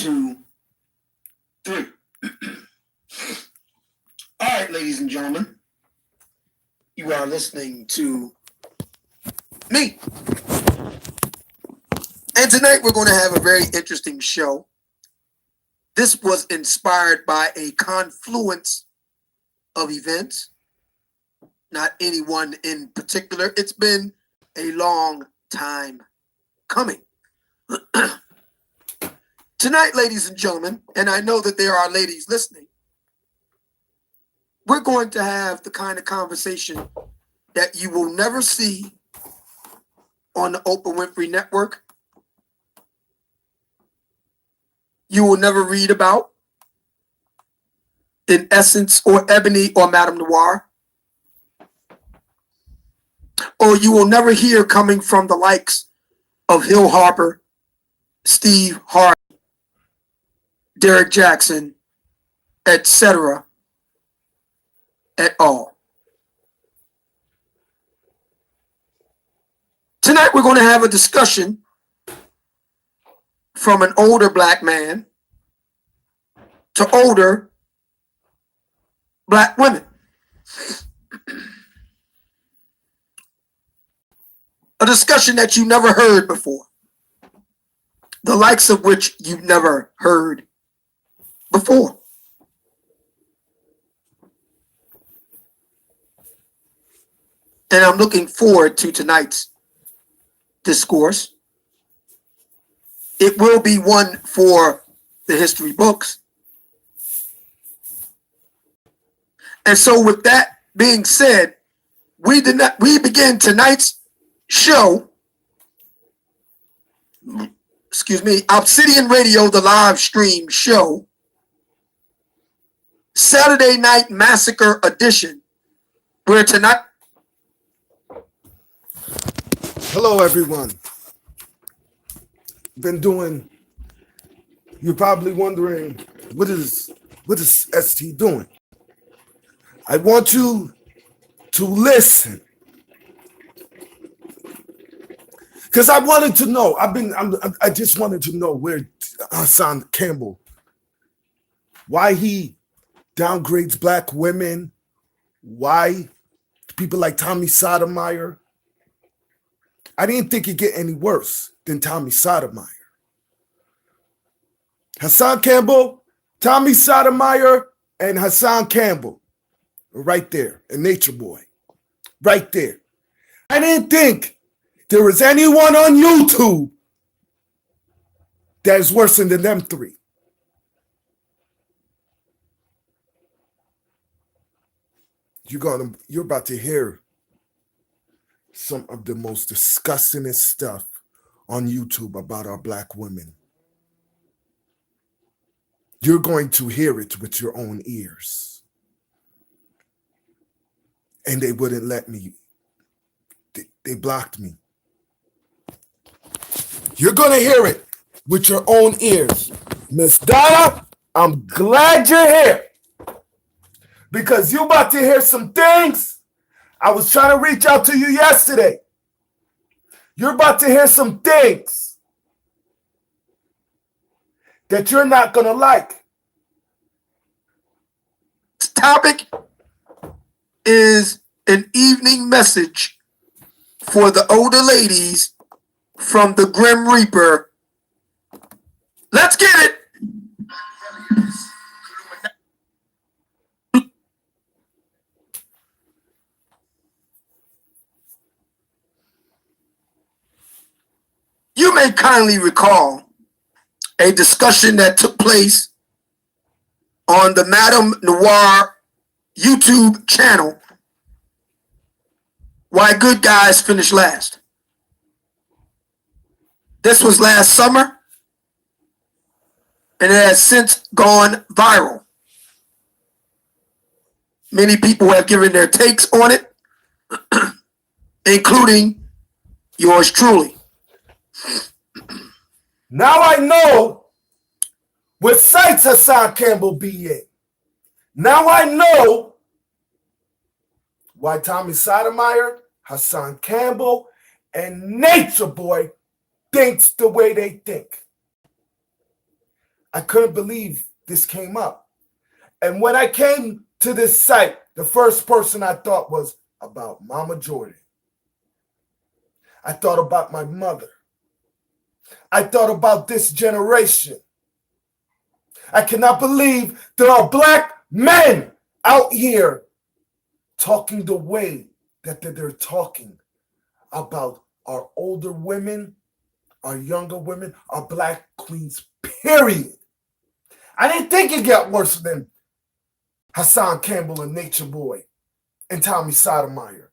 2, 3. All right, ladies and gentlemen, you are listening to me. And tonight we're going to have a very interesting show. This was inspired by a confluence of events, not any one in particular. It's been a long time coming. Tonight, ladies and gentlemen, and I know that there are ladies listening, we're going to have the kind of conversation that you will never see on the Oprah Winfrey Network. You will never read about in Essence or Ebony or Madame Noir. Or you will never hear coming from the likes of Hill Harper, Steve Harvey, Derek Jackson, etc. at all. Tonight we're going to have a discussion from an older black man to older black women. A discussion that you never heard before, the likes of which you've never heard before. And I'm looking forward to tonight's discourse. It will be one for the history books. And so with that being said, we begin tonight's show, Obsidian Radio, the live stream show, Saturday Night Massacre edition, where tonight... Hello, everyone. You're probably wondering, what is ST doing? I want you to listen, because I wanted to know. I just wanted to know where Hassan Campbell, why he downgrades black women, why people like Tommy Sotomayor. I didn't think it'd get any worse than Tommy Sotomayor. Hassan Campbell, Tommy Sotomayor, and Hassan Campbell are right there, and Nature Boy, right there. I didn't think there was anyone on YouTube that is worse than them three. You're about to hear some of the most disgustingest stuff on YouTube about our black women. You're going to hear it with your own ears. And they wouldn't let me. They blocked me. You're going to hear it with your own ears. Miss Donna, I'm glad you're here, because you're about to hear some things. I was trying to reach out to you yesterday. You're about to hear some things that you're not going to like. This topic is an evening message for the older ladies from the Grim Reaper. Let's get it. You may kindly recall a discussion that took place on the Madame Noir YouTube channel, Why Good Guys Finish Last. This was last summer, and it has since gone viral. Many people have given their takes on it, including yours truly. Now I know what sites Hassan Campbell be in. Now I know why Tommy Sotomayor, Hassan Campbell, and Nature Boy thinks the way they think. I couldn't believe this came up. And when I came to this site, the first person I thought was about Mama Jordan. I thought about my mother. I thought about this generation. I cannot believe there are black men out here talking the way that they're talking about our older women, our younger women, our black queens, period. I didn't think it got worse than Hassan Campbell and Nature Boy and Tommy Sotomayor.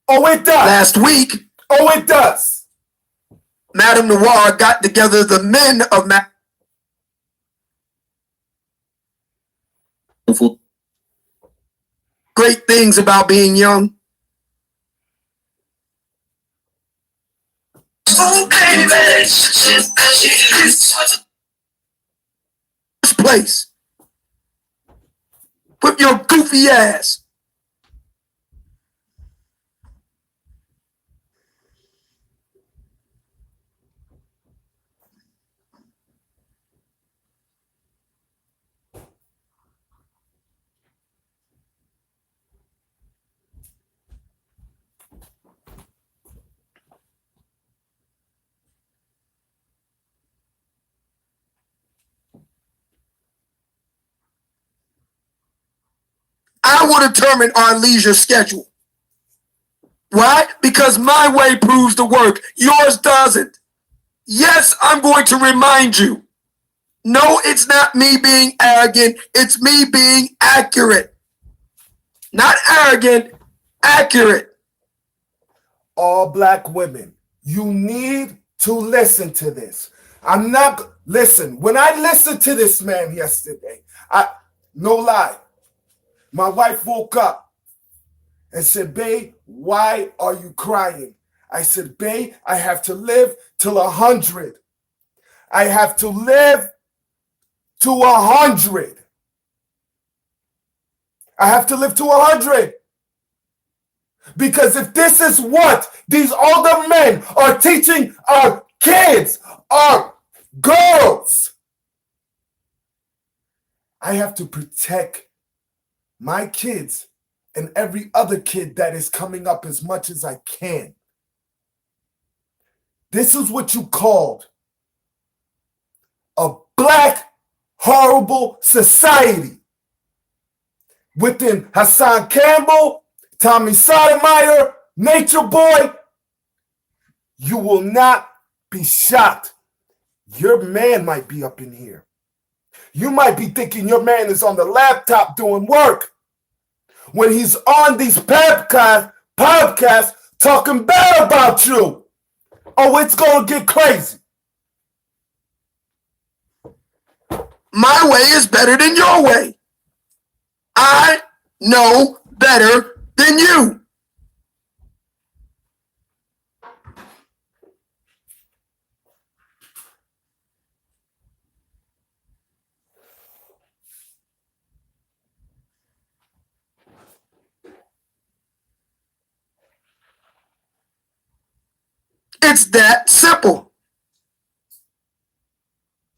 Oh, it does. Last week, it does. Madame Noir got together the men of great things about being young. Oh, baby, first place with your goofy ass. I will determine our leisure schedule. Why? Because my way proves the work. Yours doesn't. Yes, I'm going to remind you. No, it's not me being arrogant. It's me being accurate. Not arrogant, accurate. All black women, you need to listen to this. Listen, when I listened to this man yesterday, no lie, my wife woke up and said, "Babe, why are you crying?" I said, "Babe, I have to live till 100. I have to live to 100. I have to live to 100. Because if this is what these older men are teaching our kids, our girls, I have to protect my kids and every other kid that is coming up as much as I can. This is what you called a black horrible society. Within Hassan Campbell, Tommy Sotomayor, Nature Boy, you will not be shocked. Your man might be up in here. You might be thinking your man is on the laptop doing work when he's on these podcasts talking bad about you. Oh, it's going to get crazy. My way is better than your way. I know better than you. It's that simple.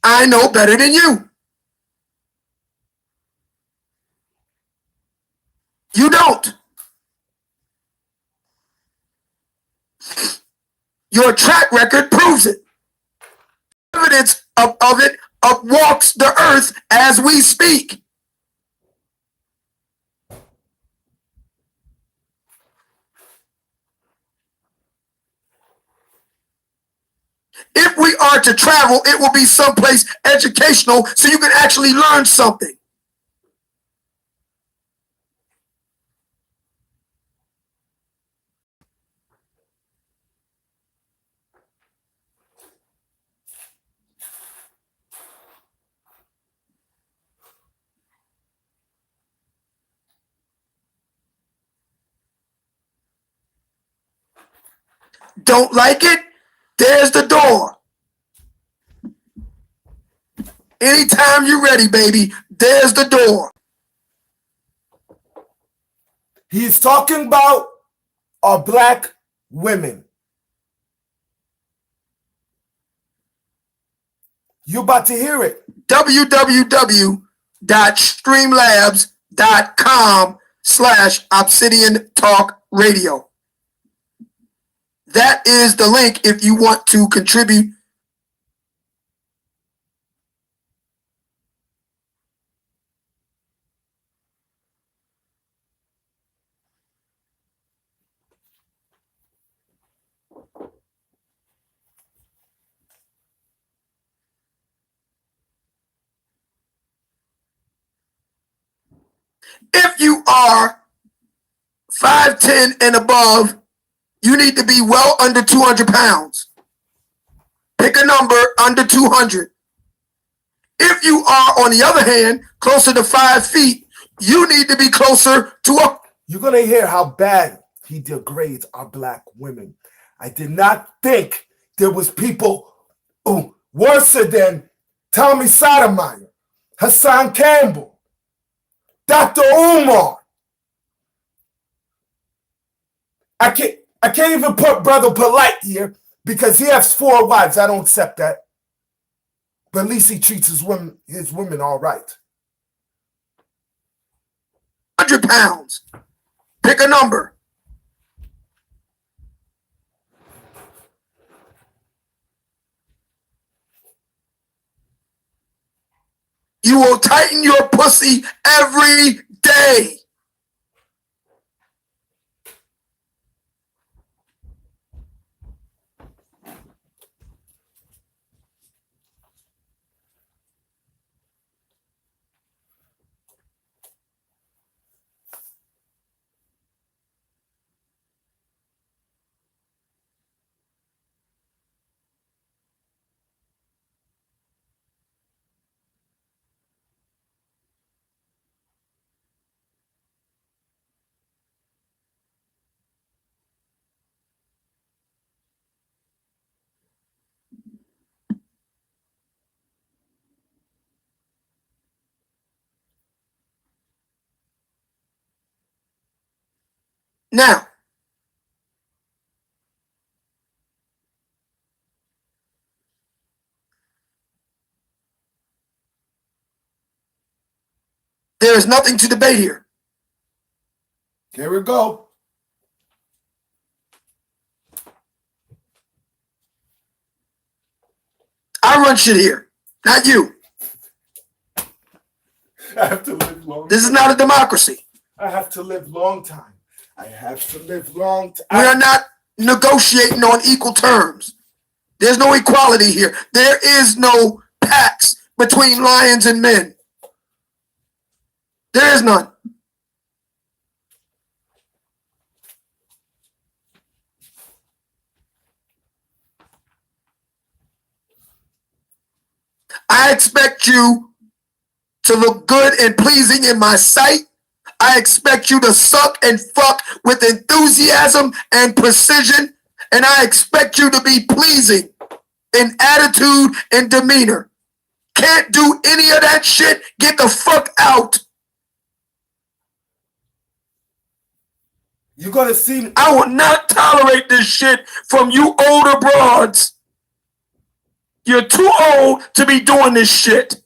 I know better than you. You don't. Your track record proves it. Evidence of it walks the earth as we speak. If we are to travel, it will be someplace educational so you can actually learn something. Don't like it? There's the door. Anytime you're ready, baby, there's the door. He's talking about our black women. You about to hear it. www.streamlabs.com/Obsidian Talk Radio. That is the link if you want to contribute. If you are 5'10" and above, you need to be well under 200 pounds. Pick a number under 200. If you are, on the other hand, closer to 5 feet, you need to be closer to a... You're going to hear how bad he degrades our black women. I did not think there was people worse than Tommy Sotomayor, Hassan Campbell, Dr. Umar. I can't even put Brother Polite here because he has 4 wives. I don't accept that. But at least he treats his women all right. 100 pounds. Pick a number. You will tighten your pussy every day. Now, there is nothing to debate here. Here we go. I run shit here, not you. I have to live long. This is not a democracy. I have to live long time. I have to live long time. We are not negotiating on equal terms. There's no equality here. There is no pacts between lions and men. There is none. I expect you to look good and pleasing in my sight. I expect you to suck and fuck with enthusiasm and precision. And I expect you to be pleasing in attitude and demeanor. Can't do any of that shit? Get the fuck out. You're going to see. I will not tolerate this shit from you older broads. You're too old to be doing this shit.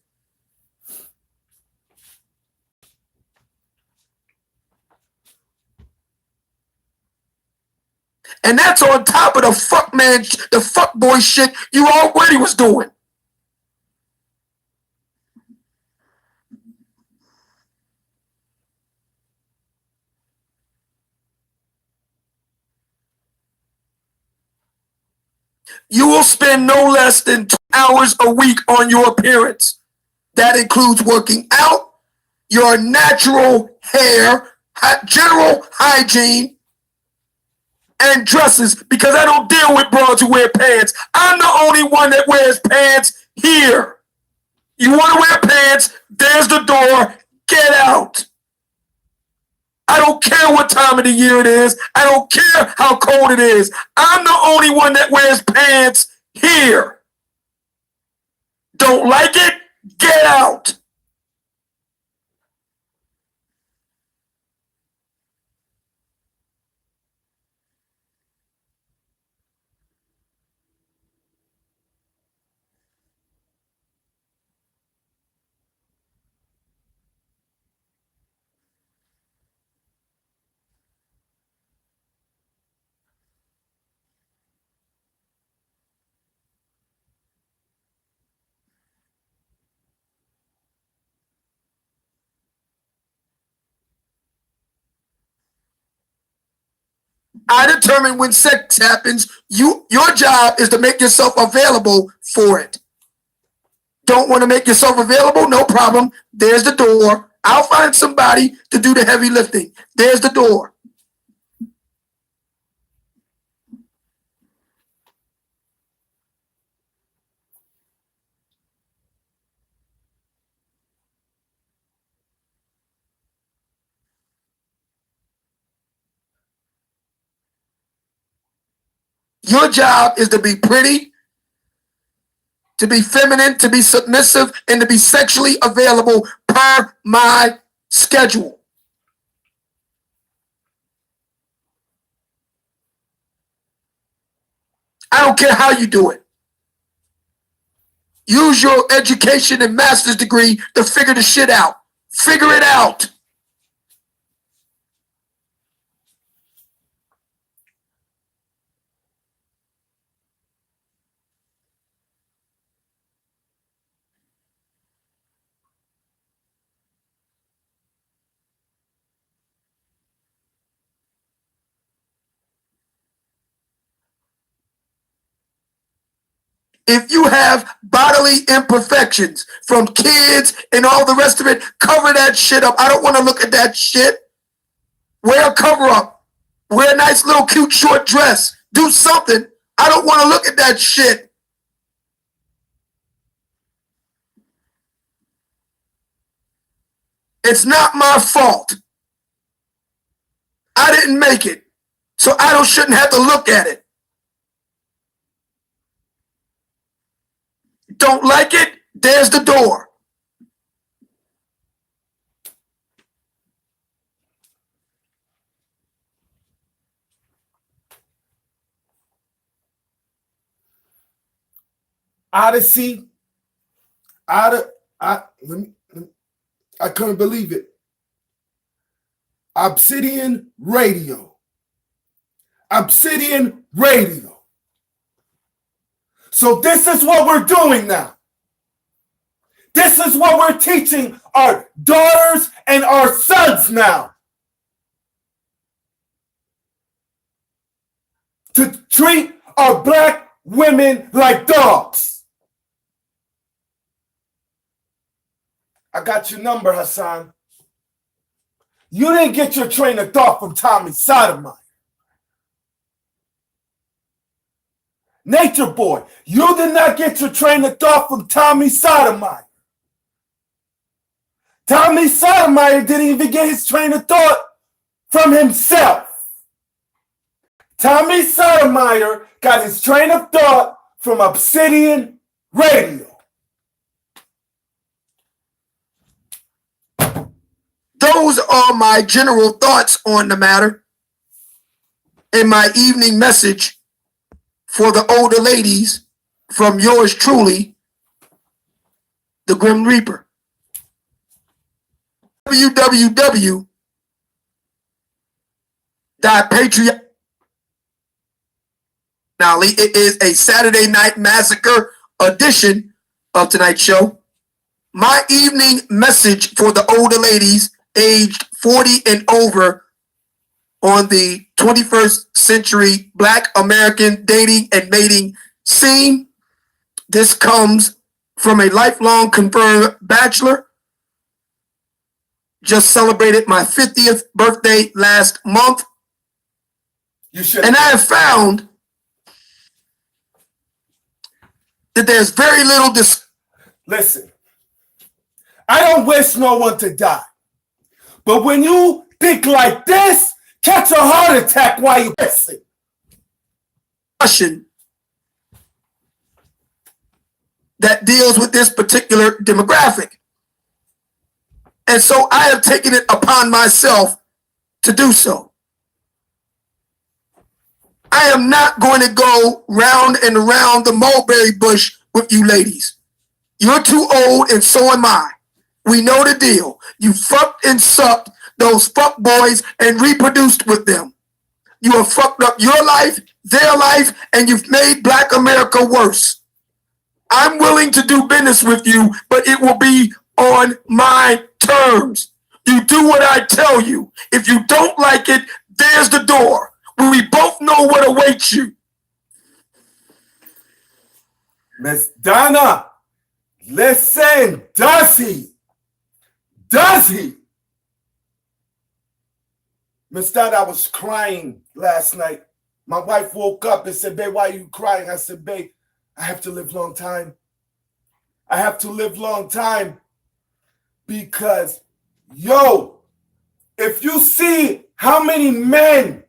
And that's on top of the fuck boy shit you already was doing. You will spend no less than 2 hours a week on your appearance. That includes working out, your natural hair, general hygiene, and dresses, because I don't deal with broads who wear pants. I'm the only one that wears pants here. You want to wear pants? There's the door. Get out. I don't care what time of the year it is. I don't care how cold it is. I'm the only one that wears pants here. Don't like it? Get out. I determine when sex happens. Your job is to make yourself available for it. Don't want to make yourself available? No problem. There's the door. I'll find somebody to do the heavy lifting. There's the door. Your job is to be pretty, to be feminine, to be submissive, and to be sexually available per my schedule. I don't care how you do it. Use your education and master's degree to figure the shit out. Figure it out. If you have bodily imperfections from kids and all the rest of it, cover that shit up. I don't want to look at that shit. Wear a cover up. Wear a nice little cute short dress. Do something. I don't want to look at that shit. It's not my fault. I didn't make it, so I shouldn't have to look at it. Don't like it? There's the door. Odyssey. I couldn't believe it. Obsidian Radio. Obsidian Radio. So this is what we're doing now. This is what we're teaching our daughters and our sons now. To treat our black women like dogs. I got your number, Hassan. You didn't get your train of thought from Tommy Sotomayor. Nature Boy, you did not get your train of thought from Tommy Sotomayor. Tommy Sotomayor didn't even get his train of thought from himself. Tommy Sotomayor got his train of thought from Obsidian Radio. Those are my general thoughts on the matter in my evening message for the older ladies from yours truly, the Grim Reaper. www.patreon. It is a Saturday Night Massacre edition of tonight's show. My evening message for the older ladies aged 40 and over on the 21st century Black American dating and mating scene. This comes from a lifelong confirmed bachelor. Just celebrated my 50th birthday last month. And I have found that there's very little Listen, I don't wish no one to die. But when you think like this, catch a heart attack while you're listening. That deals with this particular demographic. And so I have taken it upon myself to do so. I am not going to go round and around the mulberry bush with you ladies. You're too old and so am I. We know the deal. You fucked and sucked those fuck boys and reproduced with them. You have fucked up your life, their life, and you've made Black America worse. I'm willing to do business with you, but it will be on my terms. You do what I tell you. If you don't like it, there's the door. We both know what awaits you. Miss Donna, listen, does he? Does he? Miss Donna, I was crying last night. My wife woke up and said, babe, why are you crying? I said, babe, I have to live long time. I have to live long time because, yo, if you see how many men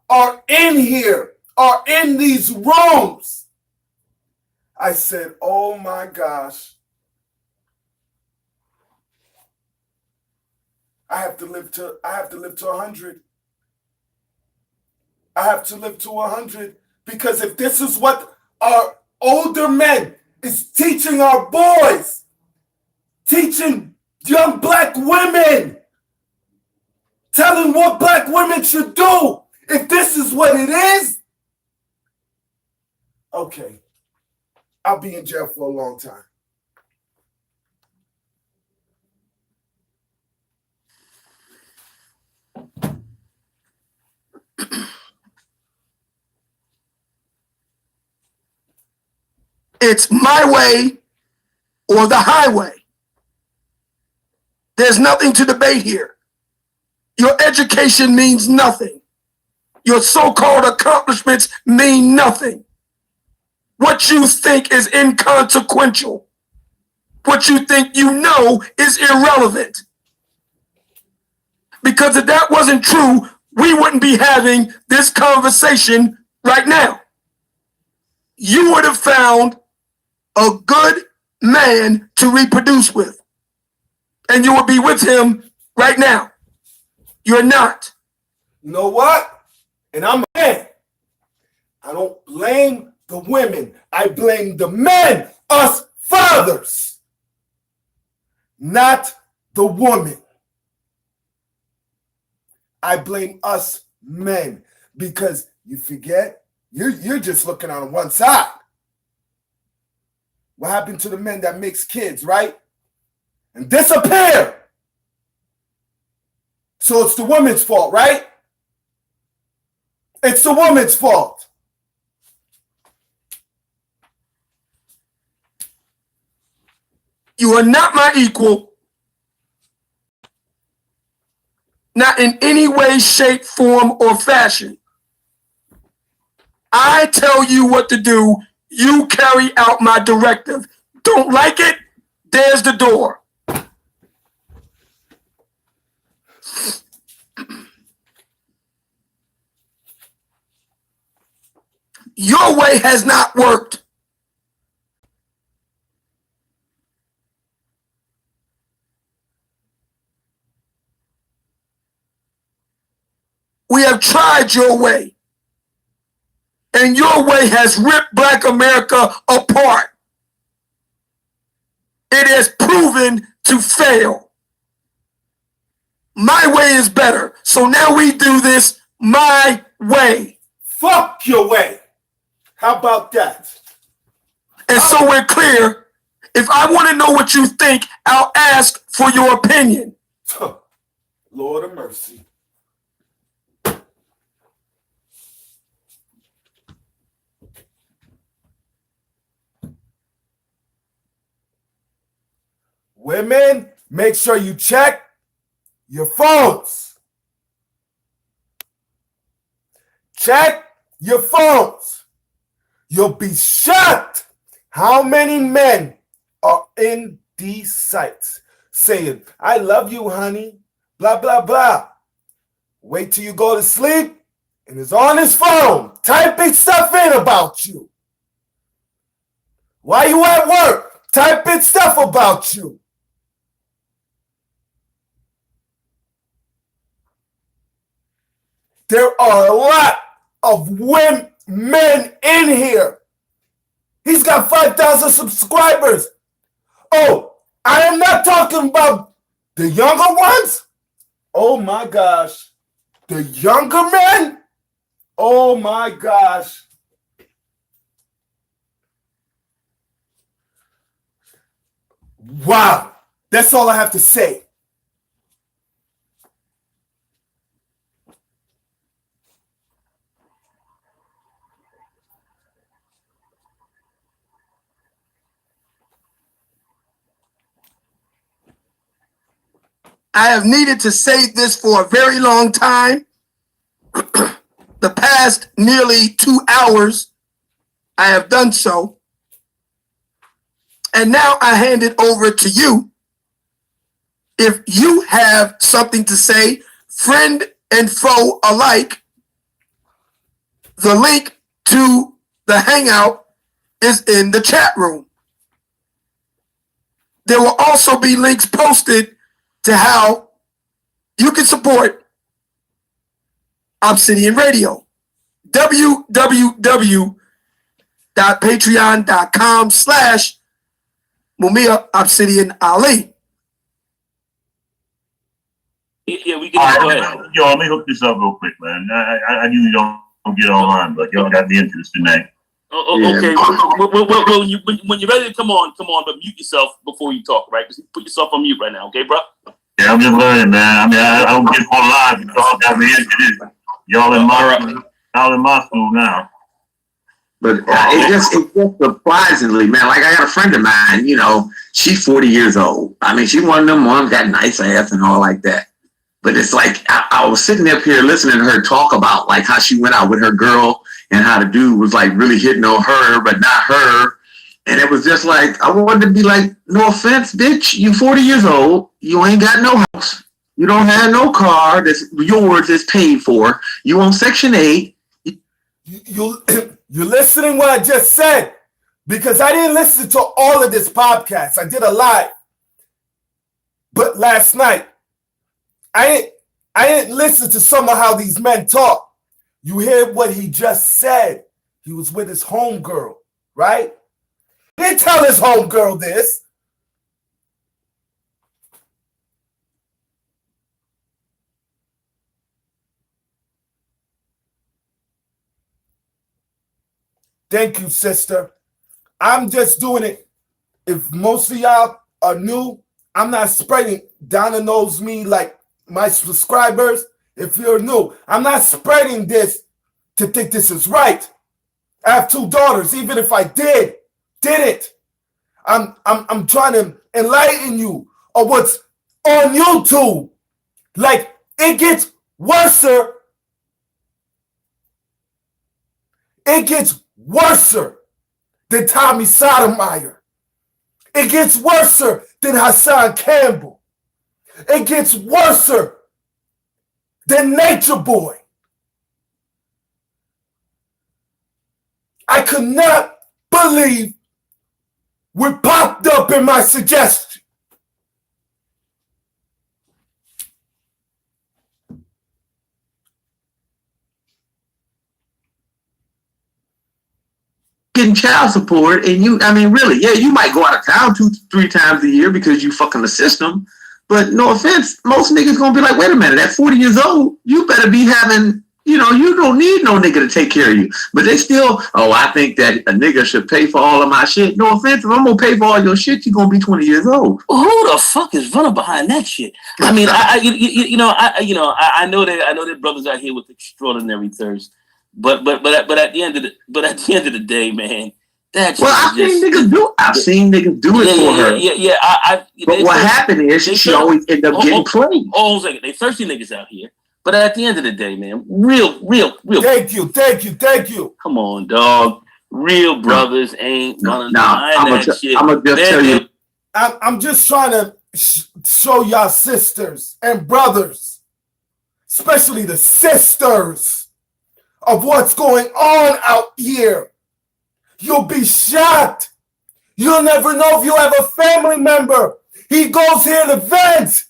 are in here, are in these rooms, I said, oh my gosh, I have to live to 100. I have to live to 100 because if this is what our older men is teaching our boys, teaching young black women, telling what black women should do, if this is what it is, okay, I'll be in jail for a long time. It's my way or the highway. There's nothing to debate here. Your education means nothing. Your so-called accomplishments mean nothing. What you think is inconsequential. What you think you know is irrelevant. Because if that wasn't true, we wouldn't be having this conversation right now. You would have found a good man to reproduce with, and you will be with him right now. You're not. You know what? And I'm a man. I don't blame the women. I blame the men, us fathers, not the woman. I blame us men because you forget, you're just looking on one side. What happened to the men that makes kids, right? And disappear. So it's the woman's fault, right? It's the woman's fault. You are not my equal. Not in any way, shape, form, or fashion. I tell you what to do. You carry out my directive. Don't like it? There's the door. Your way has not worked. We have tried your way. And your way has ripped Black America apart. It has proven to fail. My way is better. So now we do this my way. Fuck your way. How about that? And so we're clear. If I want to know what you think, I'll ask for your opinion. Lord of mercy. Women, make sure you check your phones. Check your phones. You'll be shocked how many men are in these sites saying, I love you, honey, blah, blah, blah. Wait till you go to sleep and it's on his phone, typing stuff in about you. While you at work, typing stuff about you. There are a lot of men in here. He's got 5,000 subscribers. Oh, I am not talking about the younger ones. Oh my gosh. The younger men? Oh my gosh. Wow. That's all I have to say. I have needed to say this for a very long time. The past nearly 2 hours, I have done so. And now I hand it over to you. If you have something to say, friend and foe alike, the link to the Hangout is in the chat room. There will also be links posted to how you can support Obsidian Radio. www.patreon.com/Mumia Obsidian Ali. Yeah, we can go ahead. Yo, let me hook this up real quick, man. I usually don't get online, but y'all got me into this tonight. Okay. When you're ready to come on, but mute yourself before you talk, right? Just put yourself on mute right now, okay, bro? Yeah, I'm just learning, man. I mean, I don't get on live. Y'all got me into this. Y'all in my school now. But it just surprisingly, man, like I got a friend of mine, she's 40 years old. I mean, she one of them ones got nice ass and all like that. But it's like I was sitting up here listening to her talk about like how she went out with her girl and how the dude was like really hitting on her, but not her. And it was just like, I wanted to be like, no offense, bitch, you 40 years old. You ain't got no house. You don't have no car that's yours, that's paid for. You on Section 8. You're listening what I just said, because I didn't listen to all of this podcast. I did a live, but last night I didn't listen to some of how these men talk. You hear what he just said. He was with his homegirl, right? He didn't tell his homegirl this. Thank you, sister. I'm just doing it. If most of y'all are new, I'm not spreading. Donna knows me like my subscribers. If you're new, I'm not spreading this to think this is right. I have 2 daughters. Even if I did it, I'm trying to enlighten you of what's on YouTube. Like, it gets worser. It gets worser than Tommy Sotomayor. It gets worser than Hassan Campbell. It gets worser than Nature Boy. I could not believe what popped up in my suggestion. Getting child support, and you might go out of town 2-3 times a year because you fucking the system. But no offense, most niggas gonna be like, wait a minute, at 40 years old, you better be having, you don't need no nigga to take care of you. But they still, I think that a nigga should pay for all of my shit. No offense, if I'm gonna pay for all your shit, you're gonna be 20 years old. Well, who the fuck is running behind that shit? I mean, I know that brothers out here with extraordinary thirst, but at the end of the day, man, that's I've seen niggas do it for her. Yeah. But what happened is she always end up getting played. Oh, second, they thirsty niggas out here. But at the end of the day, man, real. Thank you. Come on, dog. Real brothers ain't gonna that shit. I'm gonna just tell you. I'm just trying to show y'all sisters and brothers, especially the sisters, of what's going on out here. You'll be shocked. You'll never know if you have a family member. He goes here to vent.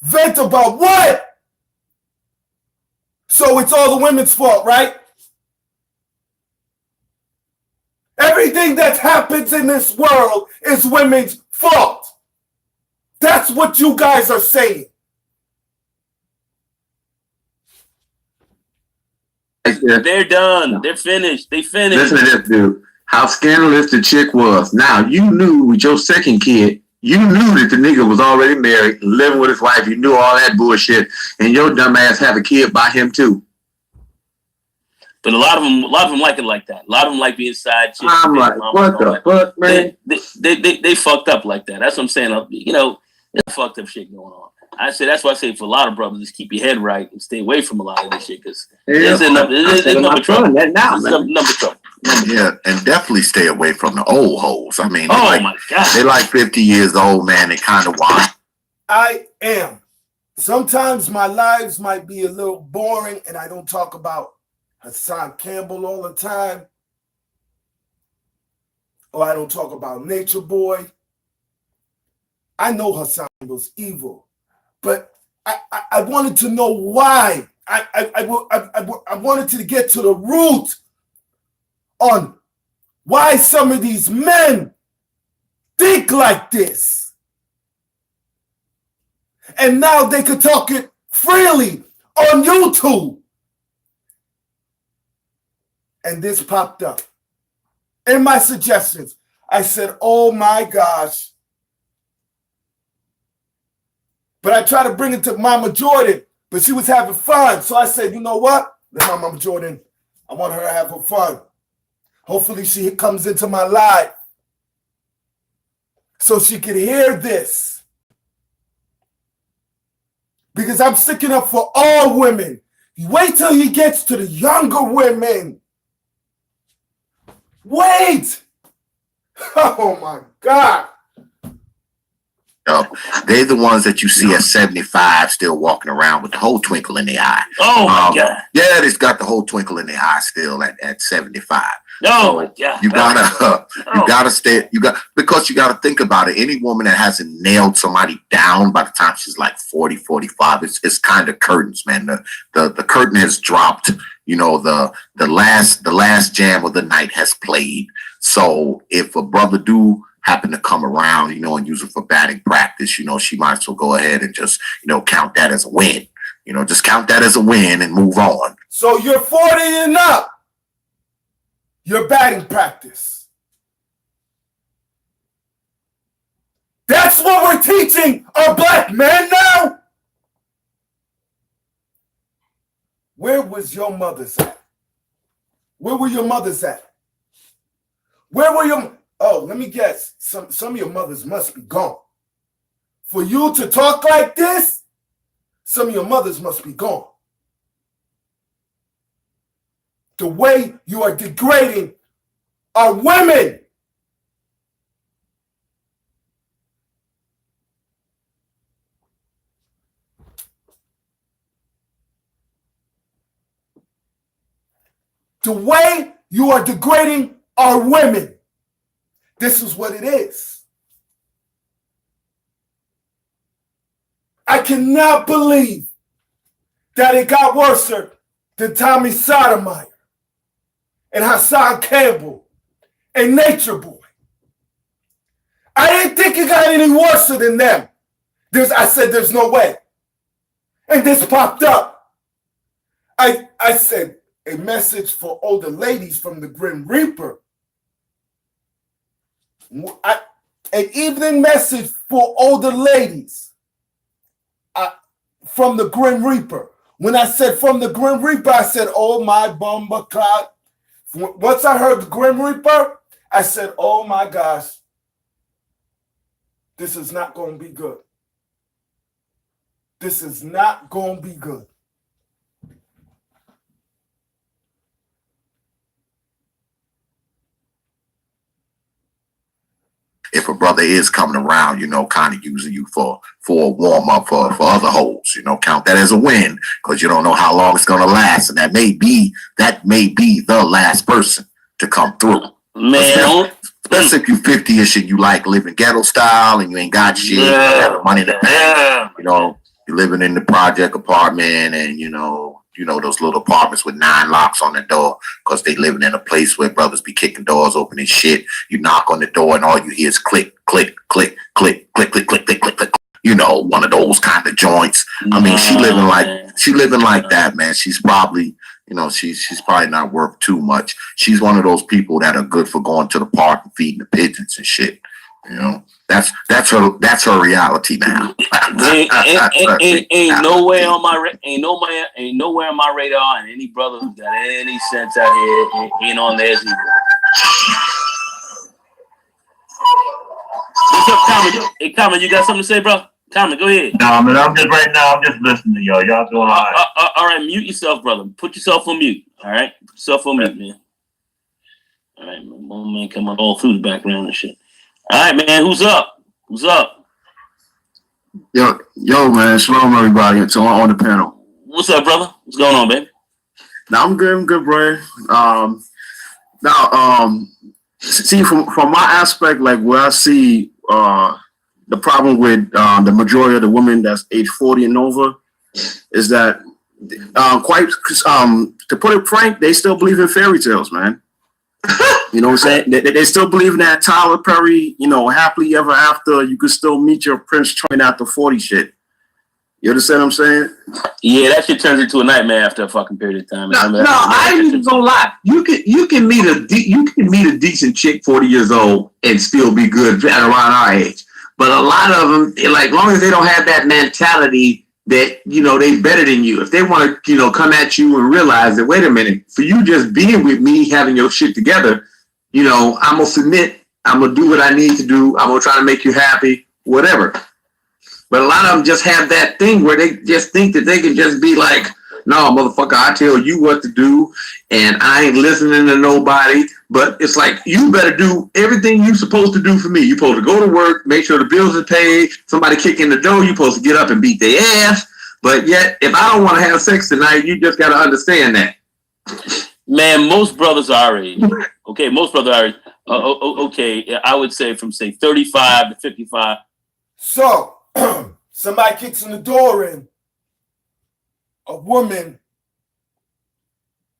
Vent about what? So it's all the women's fault, right? Everything that happens in this world is women's fault. That's what you guys are saying. They're done. They're finished. They finished. Listen to this, dude. How scandalous the chick was. Now, you knew with your second kid, you knew that the nigga was already married, living with his wife. You knew all that bullshit. And your dumb ass have a kid by him, too. But a lot of them like it like that. A lot of them like being side chicks. I'm like, what the fuck, man? They fucked up like that. That's what I'm saying. There's fucked up shit going on. I say that's why I say for a lot of brothers, just keep your head right and stay away from a lot of this shit because there's number trouble. Number trouble. Yeah, and definitely stay away from the old hoes. I mean, my God, they like 50 years old, man. They kind of want. I am. Sometimes my lives might be a little boring, and I don't talk about Hassan Campbell all the time, or I don't talk about Nature Boy. I know Hassan was evil, but I wanted to know why. I wanted to get to the root on why some of these men think like this. And now they could talk it freely on YouTube. And this popped up. In my suggestions, I said, oh my gosh. But I tried to bring it to Mama Jordan, but she was having fun. So I said, you know what? Let my Mama Jordan, I want her to have her fun. Hopefully she comes into my life so she can hear this. Because I'm sticking up for all women. Wait till he gets to the younger women. Wait. Oh my God. They're the ones that you see at 75 still walking around with the whole twinkle in their eye. Oh my God. Yeah, it's got the whole twinkle in their eye still at 75. Oh my God. You gotta stay. Because you gotta think about it. Any woman that hasn't nailed somebody down by the time she's like 40, 45, it's kind of curtains, man. The curtain has dropped. You know, the last jam of the night has played. So if a brother do happen to come around, you know, and use it for batting practice, you know, she might as well go ahead and just, you know, count that as a win. You know, just count that as a win and move on. So you're 40 and up. Your batting practice. That's what we're teaching our black men now? Where was your mothers at? Where were your mothers at? Where were your... Oh, let me guess. Some of your mothers must be gone. For you to talk like this, some of your mothers must be gone. The way you are degrading our women. The way you are degrading our women. This is what it is. I cannot believe that it got worse than Tommy Sotomayor and Hassan Campbell and Nature Boy. I didn't think it got any worse than them. I said, there's no way. And this popped up. I said, a message for older ladies from the Grim Reaper. An evening message for older ladies from the Grim Reaper. When I said from the Grim Reaper, I said, oh my bumper cloud. Once I heard the Grim Reaper, I said, oh my gosh, this is not going to be good. This is not going to be good. If a brother is coming around, you know, kind of using you for a warm up for other hoes, you know, count that as a win because you don't know how long it's gonna last, and that may be the last person to come through. Man, especially if you 50ish and you like living ghetto style and you ain't got shit, you have the money to pay. You know, you're living in the project apartment, and you know those little apartments with 9 locks on the door because they living in a place where brothers be kicking doors open and shit. You knock on the door and all you hear is click, click, click, click, click, click, click, click, click, click. You know, one of those kind of joints. I mean, she living like that, man. She's probably, you know, she's probably not worth too much. She's one of those people that are good for going to the park and feeding the pigeons and shit. You know, that's her reality now. ain't nowhere on my radar, and any brother who got any sense out here ain't on theirs either. What's up, Campbell? Hey, Campbell, you got something to say, bro? Comment, go ahead. No, man, I'm just listening to y'all. Y'all doing all right. All right, mute yourself, brother. Put yourself on mute. All right? Put yourself on mute, man. All right, man, come on all through the background and shit. All right, man, who's up? Who's up? Yo, man, shalom everybody. It's on the panel. What's up, brother? What's going on, baby? Now I'm good, bro. See from my aspect, like where I see the problem with the majority of the women that's age 40 and over is that to put it frank, they still believe in fairy tales, man. You know what I'm saying? They still believe in that Tyler Perry, happily ever after. You could still meet your Prince Charming after 40 shit. You understand what I'm saying? Yeah, that shit turns into a nightmare after a fucking period of time. No, I ain't even gonna lie. You can meet a decent chick 40 years old and still be good around our age. But a lot of them, like, long as they don't have that mentality that, they better than you. If they want to, come at you and realize that, wait a minute, for you just being with me, having your shit together, I'm going to submit. I'm going to do what I need to do. I'm going to try to make you happy, whatever. But a lot of them just have that thing where they just think that they can just be like, no, motherfucker, I tell you what to do, and I ain't listening to nobody. But it's like, you better do everything you're supposed to do for me. You're supposed to go to work, make sure the bills are paid. Somebody kick in the door, you're supposed to get up and beat their ass. But yet, if I don't want to have sex tonight, you just got to understand that. Man, most brothers our age, okay, okay, I would say from, say, 35 to 55. So, somebody kicks in the door in, a woman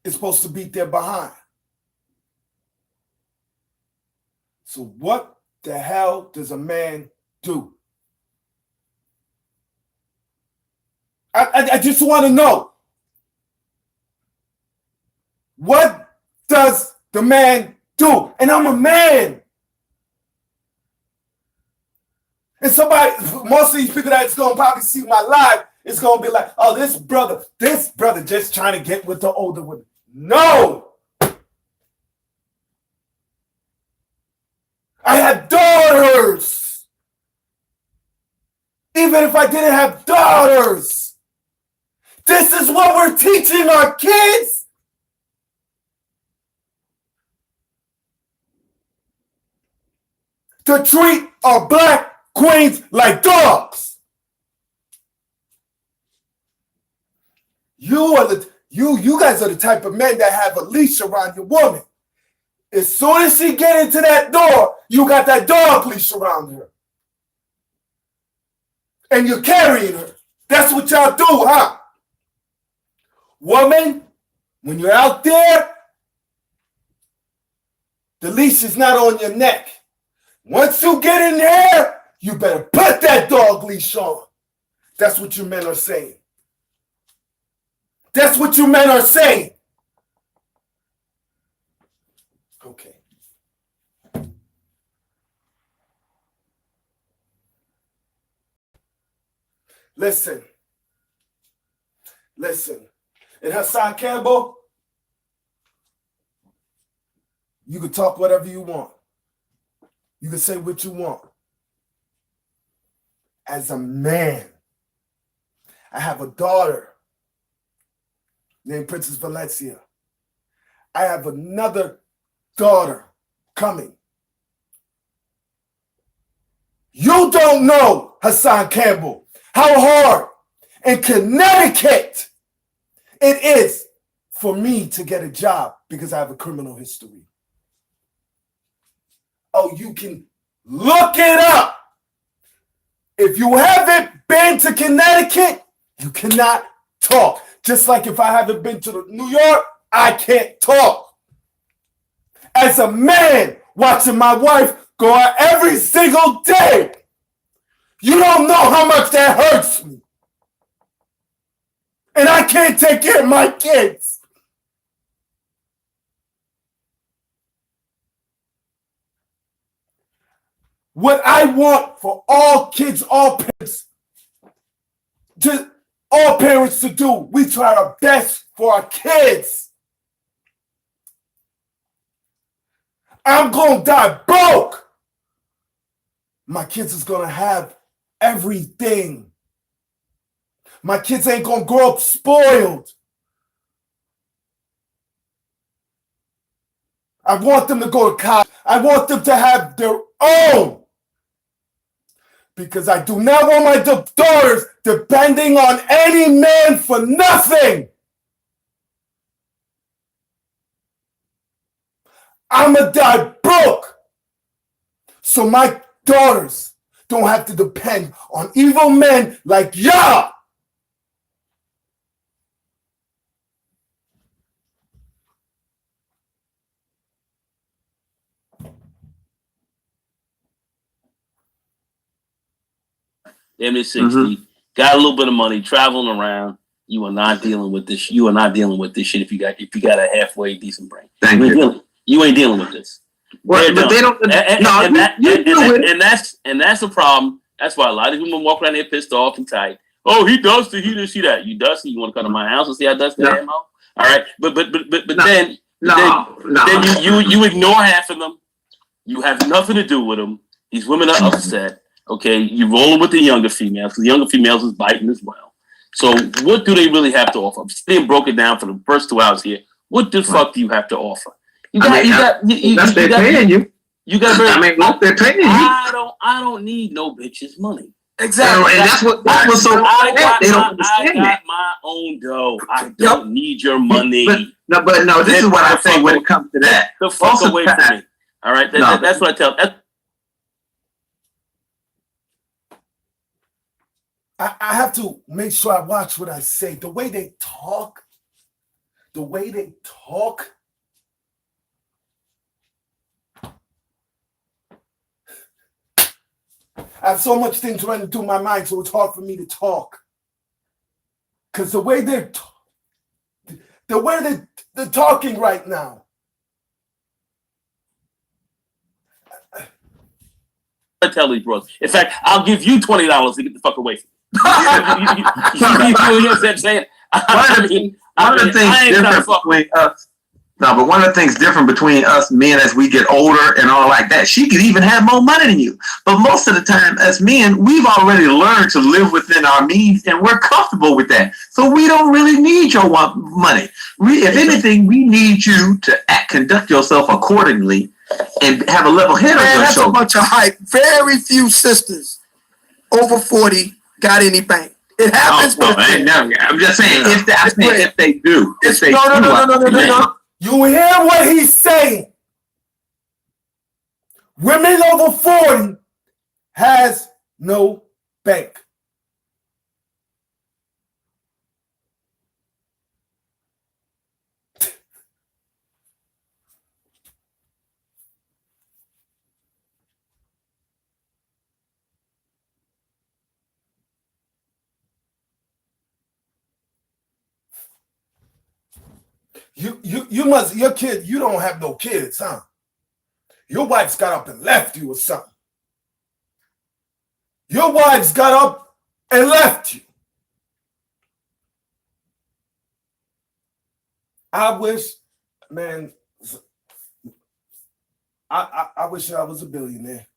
is supposed to beat their behind. So what the hell does a man do? I just want to know. What does the man do? And I'm a man. And most of these people that's going to probably see my live, it's going to be like, oh, this brother just trying to get with the older women. No! I have daughters. Even if I didn't have daughters, this is what we're teaching our kids. To treat our black queens like dogs. You guys are the type of men that have a leash around your woman. As soon as she get into that door, you got that dog leash around her. And you're carrying her. That's what y'all do, huh? Woman, when you're out there, the leash is not on your neck. Once you get in there, you better put that dog leash on. That's what you men are saying. That's what you men are saying. Okay. Listen. And Hassan Campbell, you can talk whatever you want. You can say what you want. As a man, I have a daughter named Princess Valencia. I have another daughter coming. You don't know, Hassan Campbell, how hard in Connecticut it is for me to get a job because I have a criminal history. Oh, you can look it up. If you haven't been to Connecticut, you cannot talk. Just like if I haven't been to New York, I can't talk. As a man watching my wife go out every single day, you don't know how much that hurts me. And I can't take care of my kids. What I want for all kids, all parents to do, we try our best for our kids. I'm going to die broke. My kids is going to have everything. My kids ain't gonna grow up spoiled. I want them to go to college. I want them to have their own. Because I do not want my daughters depending on any man for nothing. I'm gonna die broke. So my daughters don't have to depend on evil men like y'all. Damn near 60, got a little bit of money, traveling around. You are not dealing with this. You are not dealing with this shit if you got a halfway decent brain. Thank you. You ain't dealing with this. Well, but they don't. And that's the problem. That's why a lot of women walk around here pissed off and tight. Oh, he dusty. He didn't see that. You dusty. You want to come to my house and see how dusty I am? All right, but then you ignore half of them. You have nothing to do with them. These women are upset. Okay, you rolling with the younger females because the younger females is biting as well. So what do they really have to offer? I'm still broke it down for the first 2 hours here. What the fuck do you have to offer? They're paying you. You got. They're paying you. I don't need no bitch's money. Exactly. And that's what's so bad. They don't understand I got that. my own dough. I don't need your money. But this is what I say when it comes to that. The fuck away from me. All right, that's what I tell. I have to make sure I watch what I say. The way they talk. I have so much things running through my mind, so it's hard for me to talk. Because the way they're talking right now. I tell these bros. In fact, I'll give you $20 to get the fuck away from me. You know what I'm saying? One of the things different between us. No, but one of the things different between us men as we get older and all like that, she could even have more money than you. But most of the time, as men, we've already learned to live within our means, and we're comfortable with that. So we don't really need your money. If anything, we need you to conduct yourself accordingly and have a level head on your that's shoulder. A bunch of hype. Very few sisters over 40 got any bank. It happens. I'm just saying, if they do. No. You hear what he's saying? Women over 40 has no bank. You don't have no kids, huh? Your wife's got up and left you or something. Your wife's got up and left you. I wish, man, I wish I was a billionaire.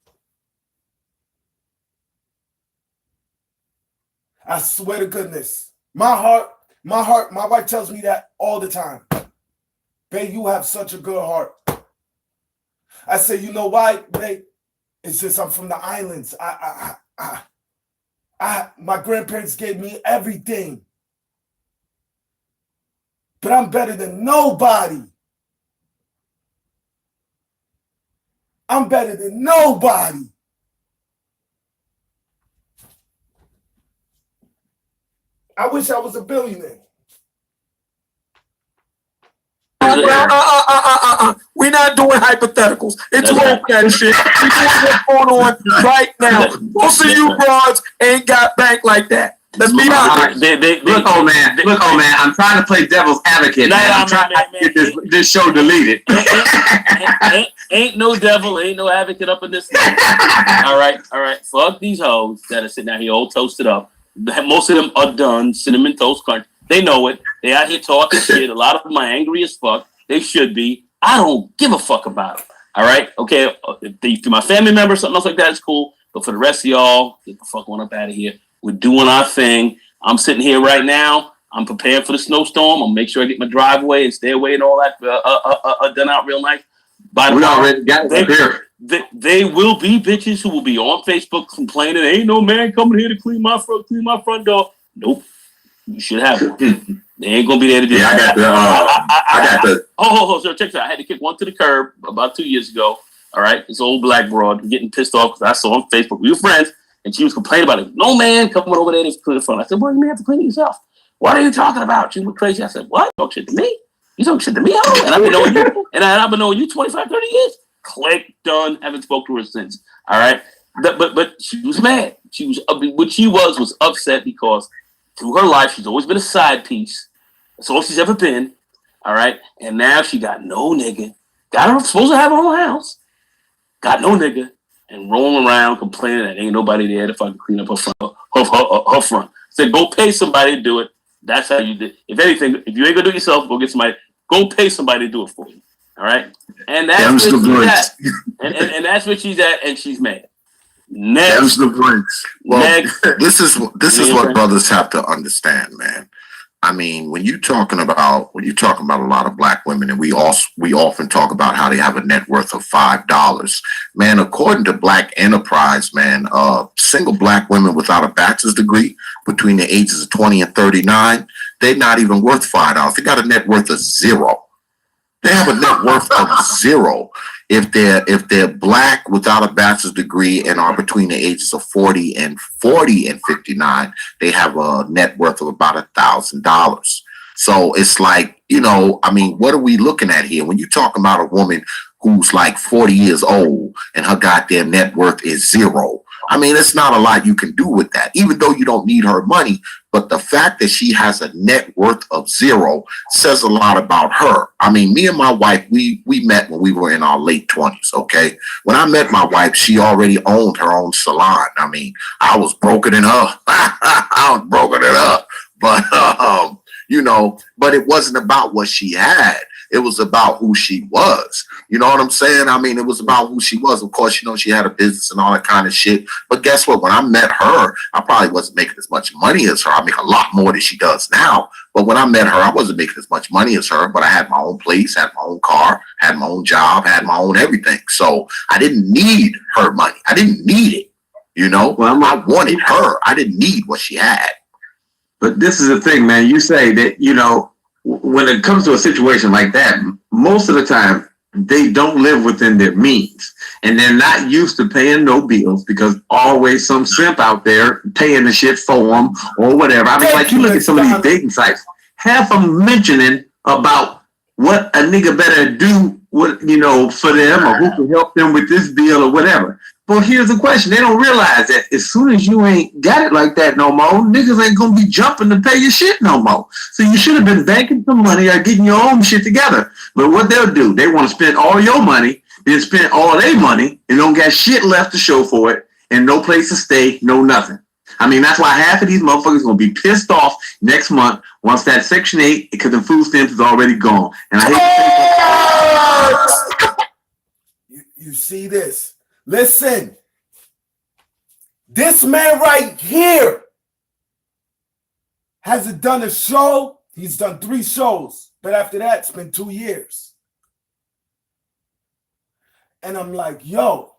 I swear to goodness. My wife tells me that all the time. Babe, you have such a good heart. I say, you know why, babe? It's just I'm from the islands. My grandparents gave me everything. But I'm better than nobody. I'm better than nobody. I wish I was a billionaire. We're not doing hypotheticals. It's woke that shit. We're doing what's going on right now. Most of you broads ain't got bank like that. Let's be honest. Look, old man. I'm trying to play devil's advocate, man. I'm trying to get this show deleted. Ain't no devil, ain't no advocate up in this thing. All right. Fuck these hoes that are sitting out here all toasted up. Most of them are done. Cinnamon Toast Crunch. They know it. They out here talking shit. A lot of them are angry as fuck. They should be. I don't give a fuck about them. All right? Okay? If they're my family member or something else like that, it's cool. But for the rest of y'all, get the fuck on up out of here. We're doing our thing. I'm sitting here right now. I'm preparing for the snowstorm. I'm gonna make sure I get my driveway and stairway and all that done out real nice. We already got it here. They will be bitches who will be on Facebook complaining, ain't no man coming here to clean my front door. Nope. You should have one. They ain't gonna be there to do that. I got the So check this out. I had to kick one to the curb about 2 years ago. All right, this old black broad getting pissed off because I saw on Facebook we were friends and she was complaining about it. No man coming over there to clean the front. I said, well, you may have to clean it yourself. What are you talking about? You were crazy. I said, what? You talk shit to me? You talk shit to me? Oh, and I've been knowing you. And I've been knowing you 25, 30 years. Click, done. Haven't spoke to her since. All right. But she was mad. What she was upset because through her life, she's always been a side piece. That's all she's ever been. All right. And now she got no nigga. Got her supposed to have her own house. Got no nigga. And rolling around complaining that ain't nobody there to fucking clean up her front. Said, go pay somebody to do it. That's how you did. If anything, if you ain't gonna do it yourself, go get somebody. Go pay somebody to do it for you. All right. And that's where she's at. And that's where she's at, and she's mad. Next. the brinks. Well, this is what brothers have to understand, man. I mean, when you're talking about a lot of black women, and we often talk about how they have a net worth of $5, man. According to Black Enterprise, man, single black women without a bachelor's degree between the ages of 20 and 39, they're not even worth $5. They got a net worth of zero. They have a net worth of zero. If they're black without a bachelor's degree and are between the ages of 40 and 59, they have a net worth of about $1,000. So it's like, I mean, what are we looking at here? When you're talking about a woman who's like 40 years old and her goddamn net worth is zero, I mean, it's not a lot you can do with that, even though you don't need her money. But the fact that she has a net worth of zero says a lot about her. I mean, me and my wife, we met when we were in our late 20s, okay? When I met my wife, she already owned her own salon. I mean, I was broken in her. I was broken in her. But, but it wasn't about what she had. It was about who she was. You know what I'm saying? I mean, it was about who she was. Of course, she had a business and all that kind of shit. But guess what? When I met her, I probably wasn't making as much money as her. I make a lot more than she does now. But when I met her, I wasn't making as much money as her. But I had my own place, had my own car, had my own job, had my own everything. So I didn't need her money. I didn't need it. Well, I wanted her. I didn't need what she had. But this is the thing, man. You say that, when it comes to a situation like that, most of the time they don't live within their means and they're not used to paying no bills because always some simp out there paying the shit for them or whatever. I mean, like you look at some of these dating sites, half of them mentioning about what a nigga better do, for them or who can help them with this bill or whatever. But here's the question. They don't realize that as soon as you ain't got it like that no more, niggas ain't going to be jumping to pay your shit no more. So you should have been banking some money or getting your own shit together. But what they'll do, they want to spend all your money, then spend all their money and don't got shit left to show for it and no place to stay, no nothing. I mean, that's why half of these motherfuckers going to be pissed off next month once that Section 8, because the food stamps is already gone. And I hate you see this. Listen, this man right here hasn't done a show. He's done 3 shows, but after that, it's been 2 years. And I'm like, yo.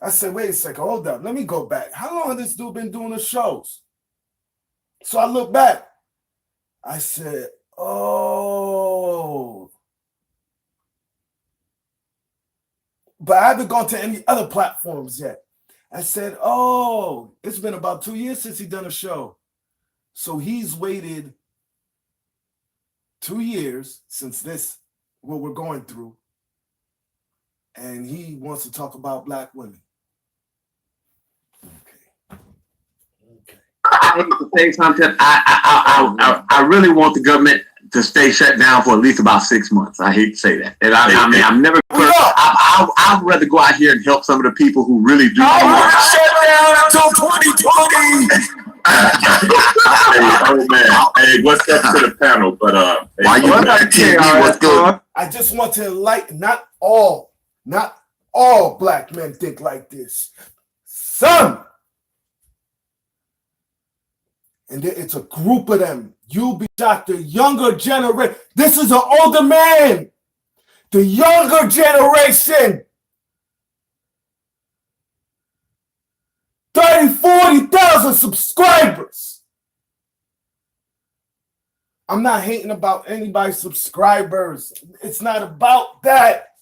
I said, wait a second, hold up. Let me go back. How long has this dude been doing the shows? So I look back. I said, oh. But I haven't gone to any other platforms yet. I said, oh, it's been about 2 years since he done a show. So he's waited 2 years since this, what we're going through. And he wants to talk about black women. Okay. I hate to say something. I really want the government to stay shut down for at least about 6 months. I hate to say that. And I'm never. I'd rather go out here and help some of the people who really do. Shut down until 2020. Oh man! Hey, what's up to the panel? But why you on TV? What's good? I just want to enlighten not all all black men think like this. Son! And it's a group of them. You be shocked. The younger generation. This is an older man. The younger generation. 30, 40,000 subscribers. I'm not hating about anybody's subscribers. It's not about that.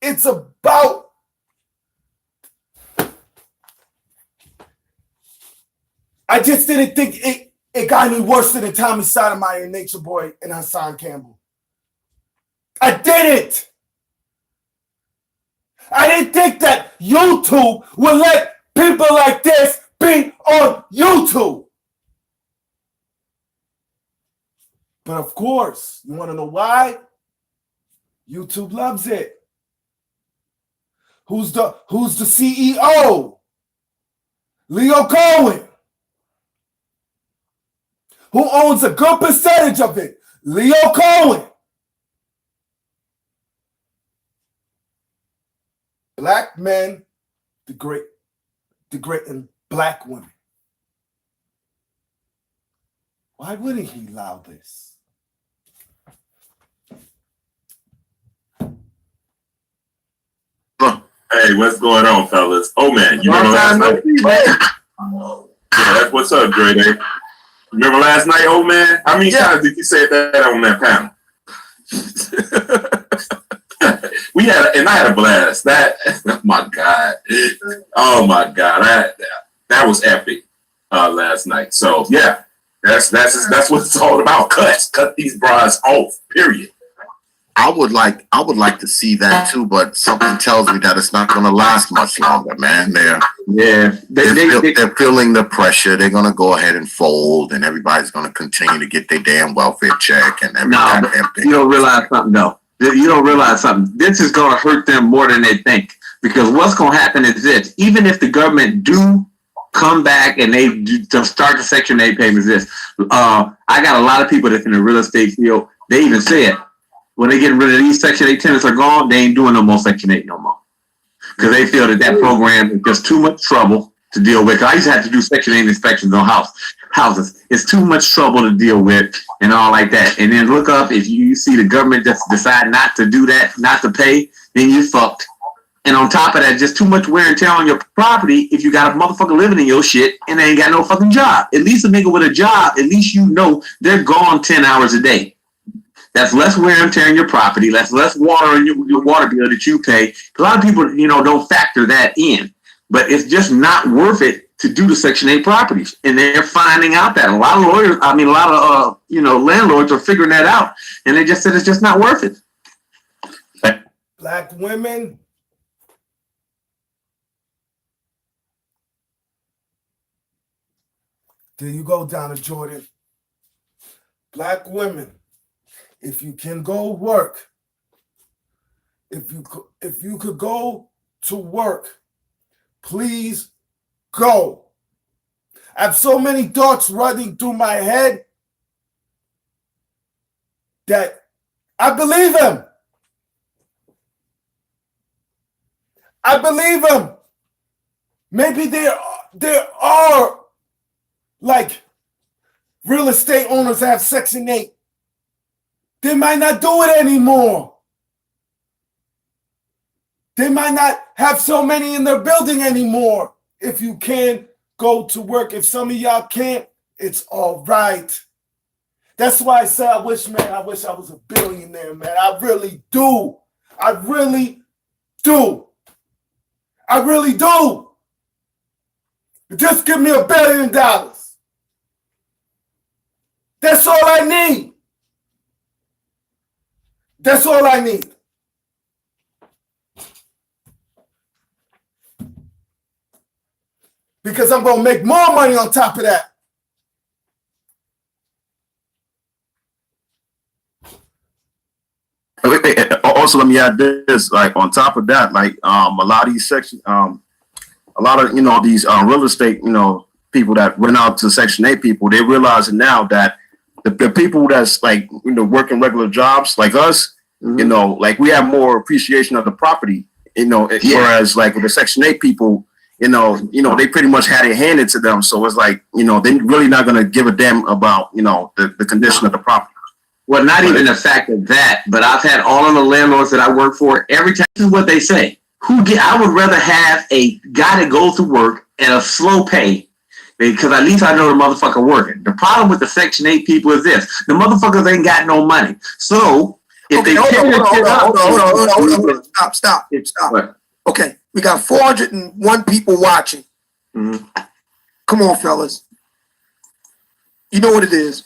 It's about I just didn't think it got any worse than Tommy Sotomayor, Nature Boy, and Hassan Campbell. I didn't. I didn't think that YouTube would let people like this be on YouTube. But of course, you want to know why? YouTube loves it. Who's the CEO? Leo Cohen. Who owns a good percentage of it? Leo Cohen. Black men degrading black women. Why wouldn't he allow this? Hey, what's going on, fellas? Oh man, you remember last night? Yeah, that's what's up, Dre Day. Remember last night, old man? How many times did you say that on that panel? I had a blast. Oh my God. That was epic last night. So yeah, that's what it's all about. Cut these bras off. Period. I would like to see that too, but something tells me that it's not going to last much longer, man. They're feeling the pressure. They're going to go ahead and fold, and everybody's going to continue to get their damn welfare check and everything. You don't realize something, though. You don't realize something. This is going to hurt them more than they think, because what's going to happen is this: even if the government do come back and they start the Section 8 payments, I got a lot of people that's in the real estate field. They even said, when they getting rid of these Section 8 tenants are gone, they ain't doing no more Section 8 no more. Because they feel that program is just too much trouble to deal with. I used to have to do Section 8 inspections on houses. It's too much trouble to deal with and all like that. And then look up, if you see the government just decide not to do that, not to pay, then you fucked. And on top of that, just too much wear and tear on your property if you got a motherfucker living in your shit and they ain't got no fucking job. At least a nigga with a job, at least you know they're gone 10 hours a day. That's less wear and tear on your property. That's less water in your water bill that you pay. A lot of people, don't factor that in. But it's just not worth it to do the Section 8 properties. And they're finding out that. A lot of landlords are figuring that out. And they just said it's just not worth it. Black women. There you go, Donna Jordan. Black women. If you can go work, if you could go to work, please go. I have so many thoughts running through my head that I believe him. I believe him. Maybe there are like real estate owners that have Section 8. They might not do it anymore. They might not have so many in their building anymore. If you can go to work, if some of y'all can't, it's all right. That's why I say I wish I was a billionaire, man. I really do. I really do. I really do. Just give me $1 billion. That's all I need. That's all I need. Because I'm going to make more money on top of that. Also, let me add this, like on top of that, like a lot of these sections, a lot of, these real estate, people that rent out to Section 8 people, they're realizing now that the people that's like, working regular jobs like us, like we have more appreciation of the property, whereas like with the Section 8 people, they pretty much had it handed to them. So it's like, they're really not going to give a damn about, the condition of the property. Well, not even the fact of that, but I've had all of the landlords that I work for, every time, this is what they say. I would rather have a guy that goes to work at a slow pay, because at least I know the motherfucker working. The problem with the Section 8 people is this. The motherfuckers ain't got no money. So, if hold on. Stop. What? Okay, we got 401 people watching. Mm-hmm. Come on, fellas. You know what it is.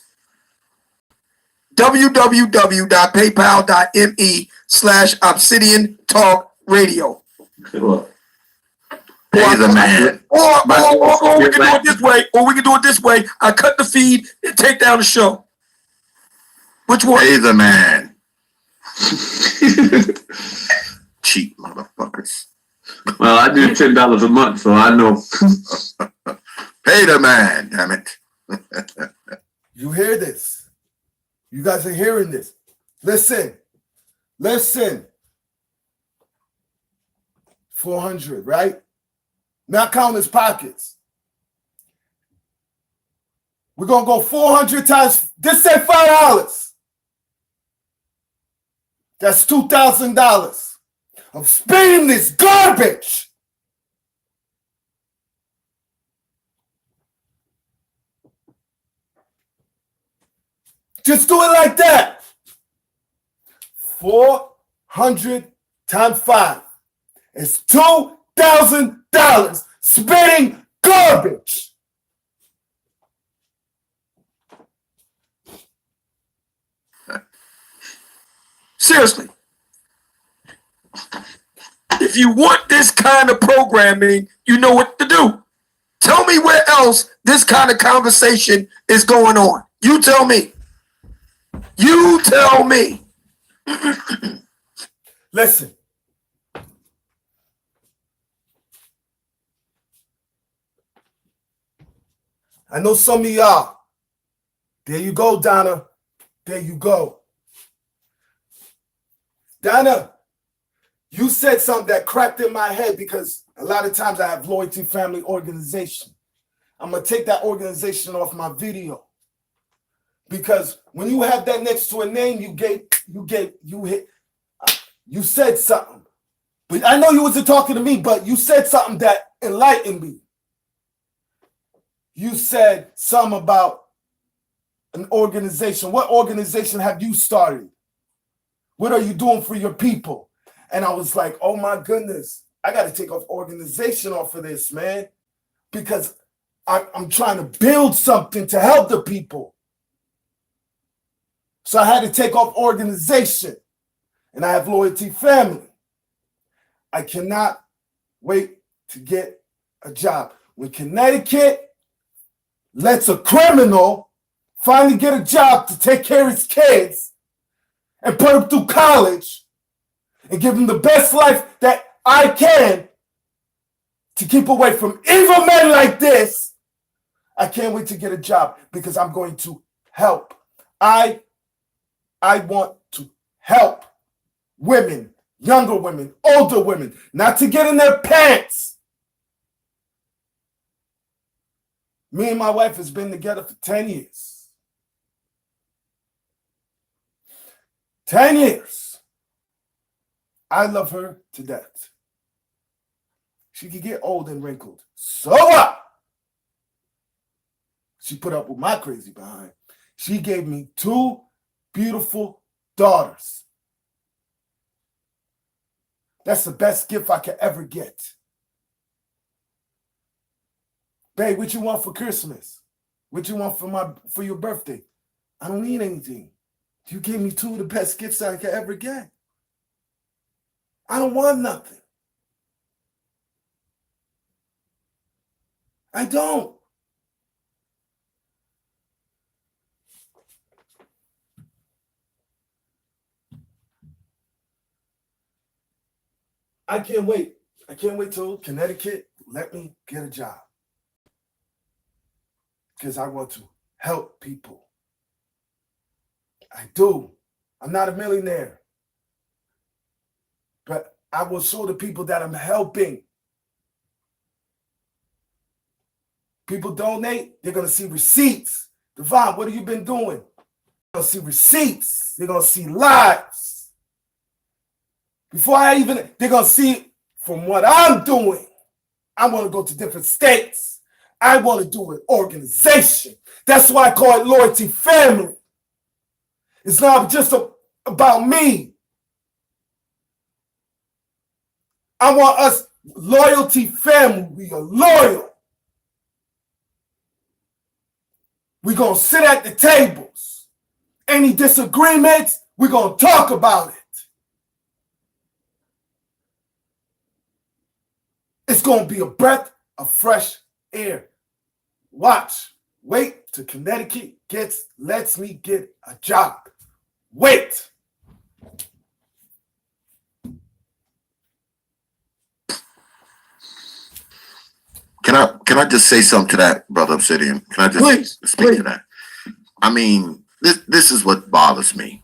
www.paypal.me/Obsidian Talk Radio. Pay the man. Or we can do it this way. I cut the feed and take down the show. Which one? Pay the man. Cheap motherfuckers. Well, I do $10 a month, so I know. Pay the man, damn it. You hear this? You guys are hearing this. Listen. 400, right? Not counting his pockets. We're going to go 400 times. Just say $5. That's $2,000. I'm spending this garbage. Just do it like that. 400 times 5 is $2,000 spending garbage. Seriously. If you want this kind of programming, you know what to do. Tell me where else this kind of conversation is going on. You tell me. Listen. I know some of y'all. There you go, Donna. There you go. Donna, you said something that cracked in my head, because a lot of times I have Loyalty Family Organization. I'm going to take that organization off my video. Because when you have that next to a name, you said something. But I know you wasn't talking to me, but you said something that enlightened me. You said something about an organization. What organization have you started? What are you doing for your people? And I was like, oh my goodness, I got to take off organization off of this, man. Because I'm trying to build something to help the people. So I had to take off organization. And I have Loyalty Family. I cannot wait to get a job. When Connecticut lets a criminal finally get a job to take care of his kids and put him through college and give him the best life that I can to keep away from evil men like this, I can't wait to get a job, because I'm going to help. I want to help women, younger women, older women, not to get in their pants. Me and my wife has been together for 10 years. 10 years. I love her to death. She could get old and wrinkled. So what? She put up with my crazy behind. She gave me 2 beautiful daughters. That's the best gift I could ever get. Babe, what you want for Christmas? What you want for your birthday? I don't need anything. You gave me 2 of the best gifts I could ever get. I don't want nothing. I don't. I can't wait. I can't wait till Connecticut let me get a job. Because I want to help people. I do. I'm not a millionaire. But I will show the people that I'm helping. People donate, they're going to see receipts. Devon, what have you been doing? They're going to see receipts. They're going to see lives. They're going to see from what I'm doing. I want to go to different states. I want to do an organization. That's why I call it Loyalty Family. It's not just about me. I want us, Loyalty Family, we are loyal. We're going to sit at the tables. Any disagreements, we're going to talk about it. It's going to be a breath of fresh air. Watch. Wait till Connecticut lets me get a job. Wait. Can I just say something to that, Brother Obsidian? Can I just speak to that? I mean, this is what bothers me.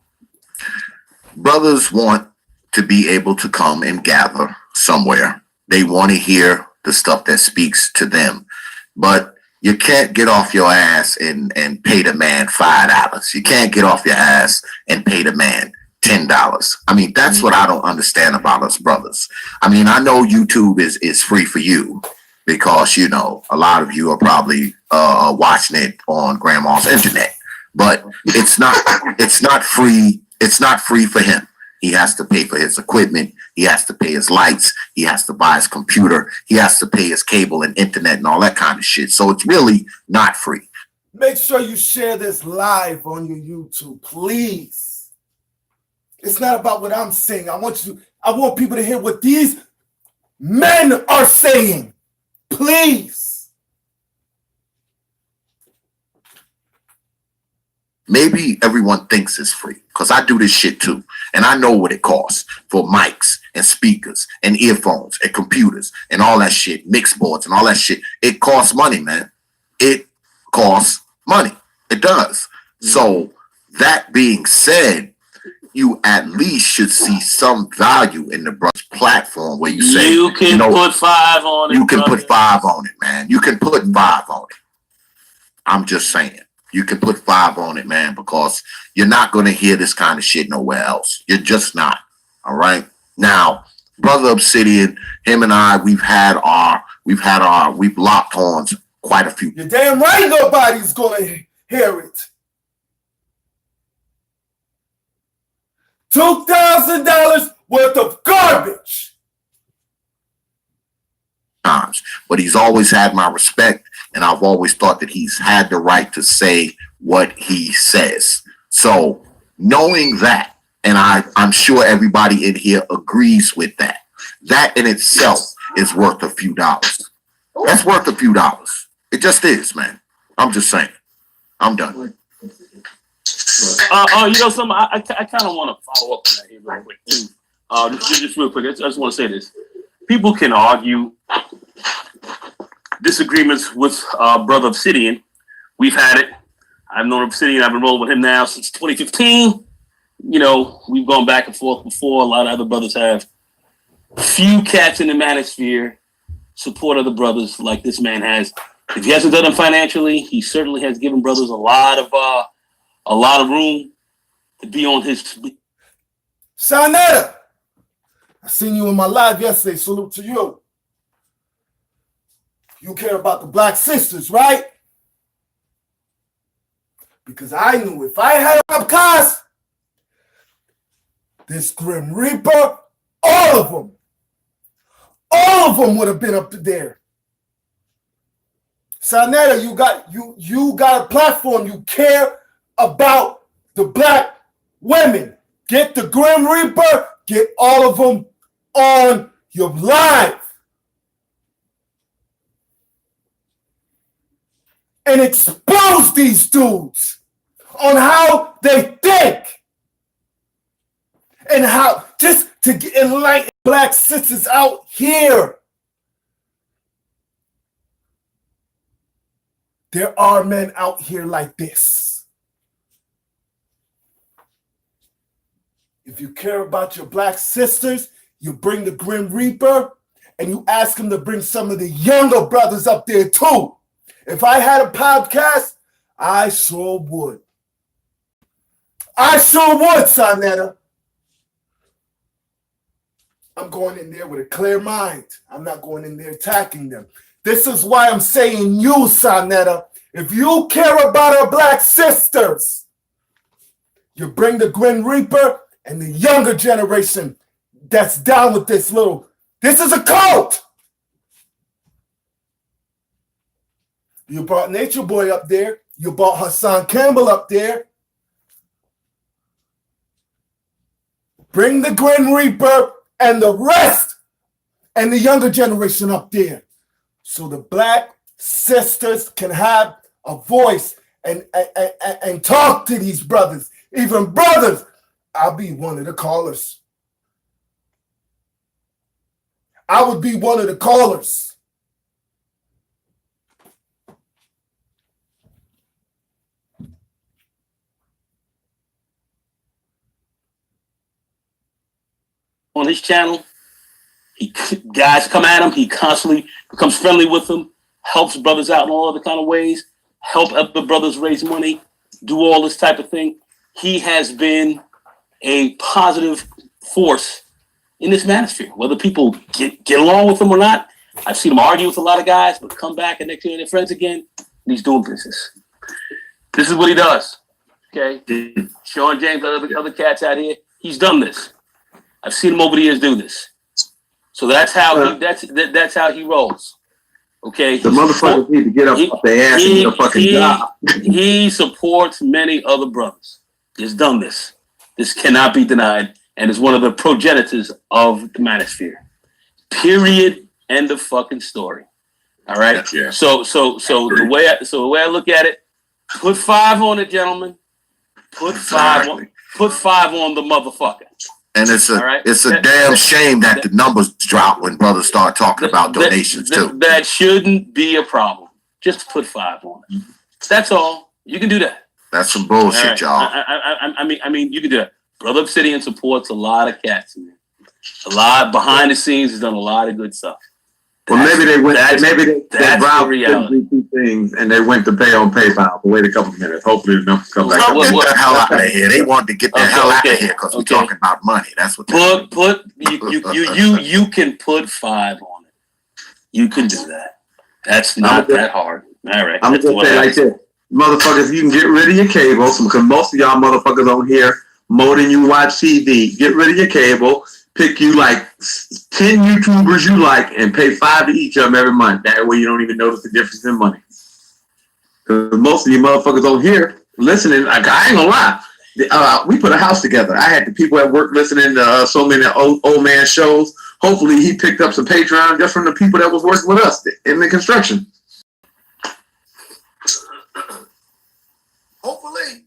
Brothers want to be able to come and gather somewhere. They want to hear the stuff that speaks to them. But you can't get off your ass and pay the man $5. You can't get off your ass and pay the man $10. I mean, that's what I don't understand about us brothers. I mean, I know YouTube is free for you because, you know, a lot of you are probably watching it on grandma's internet, but it's not free. It's not free for him. He has to pay for his equipment. He has to pay his lights. He has to buy his computer. He has to pay his cable and internet and all that kind of shit. So it's really not free. Make sure you share this live on your YouTube, please. It's not about what I'm saying. I want people to hear what these men are saying. Please. Maybe everyone thinks it's free because I do this shit too. And I know what it costs for mics and speakers and earphones and computers and all that shit, mix boards and all that shit. It costs money, man. It costs money. It does. So that being said, you at least should see some value in the brother's platform where you say, you can put 5 on it. You can put 5 on it, man. You can put 5 on it. I'm just saying. You can put 5 on it, man, because you're not going to hear this kind of shit nowhere else. You're just not. All right. Now, Brother Obsidian, him and I, we've locked horns quite a few. You're damn right nobody's going to hear it. $2,000 worth of garbage. Times, but he's always had my respect, and I've always thought that he's had the right to say what he says. So knowing that, and I'm sure everybody in here agrees with that, that in itself is worth a few dollars. That's worth a few dollars. It just is, man. I'm just saying. I'm done. You know something? I kind of want to follow up on that here real quick too. Just real quick, I just want to say this. People can argue disagreements with Brother Obsidian. We've had it. I've known Obsidian. I've been rolling with him now since 2015. You know, we've gone back and forth before. A lot of other brothers have. Few cats in the manosphere support other brothers like this man has. If he hasn't done it financially, he certainly has given brothers a lot of room to be on his. Shanetta, I seen you in my live yesterday. Salute to you. You care about the black sisters, right? Because I knew if I had a cause, this Grim Reaper, all of them would have been up there. Shanetta, you got a platform. You care about the black women. Get the Grim Reaper, get all of them on your live. And expose these dudes on how they think. And how, just to enlighten black sisters out here. There are men out here like this. If you care about your black sisters, you bring the Grim Reaper and you ask him to bring some of the younger brothers up there too. If I had a podcast, I sure would. I sure would, Sonetta. I'm going in there with a clear mind. I'm not going in there attacking them. This is why I'm saying you, Sonetta, if you care about our black sisters, you bring the Grim Reaper and the younger generation that's down with this is a cult. You brought Nature Boy up there. You brought Hassan Campbell up there. Bring the Grim Reaper and the rest and the younger generation up there so the black sisters can have a voice and talk to these brothers. Even brothers, I'll be one of the callers. I would be one of the callers. On his channel, guys come at him. He constantly becomes friendly with them, helps brothers out in all other kind of ways, help other brothers raise money, do all this type of thing. He has been a positive force in this manosphere, whether people get along with him or not. I've seen him argue with a lot of guys, but come back and next year they're friends again, and he's doing business. This is what he does. Okay, Sean James, other cats out here, he's done this. I've seen him over the years do this. So that's how that's how he rolls. Okay. The motherfuckers need to get up off their ass and get a fucking job. He supports many other brothers. He's done this. This cannot be denied, and is one of the progenitors of the manosphere. Period. End of fucking story. All right. Yeah. So the way I look at it, put 5 on it, gentlemen. Put 5 on. Put 5 on the motherfucker. And it's a damn shame that the numbers drop when brothers start talking about donations too. That shouldn't be a problem. Just put 5 on it. That's all. You can do that. That's some bullshit, right. y'all. I mean, you can do that. Brother Obsidian supports a lot of cats, man. A lot behind the scenes. Has done a lot of good stuff. Well, maybe they went. Maybe they robbed 2 things and they went to pay on PayPal. But wait a couple of minutes. Hopefully, the numbers come back. Get the hell out of here. They wanted to get the hell out of here because we're talking about money. That's what. You can put 5 on it. You can do that. That's not that hard. All right. I'm just gonna say like this, motherfuckers. You can get rid of your cable, because most of y'all motherfuckers on here more than you watch TV. Get rid of your cable. Pick you like 10 YouTubers you like and pay 5 to each of them every month. That way you don't even notice the difference in money. Because most of you motherfuckers on here listening, like, I ain't gonna lie. We put a house together. I had the people at work listening to so many old man shows. Hopefully he picked up some Patreon just from the people that was working with us in the construction. Hopefully.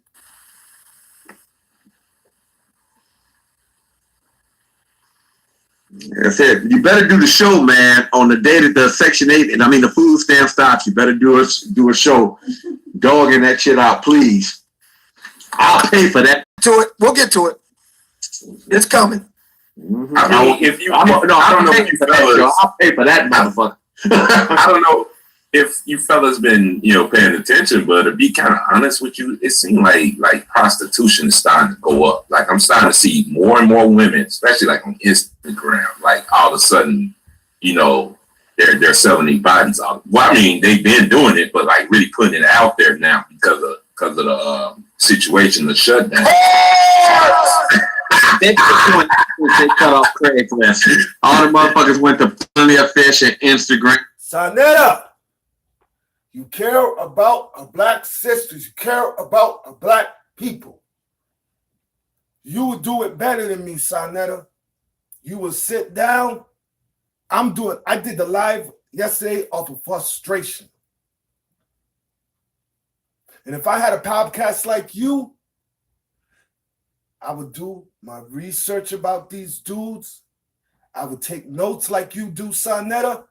Like I said, you better do the show, man, on the day that the Section 8, and I mean the food stamp stops. You better do a show dogging that shit out, please. I'll pay for that. We'll get to it. It's coming. Mm-hmm. I mean, I don't know if you fellas, I'll pay for that, motherfucker. I don't know if you fellas been, paying attention, but to be kind of honest with you, it seems like prostitution is starting to go up. Like, I'm starting to see more and more women, especially like on Instagram, like all of a sudden, they're selling these bodies out. Well, I mean, they've been doing it, but like really putting it out there now because of the situation, the shutdown. They cut off Craigslist. All the motherfuckers went to Plenty of Fish and Instagram. Sonetta, you care about our black sisters. You care about our black people. You would do it better than me, Sonetta. You will sit down. I did the live yesterday off of frustration. And if I had a podcast like you, I would do my research about these dudes. I would take notes like you do, Sonetta.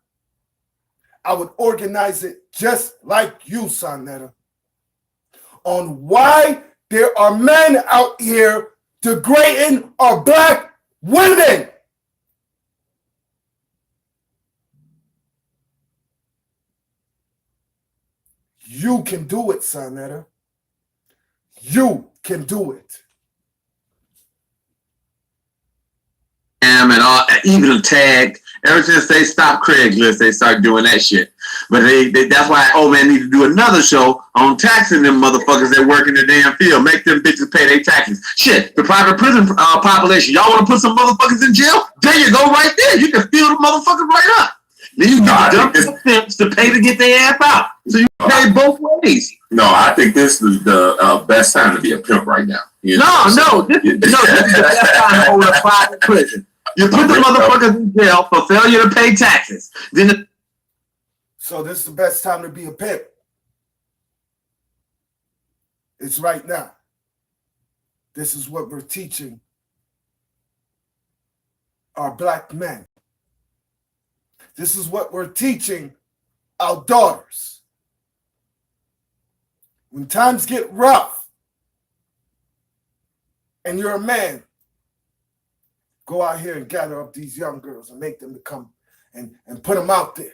I would organize it just like you, Sonetta, on why there are men out here degrading our black women. You can do it, Sonetta. You can do it. And all, even a tag. Ever since they stopped Craigslist, they started doing that shit. But that's why old man need to do another show on taxing them motherfuckers that work in the damn field. Make them bitches pay their taxes. Shit, the private prison population. Y'all want to put some motherfuckers in jail? There you go, right there. You can fill the motherfuckers right up. Then you can dump the pimps to pay to get their ass out. So you pay both ways. No, I think this is the best time to be a pimp right now. You know This is the best time to hold a private prison. You put the motherfuckers in jail for failure to pay taxes. So this is the best time to be a pimp. It's right now. This is what we're teaching our black men. This is what we're teaching our daughters. When times get rough and you're a man, go out here and gather up these young girls and make them to come and put them out there.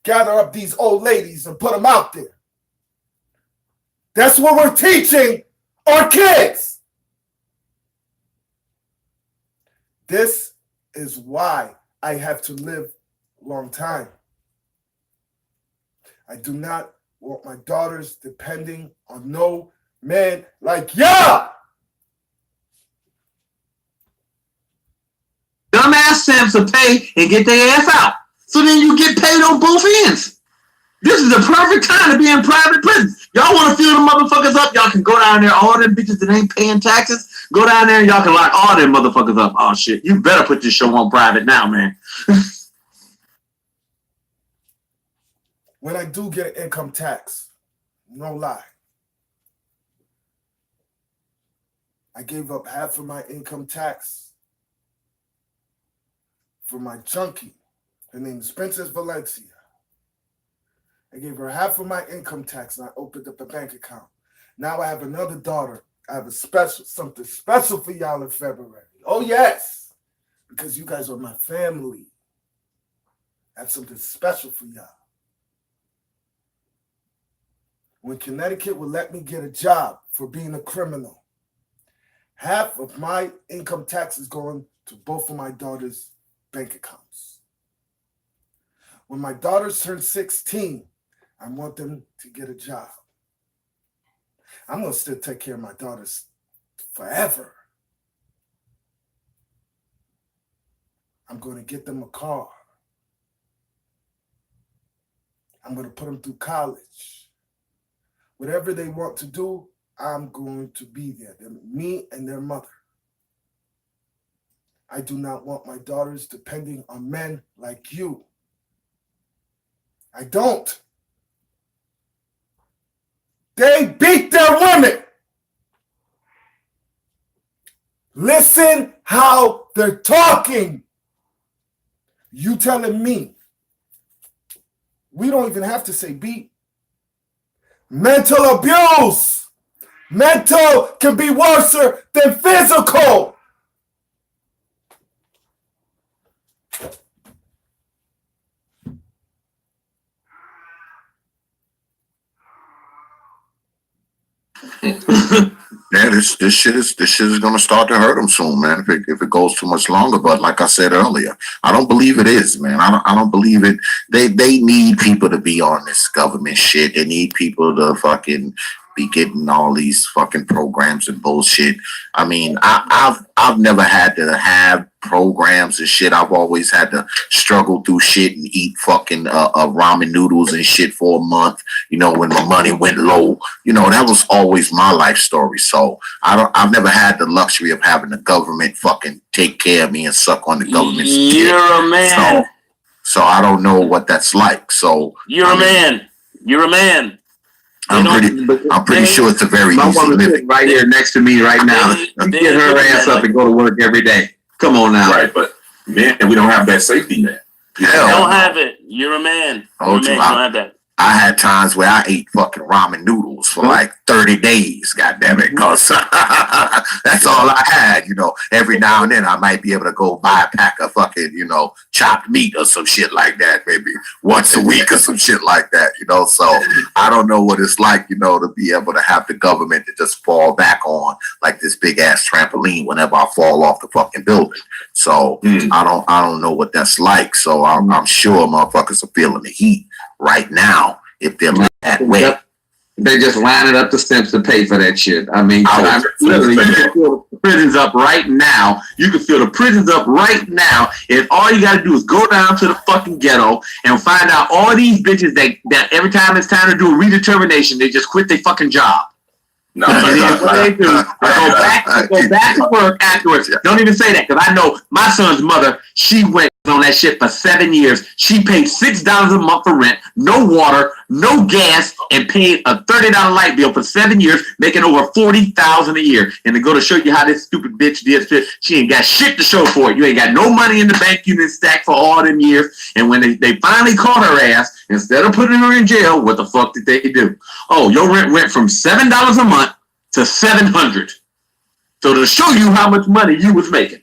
Gather up these old ladies and put them out there. That's what we're teaching our kids. This is why I have to live a long time. I do not want my daughters depending on no man like ya. Dumbass Sam's to pay and get their ass out. So then you get paid on both ends. This is the perfect time to be in private prison. Y'all want to fill the motherfuckers up? Y'all can go down there. All them bitches that ain't paying taxes, go down there and y'all can lock all them motherfuckers up. Oh shit, you better put this show on private now, man. When I do get an income tax, no lie, I gave up half of my income tax for my junkie. Her name is Princess Valencia. I gave her half of my income tax and I opened up a bank account. Now I have another daughter. I have something special for y'all in February. Oh yes, because you guys are my family. I have something special for y'all. When Connecticut would let me get a job for being a criminal, half of my income tax is going to both of my daughters' bank accounts. When my daughters turn 16, I want them to get a job. I'm going to still take care of my daughters forever. I'm going to get them a car. I'm going to put them through college. Whatever they want to do, I'm going to be there. Me and their mother. I do not want my daughters depending on men like you. I don't. They beat their women. Listen how they're talking. You telling me we don't even have to say beat. Mental abuse. Mental can be worse than physical. Yeah, this shit is gonna start to hurt them soon, man. If it goes too much longer, but like I said earlier, I don't believe it is, man. I don't believe it. They need people to be on this government shit. They need people to fucking be getting all these fucking programs and bullshit. I mean, I've never had to have programs and shit. I've always had to struggle through shit and eat fucking ramen noodles and shit for a month, you know, when my money went low. You know, that was always my life story. So I've never had the luxury of having the government fucking take care of me and suck on the government's dick. You're a man. So I don't know what that's like. So You're a man. You're a man. I'm pretty sure it's a very my easy woman living. sitting right here next to me right now. She get her ass up and go to work every day. Come on now. Right, but man, we don't have that safety net. You don't have it. You're a man. You're a man. You don't have that. I had times where I ate fucking ramen noodles for like 30 days, goddamn it, cause that's all I had, you know. Every now and then I might be able to go buy a pack of fucking, you know, chopped meat or some shit like that, maybe once a week or some shit like that, you know. So I don't know what it's like, you know, to be able to have the government to just fall back on like this big ass trampoline whenever I fall off the fucking building. So I don't know what that's like. So I'm sure motherfuckers are feeling the heat right now if they're that way. They just lining up the steps to pay for that shit. I mean, literally, you can feel the prisons up right now. You can feel the prisons up right now. If all you got to do is go down to the fucking ghetto and find out all these bitches that every time it's time to do a redetermination, they just quit their fucking job. No, and then what they do, go back to work afterwards. Don't even say that, because I know my son's mother, she went on that shit for 7 years. She paid $6 a month for rent, no water, no gas, and paid a $30 light bill for 7 years, making over $40,000 a year. And to go to show you how this stupid bitch did shit, she ain't got shit to show for it. You ain't got no money in the bank you been stacked for all them years. And when they finally caught her ass, instead of putting her in jail, what the fuck did they do? Oh, your rent went from $7 a month to $700. So to show you how much money you was making.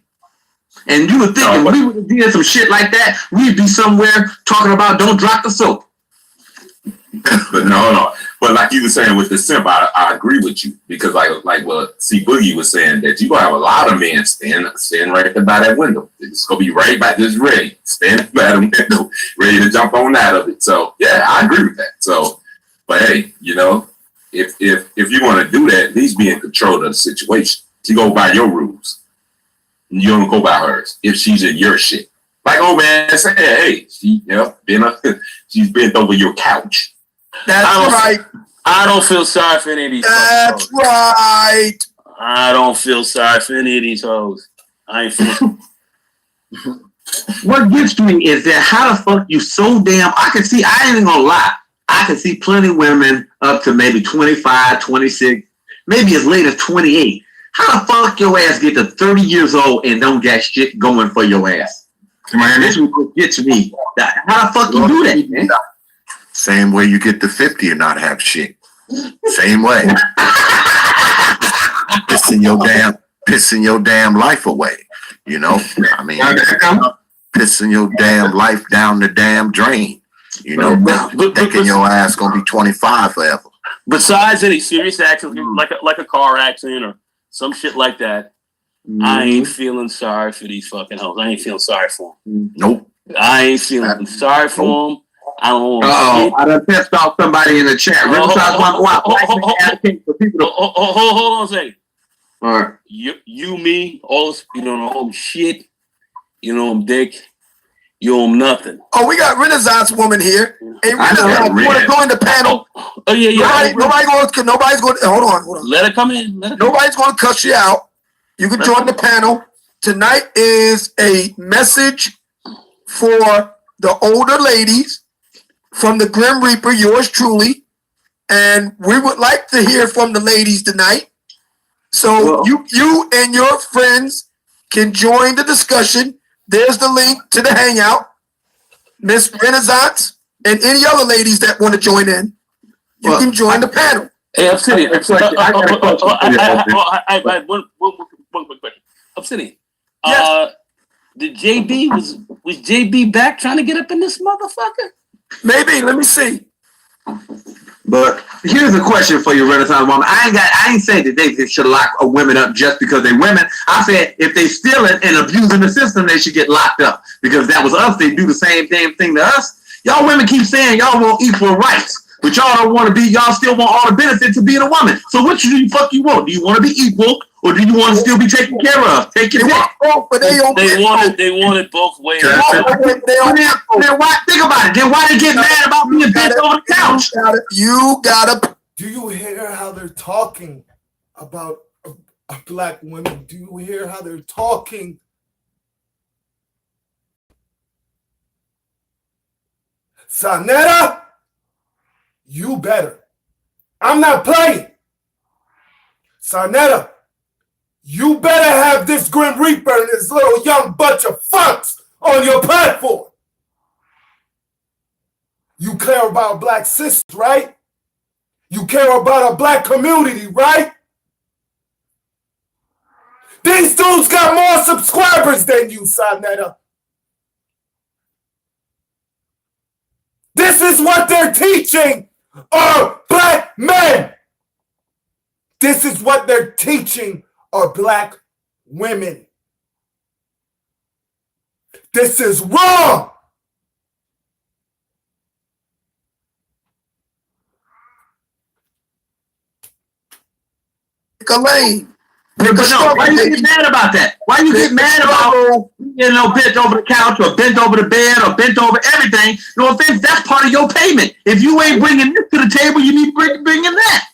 And you would think if we would have did some shit like that, we'd be somewhere talking about don't drop the soap. But no. But like you were saying with the simp, I agree with you, because like what C Boogie was saying, that you gonna have a lot of men standing right there by that window. It's gonna be right by this ready, standing by the window, ready to jump on out of it. So yeah, I agree with that. So, but hey, you know, if you want to do that, at least be in control of the situation. You go by your rules. You don't go by hers if she's in your shit. Like old man said, hey, she's bent over your couch. That's right. I don't feel sorry for any of these. That's right. I don't feel sorry for any of these hoes. I ain't feeling. What gets me is that how the fuck you so damn. I ain't even gonna lie. I can see plenty of women up to maybe 25, 26, maybe as late as 28. How the fuck your ass get to 30 years old and don't got shit going for your ass? Come on, this is what gets me. How the fuck you do that, man? Same way you get to 50 and not have shit. Same way. pissing your damn life away. You know? I mean, pissing your damn life down the damn drain. You know, thinking your ass gonna be 25 forever. Besides any serious accident, like a car accident or some shit like that, I ain't feeling sorry for these fucking hoes. I ain't feeling sorry for them. Nope. I ain't feeling sorry for them. I don't want shit. I done pissed off somebody in the chat. Hold on a second. All right. You, me, all this, you don't know shit. You know I'm dick. You owe him nothing. Oh, we got Renaissance woman here. Hey, Renaissance, you want to join the panel? Oh yeah. Nobody's going. Hold on. Let her come in. Nobody's going to cuss you out. You can join the panel. Tonight is a message for the older ladies from the Grim Reaper, yours truly, and we would like to hear from the ladies tonight. So you and your friends can join the discussion. There's the link to the hangout. Miss Renaissance and any other ladies that want to join in, you can join the panel. Hey, Obsidian. One quick question. Obsidian. Yes. Did was JB back trying to get up in this motherfucker? Maybe. Let me see. But here's a question for you, Renaissance woman. I ain't saying that they should lock women up just because they're women. I said if they stealing and abusing the system, they should get locked up. Because that was us. They do the same damn thing to us. Y'all women keep saying y'all want equal rights, but y'all don't want to be. Y'all still want all the benefits of being a woman. So what you want? Do you want to be equal, or do you want to still be taken care of? Take your pick. They want it both ways. Then why think about it? Then why they get mad about being bent over the couch? You gotta. Do you hear how they're talking about a black woman? Do you hear how they're talking? Sanetta, you better. I'm not playing. Sanetta, you better have this Grim Reaper and this little young bunch of fucks on your platform. You clear care about black sisters, right? You care about our black community, right? These dudes got more subscribers than you, Sonetta. This is what they're teaching our black men. This is what they're teaching our black women. This is wrong. Pick a lane. But no, why you get mad about that? Why you get mad about bent over the couch or bent over the bed or bent over everything? No offense, that's part of your payment. If you ain't bringing this to the table, you need to bring in that.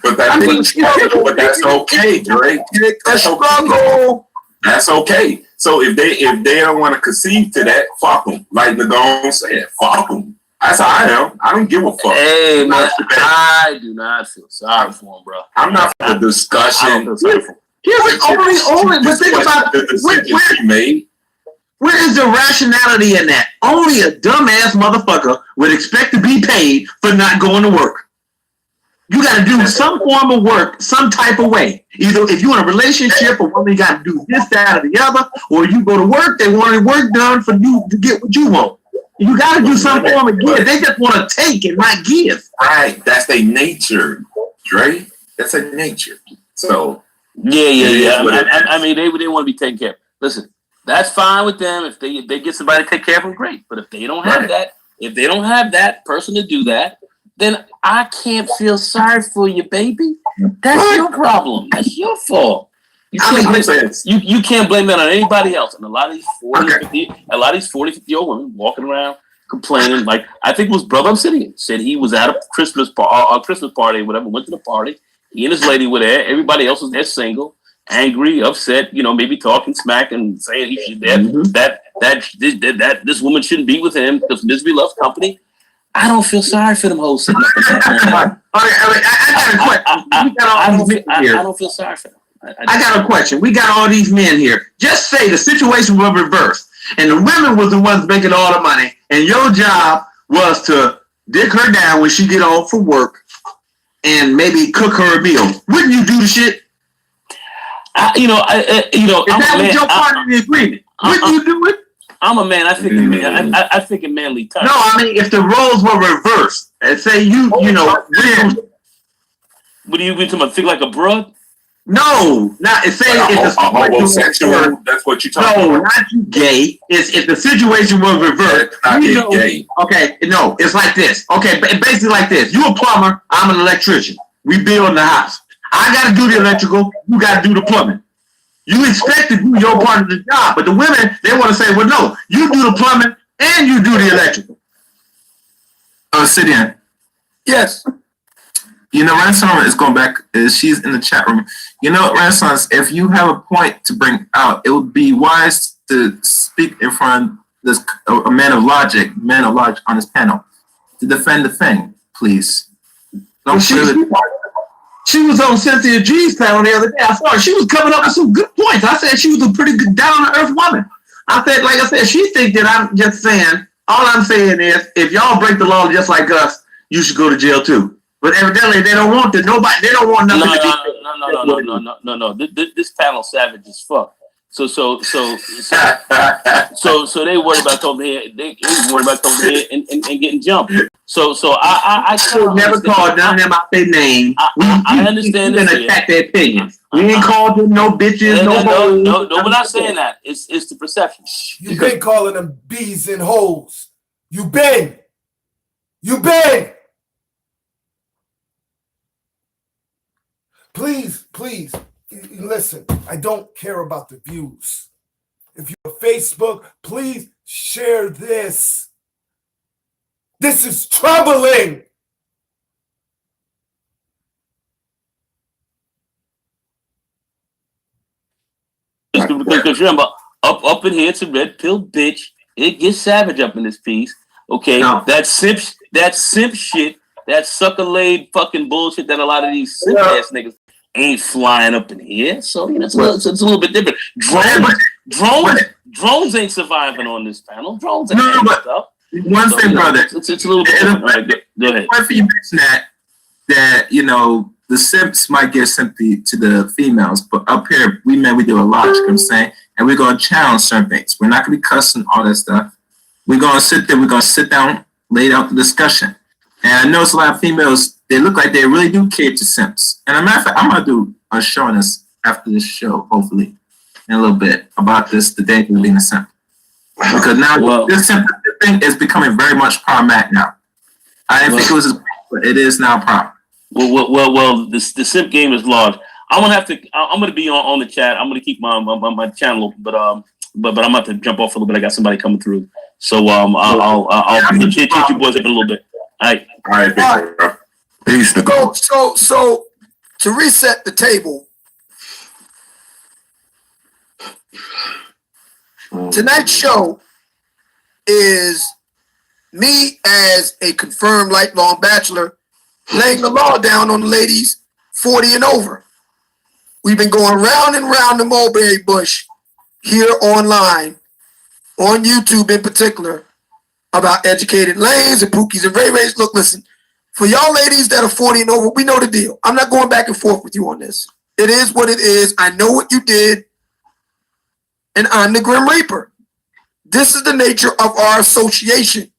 But that's okay, Drake. That's okay. That's okay. So if they don't want to concede to that, fuck them. Like Nagone said, fuck them. That's how I am. I don't give a fuck. Hey, man, I do not feel sorry for him, bro. I'm not for the discussion. But think about where is the rationality in that? Only a dumbass motherfucker would expect to be paid for not going to work. You got to do some form of work, some type of way. Either if you're in a relationship or women got to do this, that, or the other, or you go to work, they want your work done for you to get what you want. You got to do some form of give. They just want to take and not give. Right. That's their nature, Dre. That's their nature. So, yeah. I mean, they want to be taken care of. Listen, that's fine with them. If they get somebody to take care of them, great. But if they don't have that person to do that, then I can't feel sorry for you, baby. That's your problem. That's your fault. You can't blame that on anybody else. And a lot of these 40-50-year-old women walking around complaining, like I think it was Brother Obsidian said he was at a Christmas party, whatever, went to the party. He and his lady were there. Everybody else was there single, angry, upset, maybe talking smack and saying he should that this woman shouldn't be with him because misery loves company. I don't feel sorry for them hoes sitting up in that. I don't feel sorry for them. I got a question. We got all these men here. Just say the situation was reversed and the women was the ones making all the money and your job was to dick her down when she get off from work and maybe cook her a meal. Wouldn't you do the shit? If that was your part of the agreement, wouldn't you do it? I'm a man. I think in manly terms. No, I mean if the roles were reversed and say what do you mean to think like a broad? No, not say like it's a homosexual. That's what you're talking about. No, not you gay. It's if the situation was reversed. Gay. Okay, no, it's like this. Okay, basically like this. You a plumber, I'm an electrician. We building the house. I got to do the electrical. You got to do the plumbing. You expect to do your part of the job, but the women they want to say, well, no, you do the plumbing and you do the electrical. Obsidian. Yes. Renaissance is going back. She's in the chat room. Renaissance, if you have a point to bring out, it would be wise to speak in front of a man of logic on this panel to defend the thing, please. She was on Cynthia G's panel the other day. I saw her. She was coming up with some good points. I said she was a pretty good down-to-earth woman. I said, she thinks that I'm just saying, all I'm saying is, if y'all break the law just like us, you should go to jail too. But evidently they don't want to. They don't want nothing to be. No. This panel savage as fuck. So they worried about coming here. They worried about coming here and getting jumped. So I never called none of them out their name. I understand this. We attack their opinions. We ain't called them no bitches, no. We're not saying that. It's the perception. You've been calling them bees and hoes. You been. Please, listen, I don't care about the views. If you're on Facebook, please share this. This is troubling. Because remember, up in here, it's a red pill bitch. It gets savage up in this piece. Okay, no. That simp shit, that sucker laid fucking bullshit that a lot of these simp ass niggas ain't flying up in here. So it's a little bit different. Drones ain't surviving on this panel. Drones ain't stuff. One thing, brother. It's a little bit. All right, go ahead. What if you mention that you know the simps might give sympathy to the females, but up here we do a lot. You know what I'm saying, and we're gonna challenge certain things. We're not gonna be cussing all that stuff. We're gonna sit there. We're gonna sit down, lay out the discussion. And I notice a lot of females. They look like they really do cater to simps. And a matter of fact, I'm gonna do a show on this after this show, hopefully, in a little bit about this, the danger of being a simp. Because now this simp thing is becoming very much problematic now. I didn't think it was, but it is now a problem. Well. The simp game is large. I'm gonna be on the chat. I'm gonna keep my channel open, but I'm about to jump off a little bit. I got somebody coming through, so I'll hit you boys up in a little bit. All right. Peace to go. So to reset the table, tonight's show is me as a confirmed lifelong bachelor laying the law down on the ladies 40 and over. We've been going round and round the mulberry bush here online, on YouTube in particular, about educated lanes and pookies and ray-rays. Look, listen, for y'all ladies that are 40 and over, we know the deal. I'm not going back and forth with you on this. It is what it is. I know what you did, and I'm the Grim Reaper. This is the nature of our association.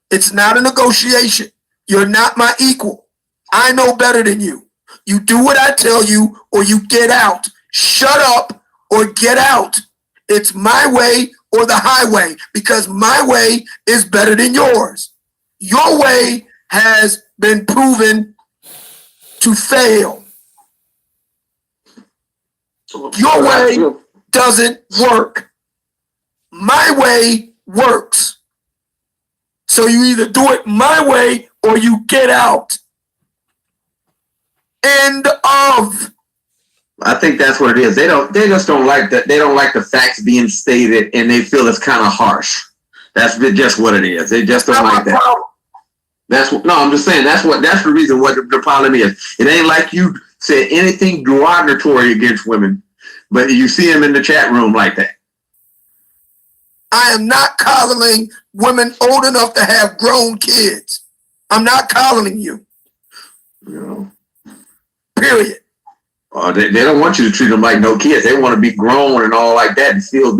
It's not a negotiation. You're not my equal. I know better than you. You do what I tell you, or you get out. Shut up or get out. It's my way or the highway, because my way is better than yours. Your way has been proven to fail. Your way doesn't work. My way works. So you either do it my way or you get out. End of. I think that's what it is. They just don't like that. They don't like the facts being stated, and they feel it's kind of harsh. That's just what it is. They just don't like that. I'm just saying that's the reason what the problem is. It ain't like you said anything derogatory against women, but you see them in the chat room like that. I am not coddling women old enough to have grown kids. I'm not coddling you. Period. They don't want you to treat them like no kids. They want to be grown and all like that and still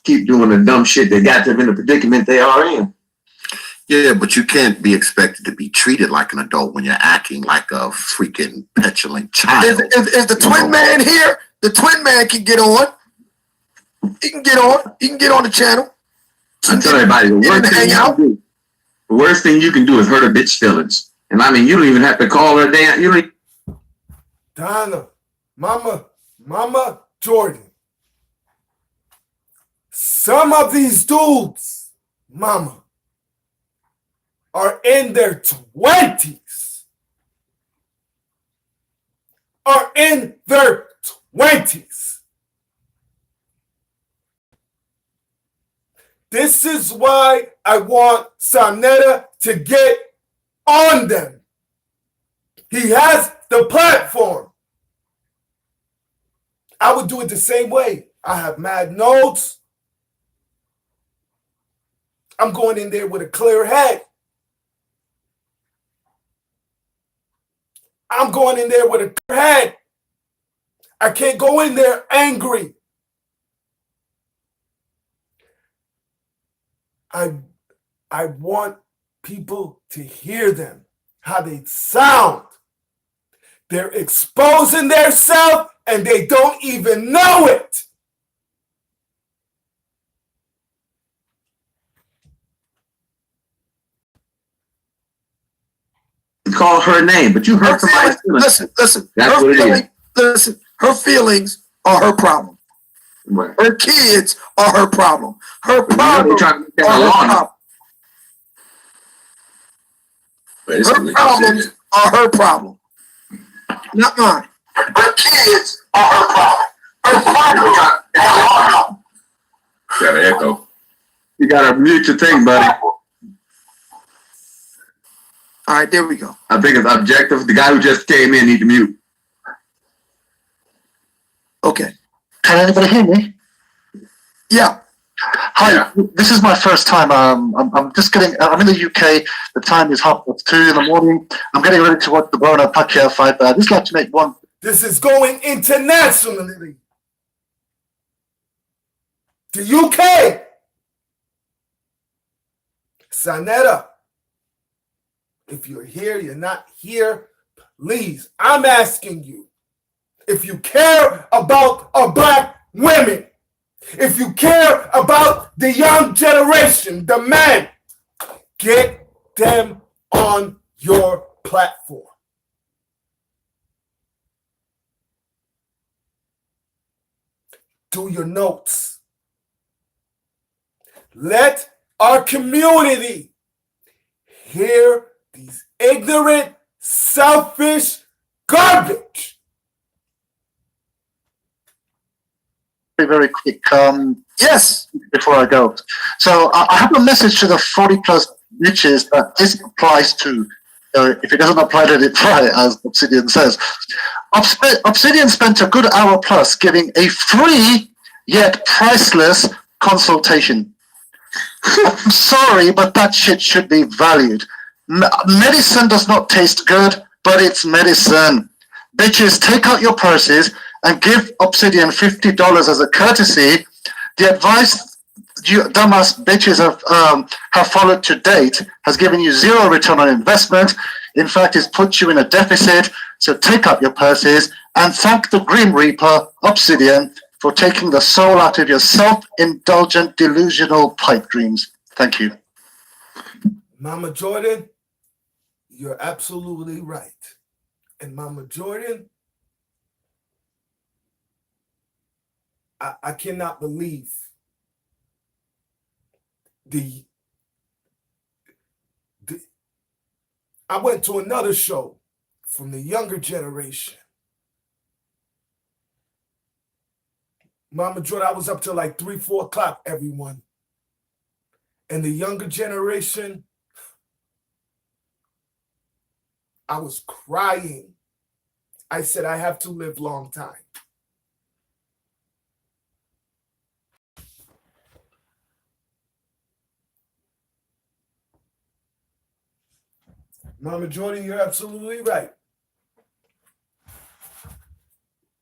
keep doing the dumb shit that got them in the predicament they are in. Yeah, but you can't be expected to be treated like an adult when you're acting like a freaking petulant child. Is the twin man here? The twin man can get on. He can get on. He can get on the channel. I tell everybody, the worst thing you can do is hurt a bitch's feelings. And I mean, you don't even have to call her damn. You don't. Donna, Mama Jordan. Some of these dudes, Mama, are in their 20s. Are in their 20s. This is why I want Sanetta to get on them. He has the platform. I would do it the same way. I have mad notes. I'm going in there with a clear head. I'm going in there with a clear head. I can't go in there angry. I want people to hear them, how they sound. They're exposing themselves and they don't even know it. You call her name, but you hurt somebody's feelings. Listen. That's what it is. Listen, her feelings are her problem. Right. Her kids are her problem. Her problems are her problem. Her problems are her problem. Not mine. Her kids are her problem. Her problems are her problem. Got an echo. You gotta mute your thing, buddy. All right, there we go. I think it's objective. The guy who just came in need to mute. Okay. Can anybody hear me? Yeah. Hi, this is my first time. I'm just getting. I'm in the UK. The time is 2:30 in the morning. I'm getting ready to watch the Broner Pacquiao fight. But I'd just like to make one. This is going internationally. The UK. Sanetta. If you're here, you're not here. Please, I'm asking you. If you care about our black women, if you care about the young generation, the men, get them on your platform. Do your notes. Let our community hear these ignorant, selfish garbage. Very quick. Yes. Before I go, so I have a message to the 40+ bitches that this applies to. If it doesn't apply, let it try, as Obsidian says. Obsidian spent a good hour plus giving a free yet priceless consultation. I'm sorry, but that shit should be valued. Medicine does not taste good, but it's medicine. Bitches, take out your purses and give Obsidian $50 as a courtesy. The advice you dumbass bitches have followed to date has given you zero return on investment. In fact, it's put you in a deficit. So take out your purses and thank the Grim Reaper, Obsidian, for taking the soul out of your self-indulgent, delusional pipe dreams. Thank you. Mama Jordan, you're absolutely right. And Mama Jordan, I cannot believe I went to another show from the younger generation. Mama Jordan, I was up till like 3, 4 o'clock, everyone. And the younger generation, I was crying. I said, I have to live long time. Mama Jordan, you're absolutely right.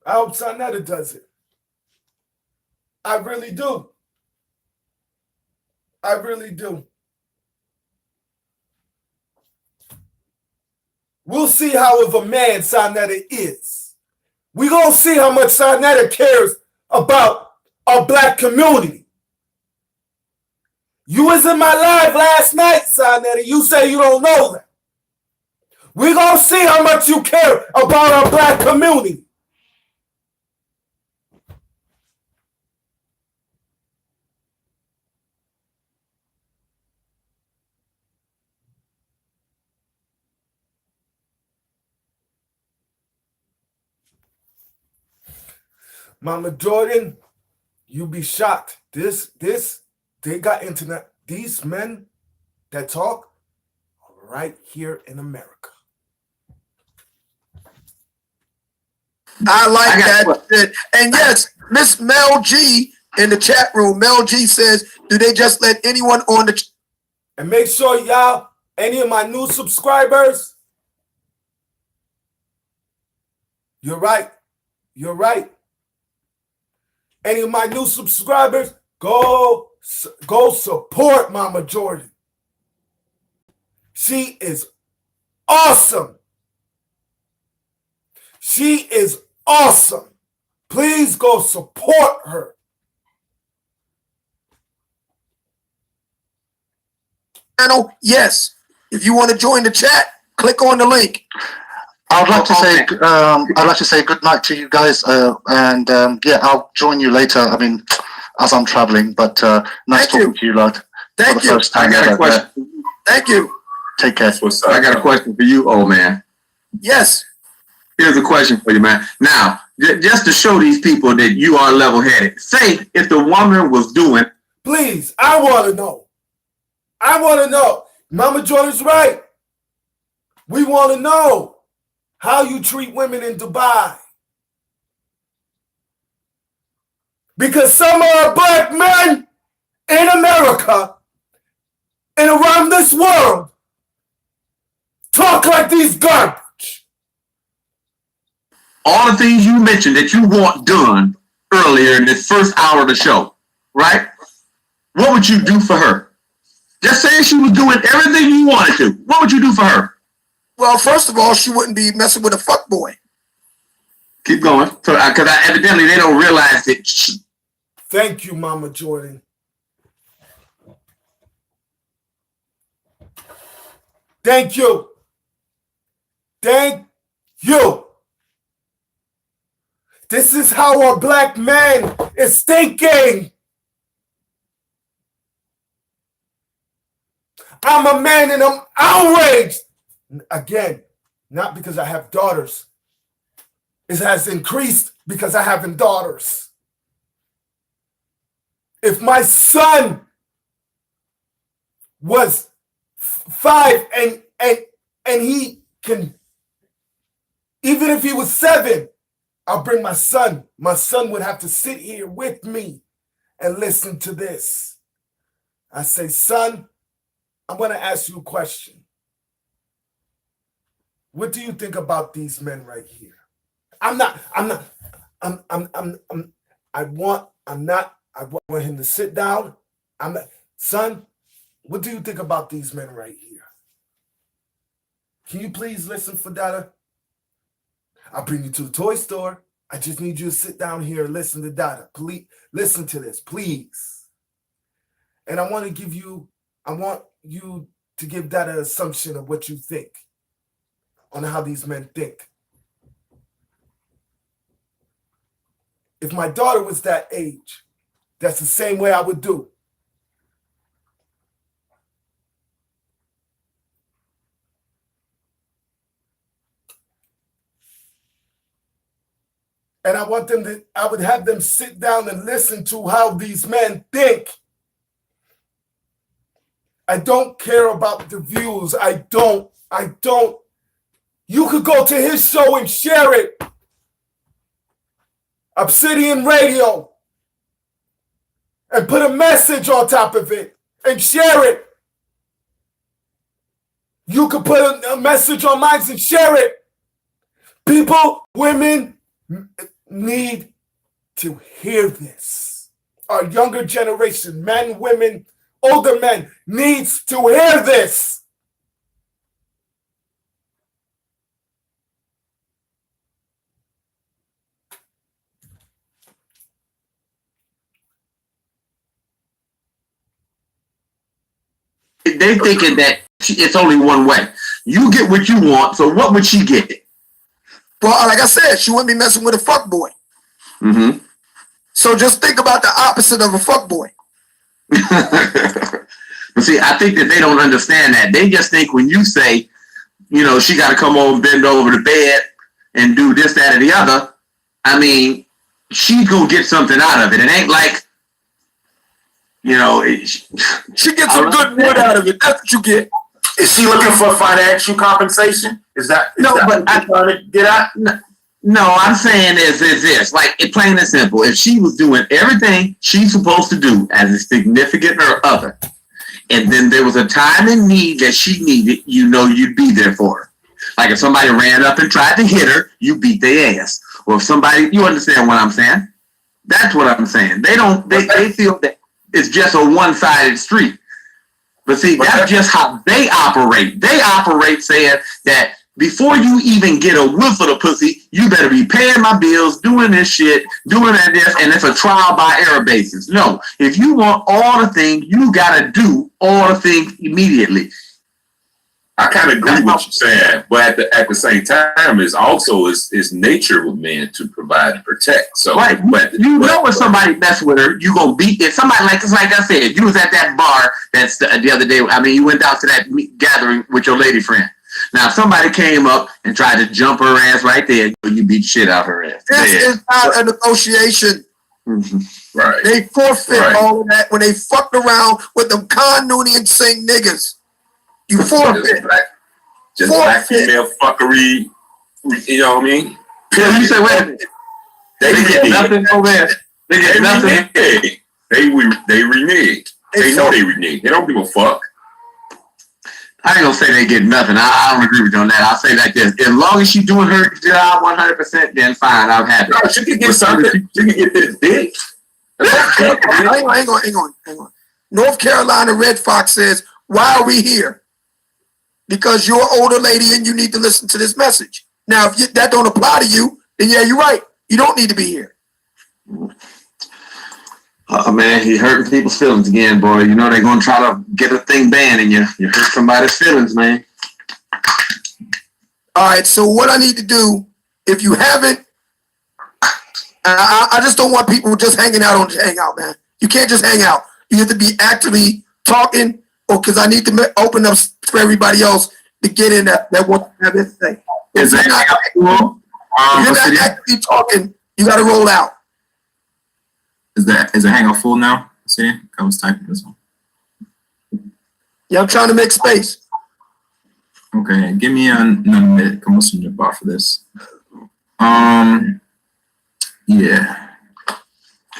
I hope Sanetta does it. I really do. I really do. We'll see how of a man Sanetta is. We're going to see how much Sanetta cares about our black community. You was in my live last night, Sanetta. You say you don't know that. We're going to see how much you care about our black community. Mama Jordan, you be shocked. They got internet. These men that talk are right here in America. I like that shit. And yes, Miss Mel G in the chat room, Mel G says, do they just let anyone on the... And make sure y'all, any of my new subscribers, you're right. You're right. Any of my new subscribers, go support Mama Jordan. She is awesome. She is awesome. Please go support her. Yes. If you want to join the chat, click on the link. I'd like to say good night to you guys, and yeah, I'll join you later. I mean, as I'm traveling, but nice talking to you, lad. Thank you. I got a question. Thank you. Take care. I got a question for you, old man. Yes. Here's a question for you, man. Now, just to show these people that you are level-headed, say if the woman was doing... Please, I want to know. I want to know. Mama Jordan's right. We want to know how you treat women in Dubai. Because some of our black men in America and around this world talk like these garbage? All the things you mentioned that you want done earlier in this first hour of the show, right? What would you do for her? Just say she was doing everything you wanted to. What would you do for her? Well, first of all, she wouldn't be messing with a fuckboy. Keep going. So, because evidently they don't realize that. Thank you, Mama Jordan. Thank you. Thank you. This is how a black man is thinking. I'm a man and I'm outraged. Again, not because I have daughters. It has increased because I have daughters. If my son was 5 and he can, even if he was 7, I'll bring my son. My son would have to sit here with me and listen to this. I say, son, I'm going to ask you a question. What do you think about these men right here? I want him to sit down. Son, what do you think about these men right here? Can you please listen for data? I'll bring you to the toy store. I just need you to sit down here and listen to data. Please listen to this, please. And I want you to give that an assumption of what you think on how these men think. If my daughter was that age, that's the same way I would do. And I would have them sit down and listen to how these men think. I don't care about the views. I don't. You could go to his show and share it. Obsidian Radio. And put a message on top of it and share it. You could put a message on mine and share it. People, women need to hear this. Our younger generation, men, women, older men, needs to hear this. They thinking that it's only one way. You get what you want, so what would she get? Well, like I said, she wouldn't be messing with a fuckboy. Mm-hmm. So just think about the opposite of a fuckboy. But see, I think that they don't understand that. They just think when you say, you know, she got to come over, bend over the bed and do this, that, or the other. I mean, she's going to get something out of it. It ain't like, you know, she gets some good wood out of it. That's what you get. Is she looking for financial compensation? Is that no? But I'm trying to get at? No, I'm saying is this, like, it plain and simple. If she was doing everything she's supposed to do as a significant other, and then there was a time in need that she needed, you know, you'd be there for her. Like if somebody ran up and tried to hit her, you beat their ass. Or if somebody, you understand what I'm saying? That's what I'm saying. They feel that it's just a one-sided street. But see, that's just how they operate. They operate saying that before you even get a whiff of the pussy, you better be paying my bills, doing this shit, doing that, this, and it's a trial by error basis. No, if you want all the things, you gotta do all the things immediately. I kind of agree with what you're saying, but at the same time, is nature with men to provide and protect. So, right, but when somebody mess with her, you gonna beat it. Somebody like I said, you was at that bar that's the other day. I mean, you went out to that gathering with your lady friend. Now, if somebody came up and tried to jump her ass right there, you beat shit out her ass. This is not a negotiation. Mm-hmm. Right. They forfeit all of that when they fucked around with them Khan Nooney and Singh niggas. You forfeit. Just black female fuckery. You know what I mean? Yeah, you say, wait a minute. They get nothing over there. They get nothing. They renege. They know they renege. They don't give a fuck. I ain't gonna say they get nothing. I don't agree with you on that. I'll say like this: as long as she's doing her job 100%, then fine. I'm happy. No, she can get something. She can get this dick. Hang on. North Carolina Red Fox says, "Why are we here? Because you're an older lady and you need to listen to this message." Now, if that don't apply to you, then yeah, you're right. You don't need to be here. Oh man, you hurting people's feelings again, boy. You know they're gonna try to get a thing banned and you hurt somebody's feelings, man. All right, so what I need to do, if you haven't, I just don't want people just hanging out on the hangout, man. You can't just hang out. You have to be actively talking, or because I need to open up for everybody else to get in that want to have this thing. If you're not actively talking, you got to roll out. Is the hangout full now? See, I was typing this one. Yeah, I'm trying to make space. Okay, give me another minute. I'm gonna jump off for this. Yeah.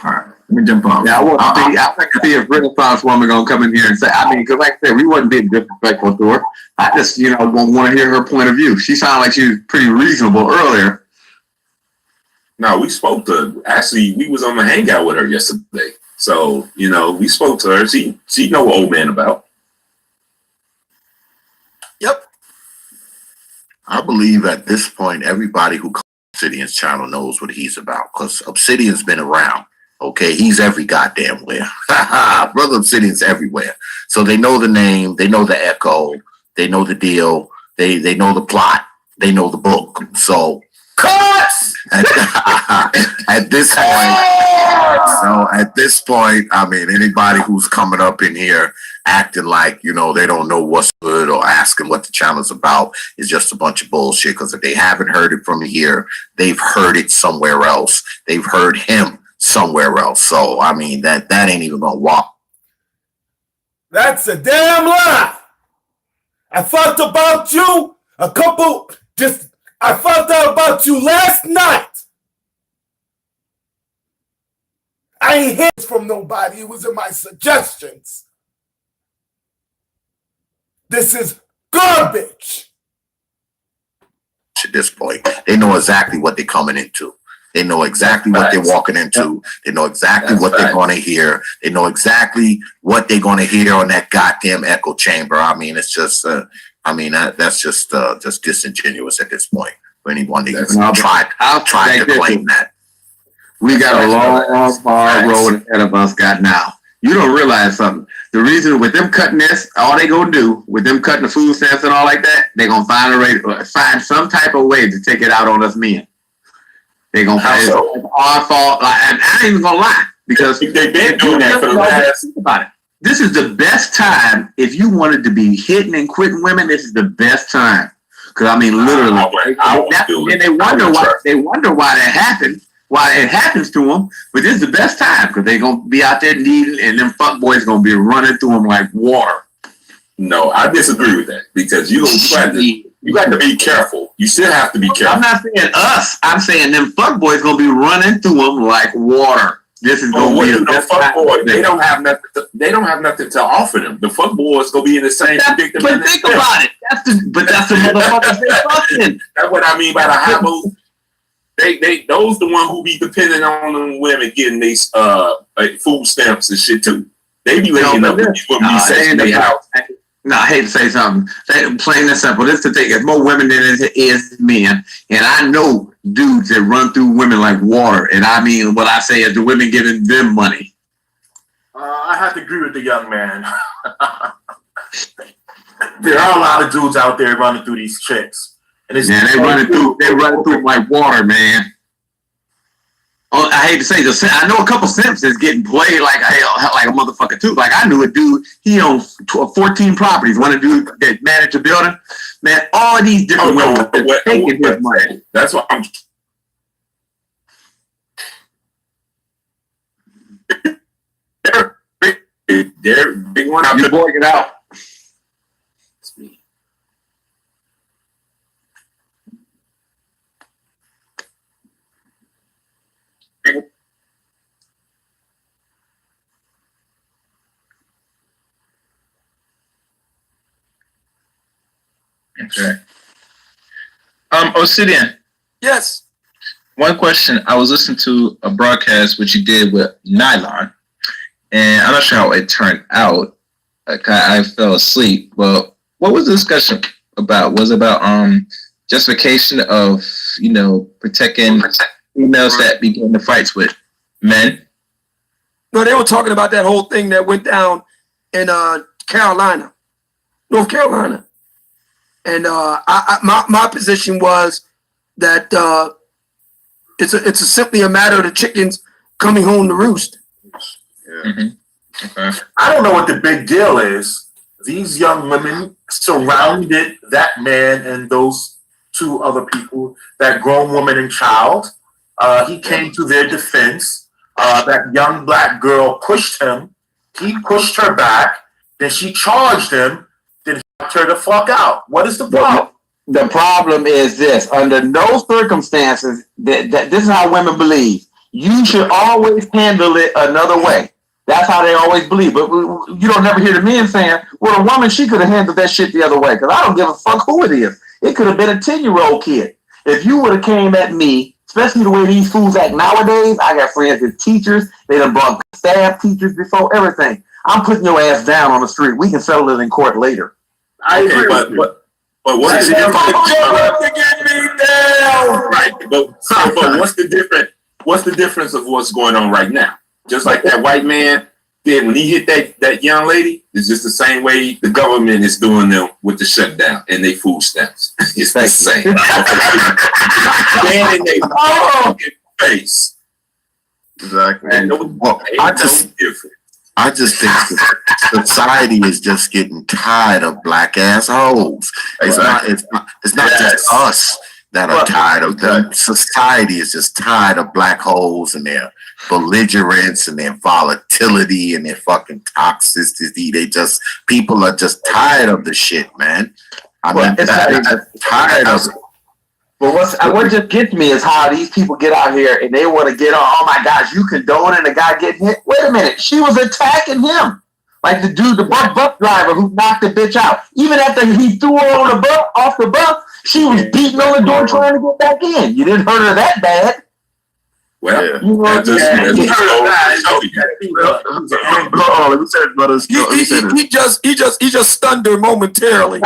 All right, let me jump off. Yeah, I think to see if Renaissance woman gonna come in here and say, I mean, because like I said, we wasn't being disrespectful to her. I just, want to hear her point of view. She sounded like she was pretty reasonable earlier. No, we spoke to her. Actually, we was on the hangout with her yesterday. So, we spoke to her. She know what old man about. Yep. I believe at this point, everybody who comes to Obsidian's channel knows what he's about, because Obsidian's been around. Okay, he's every goddamn where. Brother Obsidian's everywhere. So they know the name, they know the echo, they know the deal, they know the plot, they know the book. So cuts at this point. So at this point, I mean, anybody who's coming up in here acting like, they don't know what's good or asking what the channel's about is just a bunch of bullshit. Because if they haven't heard it from here, they've heard it somewhere else. They've heard him somewhere else. So, I mean, that ain't even gonna walk. That's a damn lie. I thought about you I found out about you last night. I ain't heard from nobody. It was in my suggestions. This is garbage. At this point, they know exactly what they're coming into. They know exactly what they're walking into. They know exactly what they're going to hear. They know exactly what they're going to hear on that goddamn echo chamber. I mean, it's just, that's just disingenuous at this point for anyone to even try to claim that. We got a long, hard road ahead of us now. You don't realize something. The reason with them cutting this, all they gonna do with them cutting the food stamps and all like that, they gonna find some type of way to take it out on us men. They gonna find it's our fault. And I ain't even gonna lie, because they've been doing that for the last. Think about it. This is the best time if you wanted to be hitting and quitting women. This is the best time, because I mean, literally, and they wonder why that happened. Why it happens to them, but this is the best time because they're gonna be out there needing, and them fuck boys gonna be running through them like water. No, I disagree with that, because you got to be careful. You still have to be careful. I'm not saying us. I'm saying them fuck boys gonna be running through them like water. This is gonna be the fuck boys. They don't have nothing. They don't have nothing to offer them. The fuck boys gonna be in the same predicament. But think about it. That's the motherfuckers they fucking. That's what I mean by the high move. Those the one who be depending on them women getting these food stamps and shit too. They be laying up with these women saying they out. No, I hate to say something. Plain and simple. This is the thing. There's more women than it is men. And I know dudes that run through women like water. And I mean, what I say is the women giving them money. I have to agree with the young man. There are a lot of dudes out there running through these chicks. Yeah, they running through like water, man. Oh, I hate to say this. I know a couple simps is getting played like a motherfucker too. Like I knew a dude. He owned 14 properties. One dude that managed a building. Man, all these different women taking his money. That's what I'm. They're big one. You boy, get out. Okay. Obsidian. Yes. One question. I was listening to a broadcast which you did with Nylon, and I'm not sure how it turned out. I fell asleep. But what was the discussion about? Was it about justification of protecting females that begin the fights with men? No, they were talking about that whole thing that went down in Carolina, North Carolina, and my position was that it's simply a matter of the chickens coming home to roost. Yeah. Mm-hmm. Okay. I don't know what the big deal is. These young women surrounded that man and those two other people, that grown woman and child. He came to their defense. That young black girl pushed him. He pushed her back. Then she charged him. Then he knocked her the fuck out. What is the problem? The problem is this: under no circumstances, that this is how women believe. You should always handle it another way. That's how they always believe. But you don't never hear the men saying, "Well, a woman, she could have handled that shit the other way." Because I don't give a fuck who it is. It could have been a 10-year-old kid. If you would have came at me, especially the way these fools act nowadays, I got friends as teachers. They done brought staff teachers before everything. I'm putting your ass down on the street. We can settle it in court later. I agree. But what's the difference? Right. But what's the difference? What's the difference of what's going on right now? Just like that white man did when he hit that young lady, it's just the same way the government is doing them with the shutdown and they food stamps. It's the same. Man in their face. Exactly. And I just think society is just getting tired of black assholes. It's not just us that are tired of them. Society is just tired of black holes and their belligerence and their volatility and their fucking toxicity. People are just tired of the shit, man. I'm tired of it. But what just gets me is how these people get out here and they want to get on. Oh my gosh, you condoning a guy getting hit? Wait a minute, she was attacking him, like the dude, the bus driver who knocked the bitch out. Even after he threw her on the bus, off the bus, she was beating on the door trying to get back in. You didn't hurt her that bad. Well, let me say this. He just stunned her momentarily.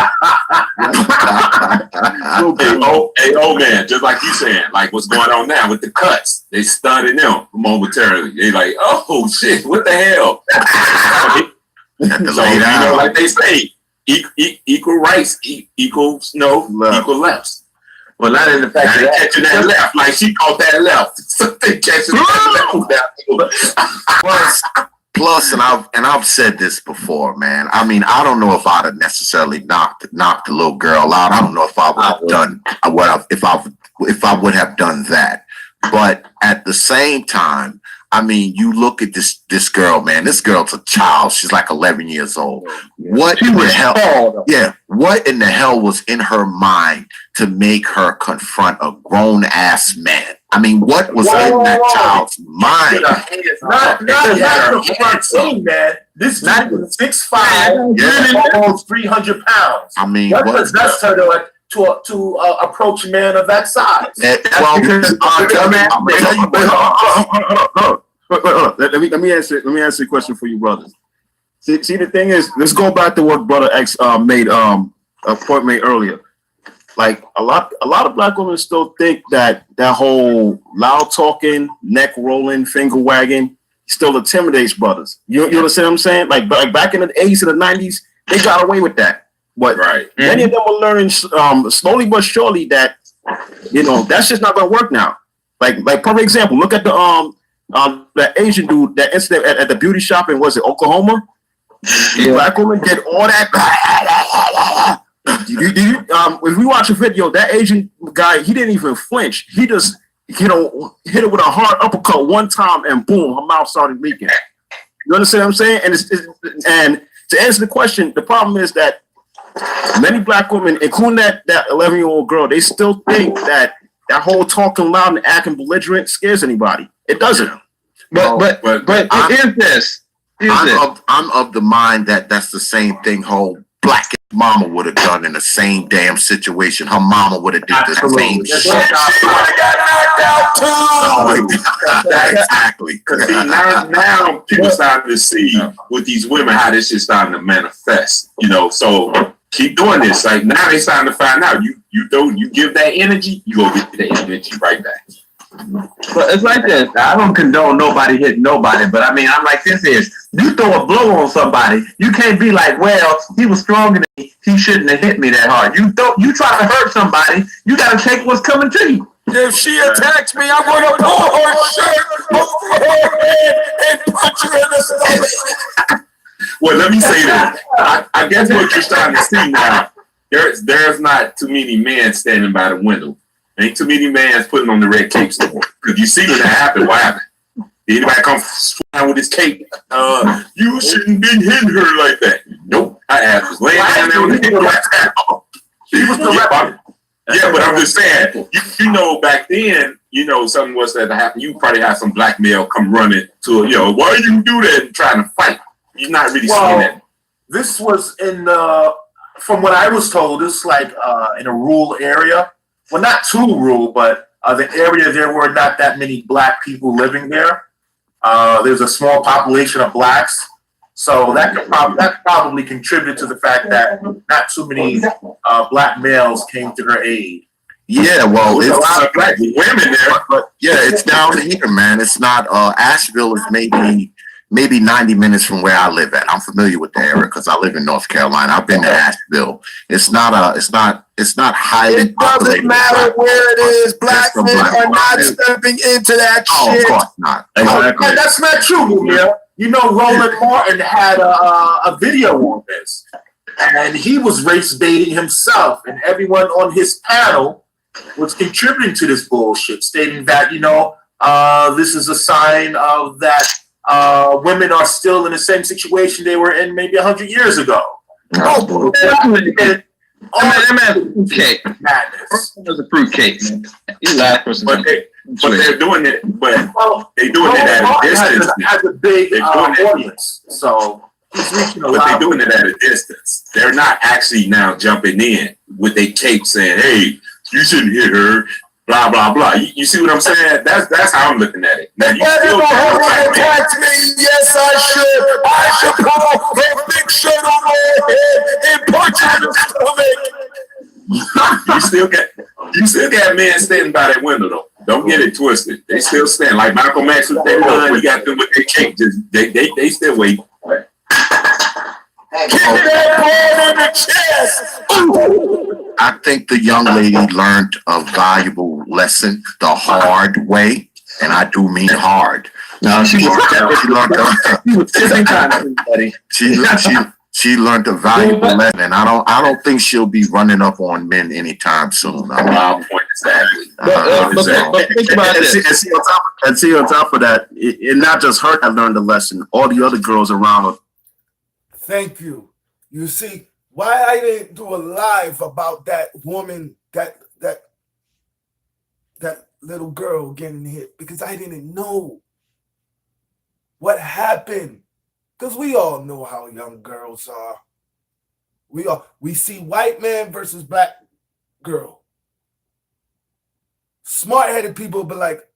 Hey, old man, just like you saying, like what's going on now with the cuts, they stunning them momentarily. They like, oh shit, what the hell? So, like they say, equal rights, equal lefts. Well, not in the fact that catching that left, like she caught that left. They catching that left. Plus, and I've said this before, man. I mean, I don't know if I'd have necessarily knocked the little girl out. I don't know if I would have done if I would have done that. But at the same time, I mean, you look at this girl, man. This girl's a child. She's like 11 years old. What in the hell? Yeah. What in the hell was in her mind to make her confront a grown ass man? I mean, what was in that child's mind? Not the front scene, man. This dude was 6'5", almost 300 pounds. I mean, what possessed her to approach a man of that size? Let me answer the question for you, brothers. See, the thing is, let's go back to what Brother X made a point made earlier. Like a lot of black women still think that whole loud talking, neck rolling, finger wagging still intimidates brothers. You understand what I'm saying? Like back in the 80s and the 90s, they got away with that. But many of them are learning slowly but surely that that's just not gonna work now. Like perfect example. Look at that Asian dude, that incident at the beauty shop in Oklahoma. The black woman did all that. If we watch a video, that Asian guy, he didn't even flinch. He just, hit her with a hard uppercut one time, and boom, her mouth started leaking. You understand what I'm saying? And to answer the question, the problem is that many black women, including that 11-year-old girl, they still think that whole talking loud and acting belligerent scares anybody. It doesn't. But here's this. I'm of the mind that that's the same thing. Whole black mama would have done in the same damn situation. Her mama would have did the same shit. She would have got knocked out too. Exactly. See, now people starting to see with these women how this shit's starting to manifest. You know, so keep doing this. Like now they starting to find out you give that energy, you go get that energy right back. But it's like this. I don't condone nobody hitting nobody, but I mean, I'm like this is. You throw a blow on somebody, you can't be like, well, he was stronger than me. He shouldn't have hit me that hard. You try to hurt somebody, you got to take what's coming to you. If she attacks me, I'm going to pull her shirt over her head and punch her in the stomach. Well, let me say that. I guess what you're starting to see now, there's not too many men standing by the window. Ain't too many men putting on the red capes no more. Because you see when that happened, what happened? Anybody come flying with his cape? You shouldn't be hitting her like that. Nope. I asked was laying down there with the cape. She was the rapper. Yeah, but I'm just saying, you know, back then, you know, something was that happened. You probably have some black male come running to, why you do that and trying to fight? You're not really seeing that. This was from what I was told, this like in a rural area. Well, not too rural, but the area there were not that many black people living there. There's a small population of blacks, so that probably contributed to the fact that not too many black males came to her aid. Yeah, well, there's a lot of black women there, but yeah, it's down here, man. It's not. Asheville is maybe 90 minutes from where I live at. I'm familiar with the area because I live in North Carolina. I've been to Asheville. It's not highly. It doesn't matter where it is. Black men are not stepping into that shit. Oh, of course not. Exactly. That's not true, yeah. You know, Roland Martin had a video on this, and he was race baiting himself, and everyone on his panel was contributing to this bullshit, stating that this is a sign of that. Women are still in the same situation they were in maybe 100 years ago. Fruitcake. Madness. There's a fruitcake, man. But they're doing it. But they're doing it at a distance. Has a big audience, so he's reaching a lot. But they're doing it at a distance. They're not actually now jumping in with their cape saying, "Hey, you shouldn't hit her." Blah blah blah. You see what I'm saying? That's how I'm looking at it. Now you still attack me. Yes, I should. I should pull a big shirt on my head and punch her in the stomach. You still got men standing by that window though. Don't get it twisted. They still stand like Malcolm X with their gun. You got them with their cape. Just they still wait. Give me that ball in the chest. Ooh. I think the young lady learned a valuable lesson the hard way, and I do mean hard. No, she learned a valuable lesson, and I don't think she'll be running up on men anytime soon. But think about this. And see, on top of that, it not just her that learned the lesson. All the other girls around her. Thank you. You see, why I didn't do a live about that woman, that little girl getting hit, because I didn't know what happened. Because we all know how young girls are. We see white man versus black girl. Smart-headed people be like,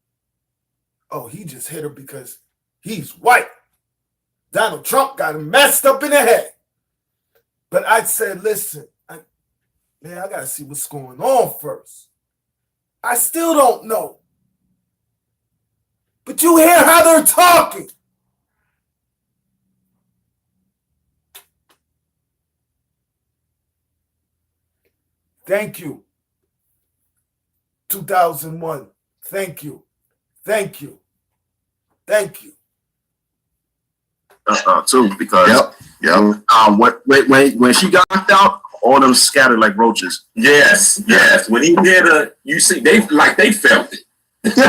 oh, he just hit her because he's white. Donald Trump got him messed up in the head. But I said, listen, I got to see what's going on first. I still don't know. But you hear how they're talking. Thank you. 2001. Thank you. Thank you. Thank you. Too, because when she got knocked out, all them scattered like roaches. Yes. When he did you see, they felt it. He said,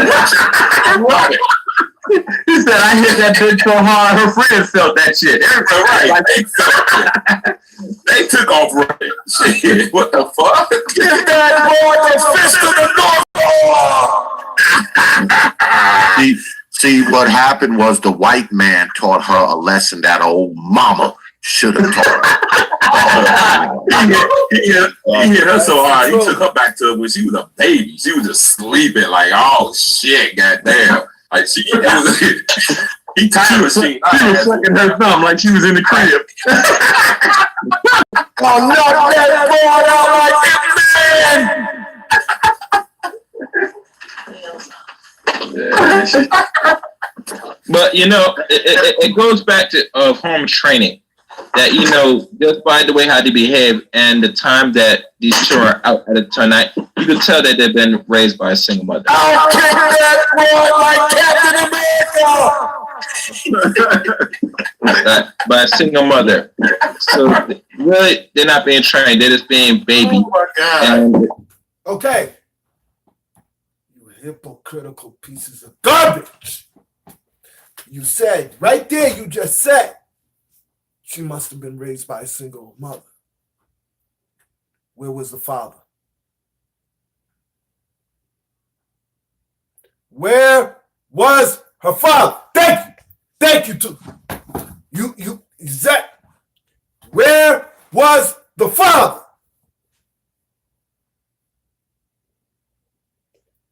I hit that bitch so hard, her friends felt that shit. Right. They felt it. They took off running. Shit, what the fuck? Give that boy the fist of the North. See, what happened was the white man taught her a lesson that old mama should have told her. He hit her so hard. He took her back to when she was a baby. She was just sleeping. Like, oh shit, goddamn. Like he time machine. She was sucking her thumb like she was in the crib. Oh, knock that boy out like But it goes back to home training. That just by the way how they behave and the time that these children are out at a tonight, you can tell that they've been raised by a single mother. I'll kick that boy like Captain America. By a single mother. So really, they're not being trained. They're just being baby. Oh my God. And Okay. You hypocritical pieces of garbage. You said, right there, you just said, she must have been raised by a single mother. Where was the father? Where was her father? Thank you. Thank you too. You exact. Where was the father?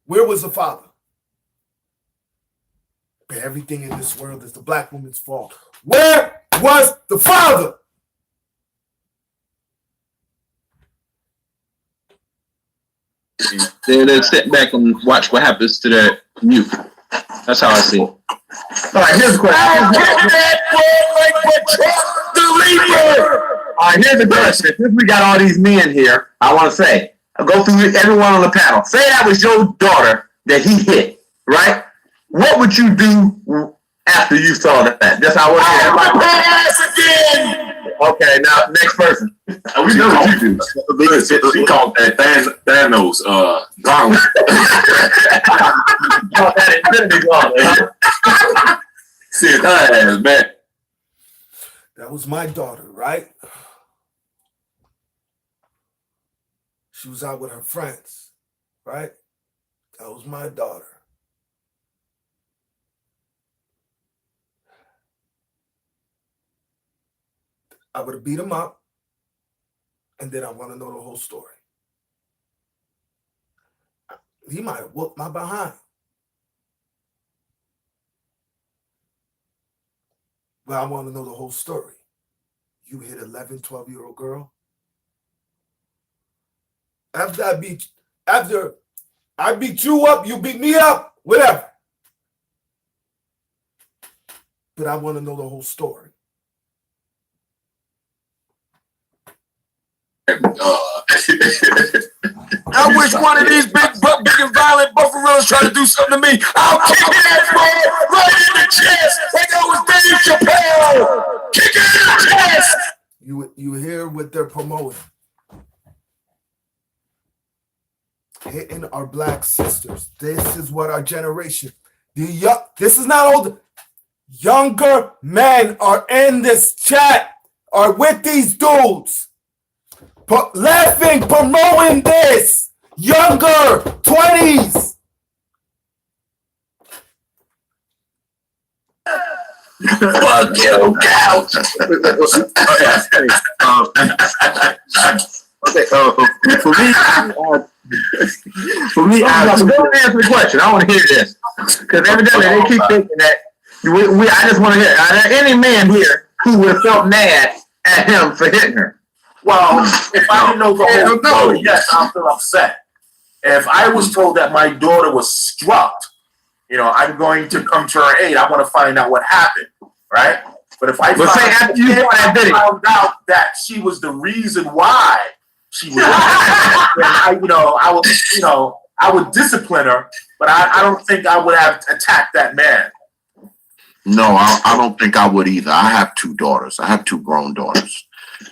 Where was the father? Everything in this world is the black woman's fault. Where was the father? they sit back and watch what happens to their youth. That's how I see it. All right, here's the question. All right, here's the question. Since we got all these men here, I want to say, I'll go through everyone on the panel. Say that was your daughter that he hit, right? What would you do after you saw that? That's how I want to again. Okay, now next person. We know what you do. She called that Thanos gauntlet. That infinity gauntlet. Shit, that ass, man. That was my daughter, right? She was out with her friends, right? That was my daughter. I would have beat him up, and then I want to know the whole story. He might have whooped my behind. But I want to know the whole story. You hit 11, 12-year-old girl. After I beat you up, you beat me up, whatever. But I want to know the whole story. I wish one of these big and violent buffaloes tried to do something to me. I'll kick that boy right in the chest. Like that was Dave Chappelle. Kick it in the chest. You hear what they're promoting. Hitting our black sisters. This is what our generation. This is not old. Younger men are in this chat, are with these dudes. Laughing, promoting this. Younger, 20s. Fuck you, couch. Okay, for me, don't answer the question. I want to hear this because evidently they keep thinking that I just want to hear. Are there any man here who would have felt mad at him for hitting her? Well, if I didn't know the whole story, yes, I'll feel upset. If I was told that my daughter was struck, I'm going to come to her aid. I want to find out what happened, right? But if I found out that she was the reason why she was, then I would discipline her. But I don't think I would have attacked that man. No, I don't think I would either. I have two daughters. I have two grown daughters.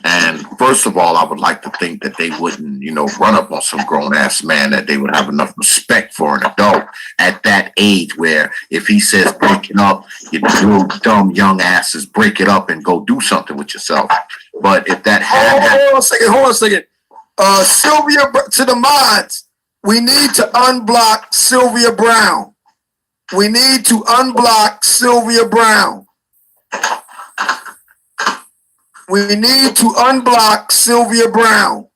And first of all, I would like to think that they wouldn't, run up on some grown-ass man, that they would have enough respect for an adult at that age where if he says break it up, you little dumb young asses break it up and go do something with yourself. But if that hold on a second. Sylvia, to the mods, we need to unblock Sylvia Brown. We need to unblock Sylvia Brown. We need to unblock Sylvia Brown.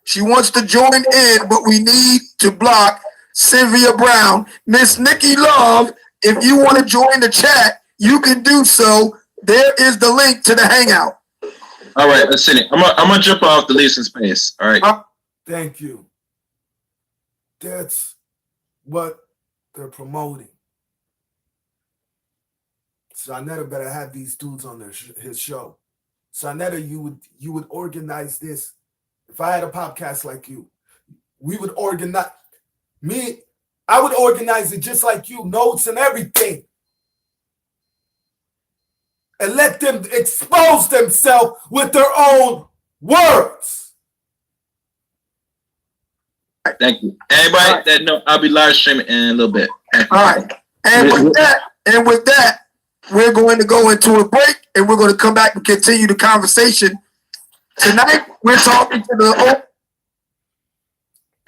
She wants to join in, but we need to block Sylvia Brown. Miss Nikki Love, if you want to join the chat, you can do so. There is the link to the hangout. All right, let's see it. I'm gonna jump off the lease in space. All right. Thank you. That's what they're promoting. Sarnetta better have these dudes on his show. Sarnetta, you would organize this. If I had a podcast like you, we would organize. I would organize it just like you, notes and everything. And let them expose themselves with their own words. Thank you. Everybody that know, I'll be live streaming in a little bit. All right. And with that, we're going to go into a break and we're going to come back and continue the conversation. Tonight, we're talking to the.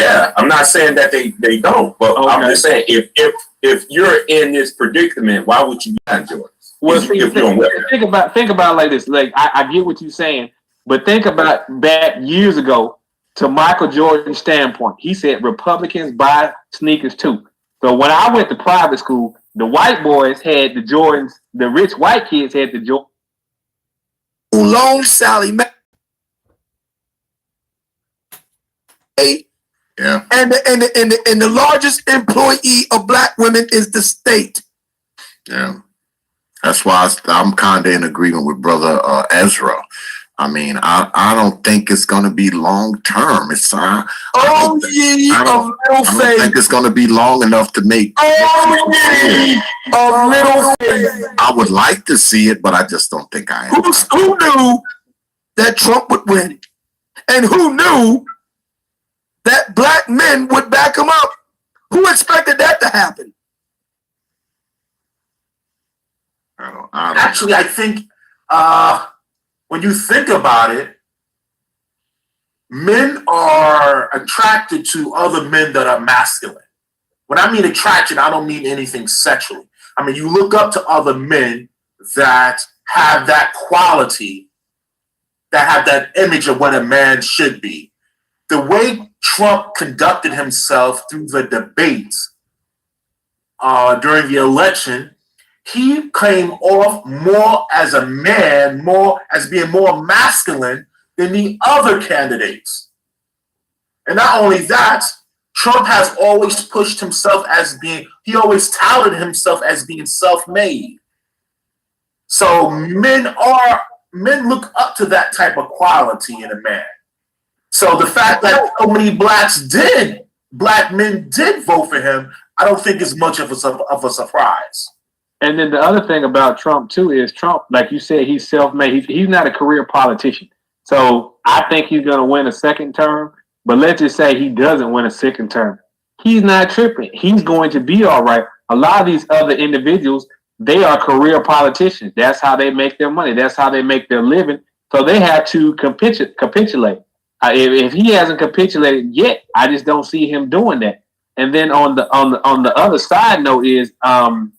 Yeah, I'm not saying that they don't, but I'm just saying if you're in this predicament, why would you not join? Well, think about it like this. Like I get what you're saying, but think about back years ago to Michael Jordan's standpoint. He said Republicans buy sneakers too. So when I went to private school, the white boys had the Jordans. The rich white kids had the Jordans. Lone Sally Mae. Yeah. And the largest employee of black women is the state. Yeah. That's why I'm kind of in agreement with Brother Ezra. I mean, I don't think it's going to be long term. I don't think it's going to be long enough to make. I would like to see it, but I just don't think I am. Who knew that Trump would win? And who knew that black men would back him up? Who expected that to happen? Actually, I think when you think about it, men are attracted to other men that are masculine. When I mean attraction, I don't mean anything sexually. I mean, you look up to other men that have that quality, that have that image of what a man should be. The way Trump conducted himself through the debates during the election, he came off more as a man, more as being more masculine than the other candidates. And not only that, Trump has always pushed himself as being, he always touted himself as being self-made. So men look up to that type of quality in a man. So the fact that so many black men did vote for him, I don't think is much of a surprise. And then the other thing about Trump too is Trump, like you said, he's self-made. He's not a career politician. So I think he's going to win a second term. But let's just say he doesn't win a second term. He's not tripping. He's going to be all right. A lot of these other individuals, they are career politicians. That's how they make their money. That's how they make their living. So they have to capitulate. If he hasn't capitulated yet, I just don't see him doing that. And then on the other side note is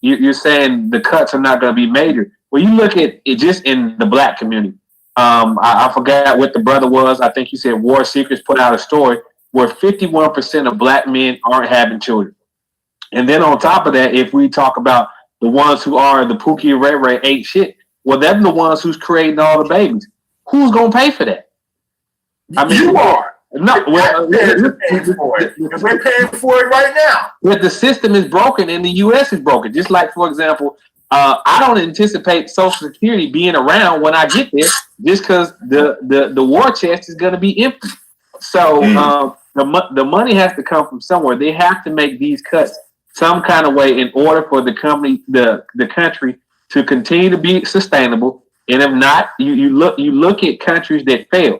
you're saying the cuts are not going to be major. Well, you look at it just in the black community. I forgot what the brother was. I think he said War Secrets put out a story where 51% of black men aren't having children. And then on top of that, if we talk about the ones who are the Pookie and Ray Ray ain't shit, well, they're the ones who's creating all the babies. Who's going to pay for that? I mean, you are. No, we're paying for it. We're paying for it right now. But the system is broken and the U.S. is broken. Just like, for example, I don't anticipate Social Security being around when I get there just because the war chest is going to be empty. So the money has to come from somewhere. They have to make these cuts some kind of way in order for the country to continue to be sustainable. And if not, you look at countries that fail.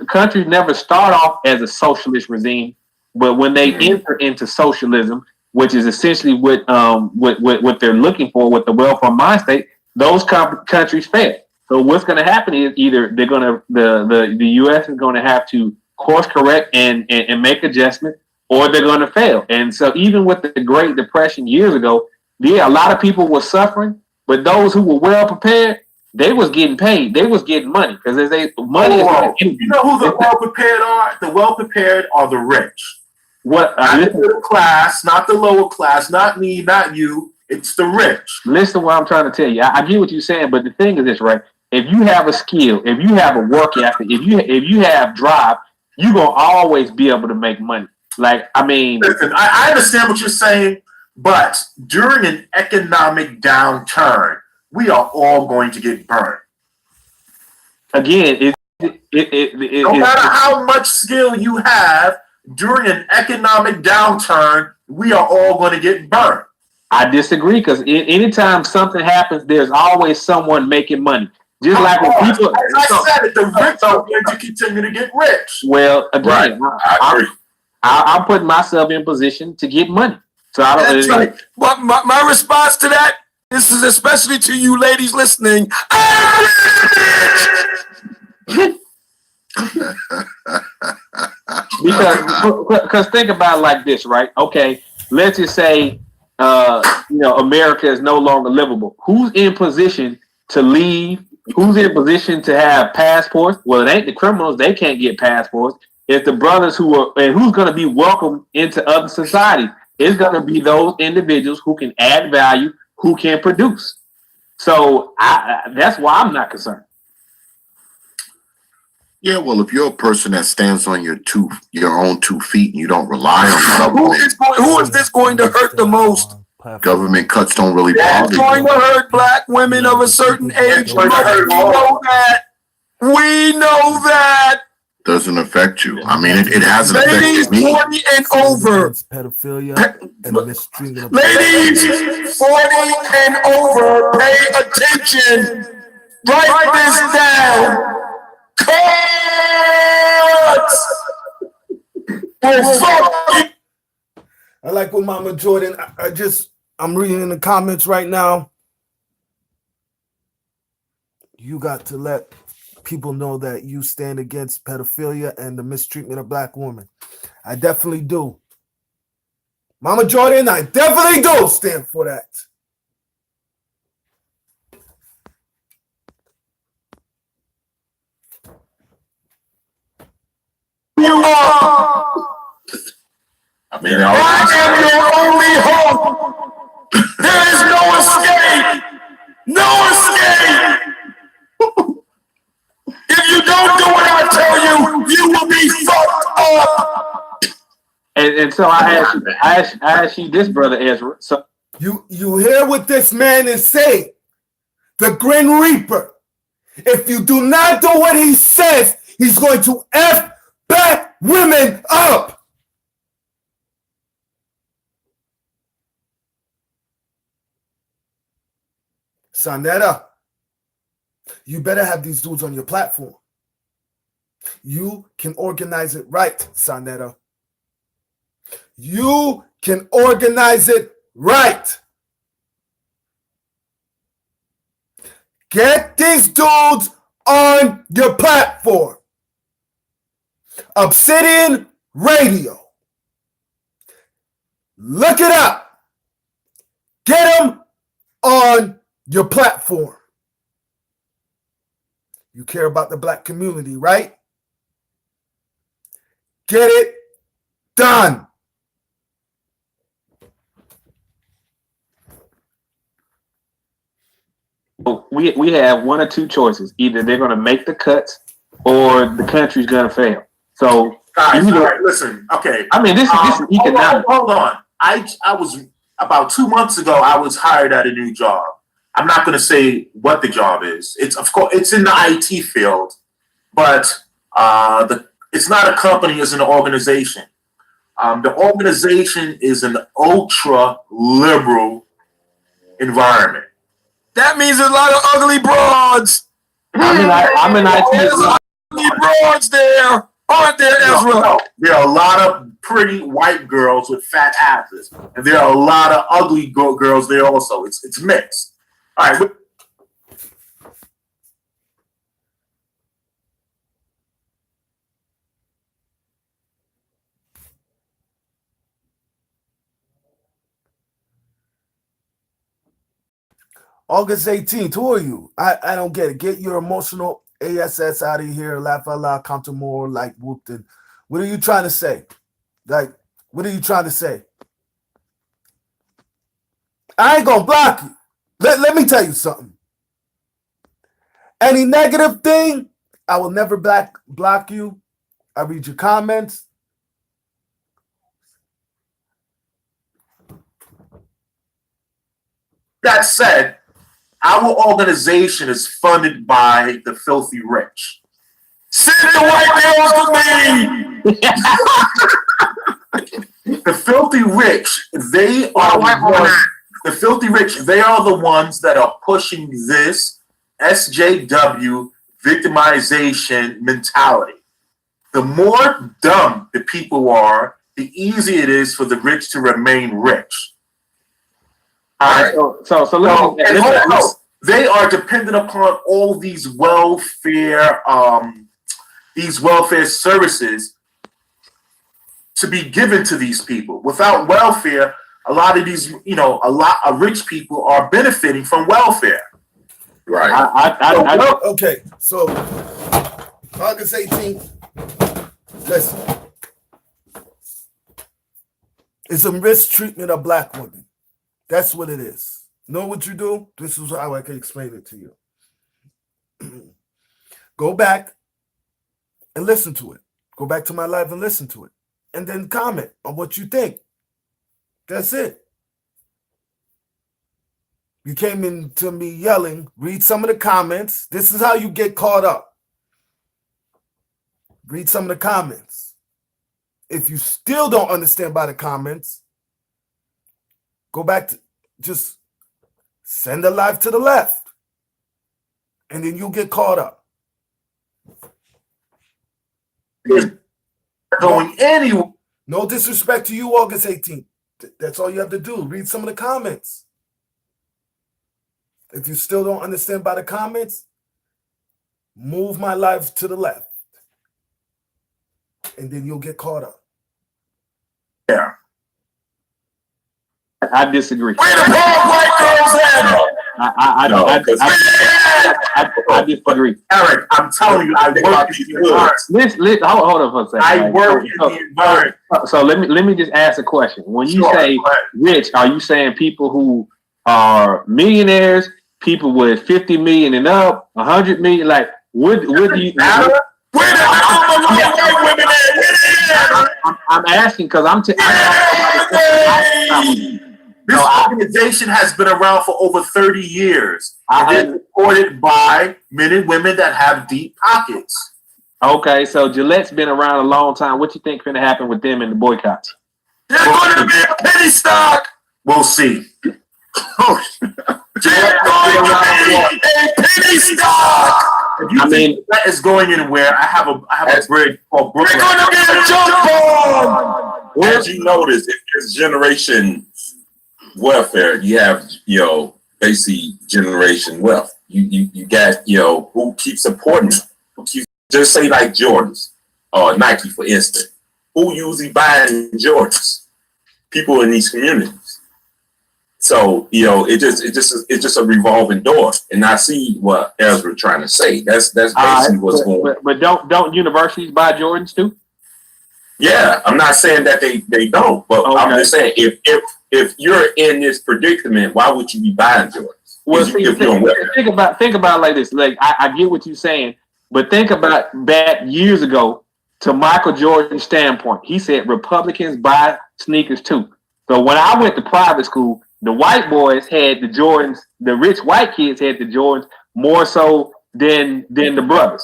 Countries never start off as a socialist regime, but when they enter into socialism, which is essentially what they're looking for with the welfare mind state, those countries fail. So what's going to happen is either the U.S. is going to have to course correct and make adjustments, or they're going to fail. And so even with the Great Depression years ago, a lot of people were suffering, but those who were well prepared they was getting paid. They was getting money because they money. You know who the well prepared are? The well prepared are the rich. What? Not the middle class, not the lower class, not me, not you. It's the rich. Listen to what I'm trying to tell you. I get what you're saying, but the thing is this, right? If you have a skill, if you have a work ethic, if you have drive, you're gonna always be able to make money. Like, I mean, listen, I understand what you're saying, but during an economic downturn, we are all going to get burned. Again, no matter how much skill you have, during an economic downturn, we are all going to get burned. I disagree because anytime something happens, there's always someone making money. Just like when people, as I said it, the rich are going to continue to get rich. Well, again, right. I'm putting myself in position to get money. So I don't. That's right. But my response to that, this is especially to you ladies listening. Because think about it like this, right? Okay, let's just say America is no longer livable. Who's in position to leave? Who's in position to have passports? Well, it ain't the criminals; they can't get passports. It's the brothers who are, and who's going to be welcomed into other societies? It's going to be those individuals who can add value, who can produce. So that's why I'm not concerned. Yeah, well, if you're a person that stands on your own 2 feet and you don't rely on the government, who is this going to hurt the most? Government cuts don't really bother It's going to hurt black women of a certain age. We know that. We know that. Doesn't affect you. I mean, it hasn't Ladies affected me. 40 and over. Pedophilia and mistreatment of Ladies 40 and over, pay attention. Write this down. I like what Mama Jordan. I'm reading in the comments right now. You got to let people know that you stand against pedophilia and the mistreatment of black women. I definitely do. Mama Jordan, I definitely do stand for that. You are. I mean, I am your only hope. There is no escape. No escape. If you don't do what I tell you, you will be fucked up. And so I asked you this, brother Ezra. So you hear what this man is saying? The Grim Reaper. If you do not do what he says, he's going to F black women up. Sanetta, you better have these dudes on your platform. You can organize it right, Sanetta. You can organize it right. Get these dudes on your platform. Obsidian Radio. Look it up. Get them on your platform. You care about the black community, right? Get it done. we have one or two choices. Either they're going to make the cuts or the country's going to fail. So, guys, all right, listen. Okay. I mean, this is economic. Hold on. I was about 2 months ago. I was hired at a new job. I'm not going to say what the job is. It's of course it's in the IT field, but it's not a company. It's an organization. The organization is an ultra liberal environment. That means a lot of ugly broads. I'm in IT. There's ugly broads there, aren't there, Ezra? No. There are a lot of pretty white girls with fat asses, and there are a lot of ugly girls there also. It's mixed. All right. August 18th. Who are you? I don't get it. Get your emotional ASS out of here. Laugh out loud. Count to more. Like whooped. What are you trying to say? Like, what are you trying to say? I ain't gonna block you. Let me tell you something. Any negative thing, I will never block you. I read your comments. That said, our organization is funded by the filthy rich. Send the white girls to me. The filthy rich, they are the filthy rich. They are the ones that are pushing this SJW victimization mentality. The more dumb the people are, the easier it is for the rich to remain rich. All right. So they are dependent upon all these welfare services to be given to these people. Without welfare, a lot of these, a lot of rich people are benefiting from welfare. Right. Okay. So August 18th. Listen. It's a mistreatment of black women. That's what it is. Know what you do? This is how I can explain it to you. Go back and listen to it. Go back to my live and listen to it. And then comment on what you think. That's it. You came into me yelling. Read some of the comments. This is how you get caught up. Read some of the comments. If you still don't understand by the comments, go back to just send a live to the left. And then you'll get caught up. Going anywhere. No disrespect to you, August 18th. That's all you have to do. Read some of the comments. If you still don't understand by the comments, move my live to the left. And then you'll get caught up. Yeah. I disagree. Where the white girls at? I disagree. Eric, I'm telling you, I work in the environment. Hold on for a second. I work in the environment. So let me just ask a question. When you say rich, are you saying people who are millionaires, people with 50 million and up, 100 million? Like, what do you? Where the white women at? I'm asking because This organization has been around for over 30 years. And it's supported by men and women that have deep pockets. Okay, so Gillette's been around a long time. What you think going to happen with them in the boycotts? They're going to be a penny stock. We'll see. They're going to be a penny stock. If you think that is going anywhere, I have a bridge called Brooklyn. They're going to be a jump bomb. As you notice, if there's generation welfare, you have, basically generation wealth. You got, who keeps supporting them? Who keeps, just say like Jordans or Nike, for instance. Who usually buying Jordans? People in these communities. So, it's just a revolving door. And I see what Ezra trying to say. That's basically what's going on. But don't universities buy Jordans too? Yeah, I'm not saying that they don't, but okay. I'm just saying if you're in this predicament, why would you be buying Jordans? Well, think about it like this. Like I get what you're saying, but think about back years ago to Michael Jordan's standpoint. He said Republicans buy sneakers too. So when I went to private school, the white boys had the Jordans, the rich white kids had the Jordans more so than the brothers.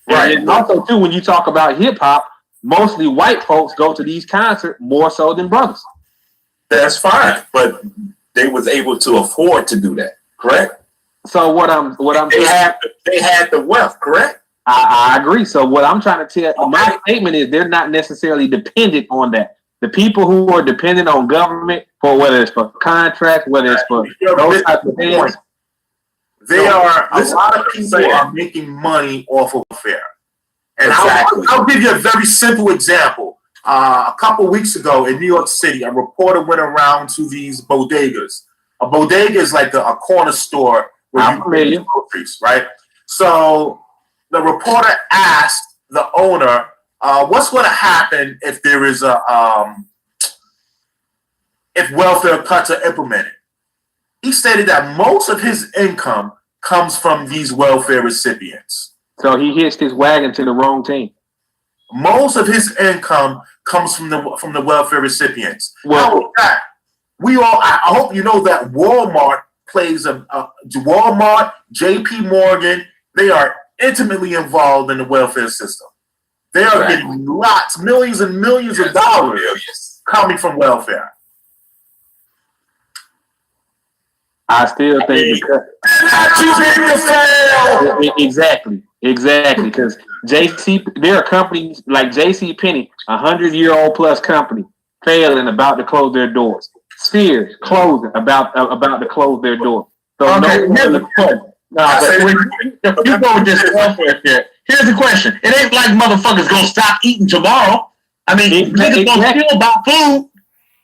Right. And also too, when you talk about hip hop, mostly white folks go to these concerts more so than brothers. That's fine, but they was able to afford to do that, correct? So they had the wealth, correct? I agree. So what I'm trying to tell, my statement is they're not necessarily dependent on that. The people who are dependent on government for whether it's for contracts, whether it's for those types of things, a lot of people are making money off of welfare. And exactly. I'll give you a very simple example. A couple weeks ago in New York City, a reporter went around to these bodegas A bodega is like a corner store where you get your groceries, right? So the reporter asked the owner, what's going to happen if there is if welfare cuts are implemented? He stated that most of his income comes from these welfare recipients. So he hitched his wagon to the wrong team. Most of his income comes from the welfare recipients. Well, How is that? I hope you know that Walmart plays Walmart, J.P. Morgan. They are intimately involved in the welfare system. They are getting millions and millions of dollars coming from welfare. I still think exactly. Because there are companies like J.C. Penney, 100-year-old plus company, failing about to close their doors. Sears closing about to close their doors. So here's the question. If you go with this welfare shit, here's the question. It ain't like motherfuckers gonna stop eating tomorrow. I mean, niggas gonna still buy food.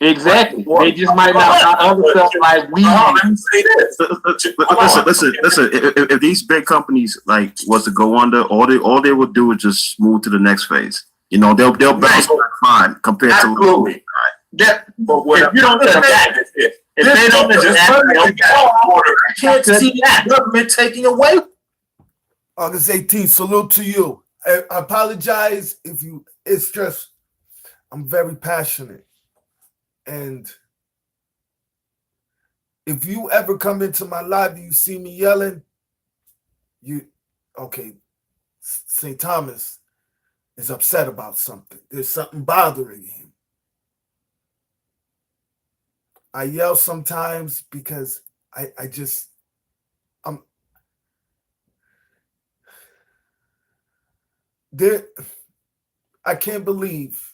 Exactly. They just might not buy other stuff like weed. Let me say this. Listen. If these big companies like was to go under, all they would do is just move to the next phase. You know, they'll bounce back fine compared to. But if you don't get that, if they don't you can't see the government taking away. August 18th, salute to you. I apologize if it's just, I'm very passionate. And if you ever come into my live and you see me yelling, St. Thomas is upset about something. There's something bothering him. I yell sometimes because I can't believe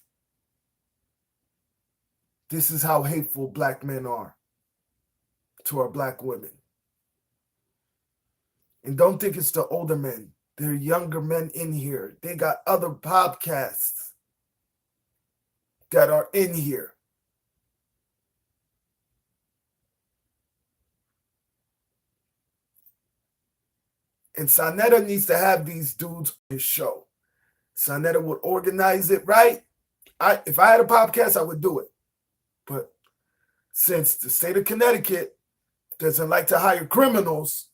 this is how hateful black men are to our black women. And don't think it's the older men. There are younger men in here. They got other podcasts that are in here. And Sonetta needs to have these dudes on his show. Sonetta would organize it right. If I had a podcast, I would do it. But since the state of Connecticut doesn't like to hire criminals,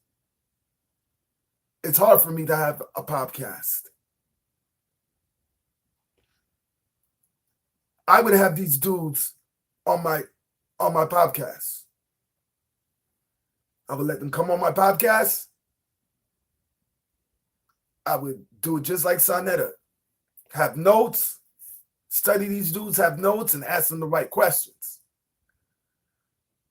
it's hard for me to have a podcast. I would have these dudes on my podcast. I would let them come on my podcast. I would do it just like Sonetta. Have notes, study these dudes, have notes, and ask them the right questions.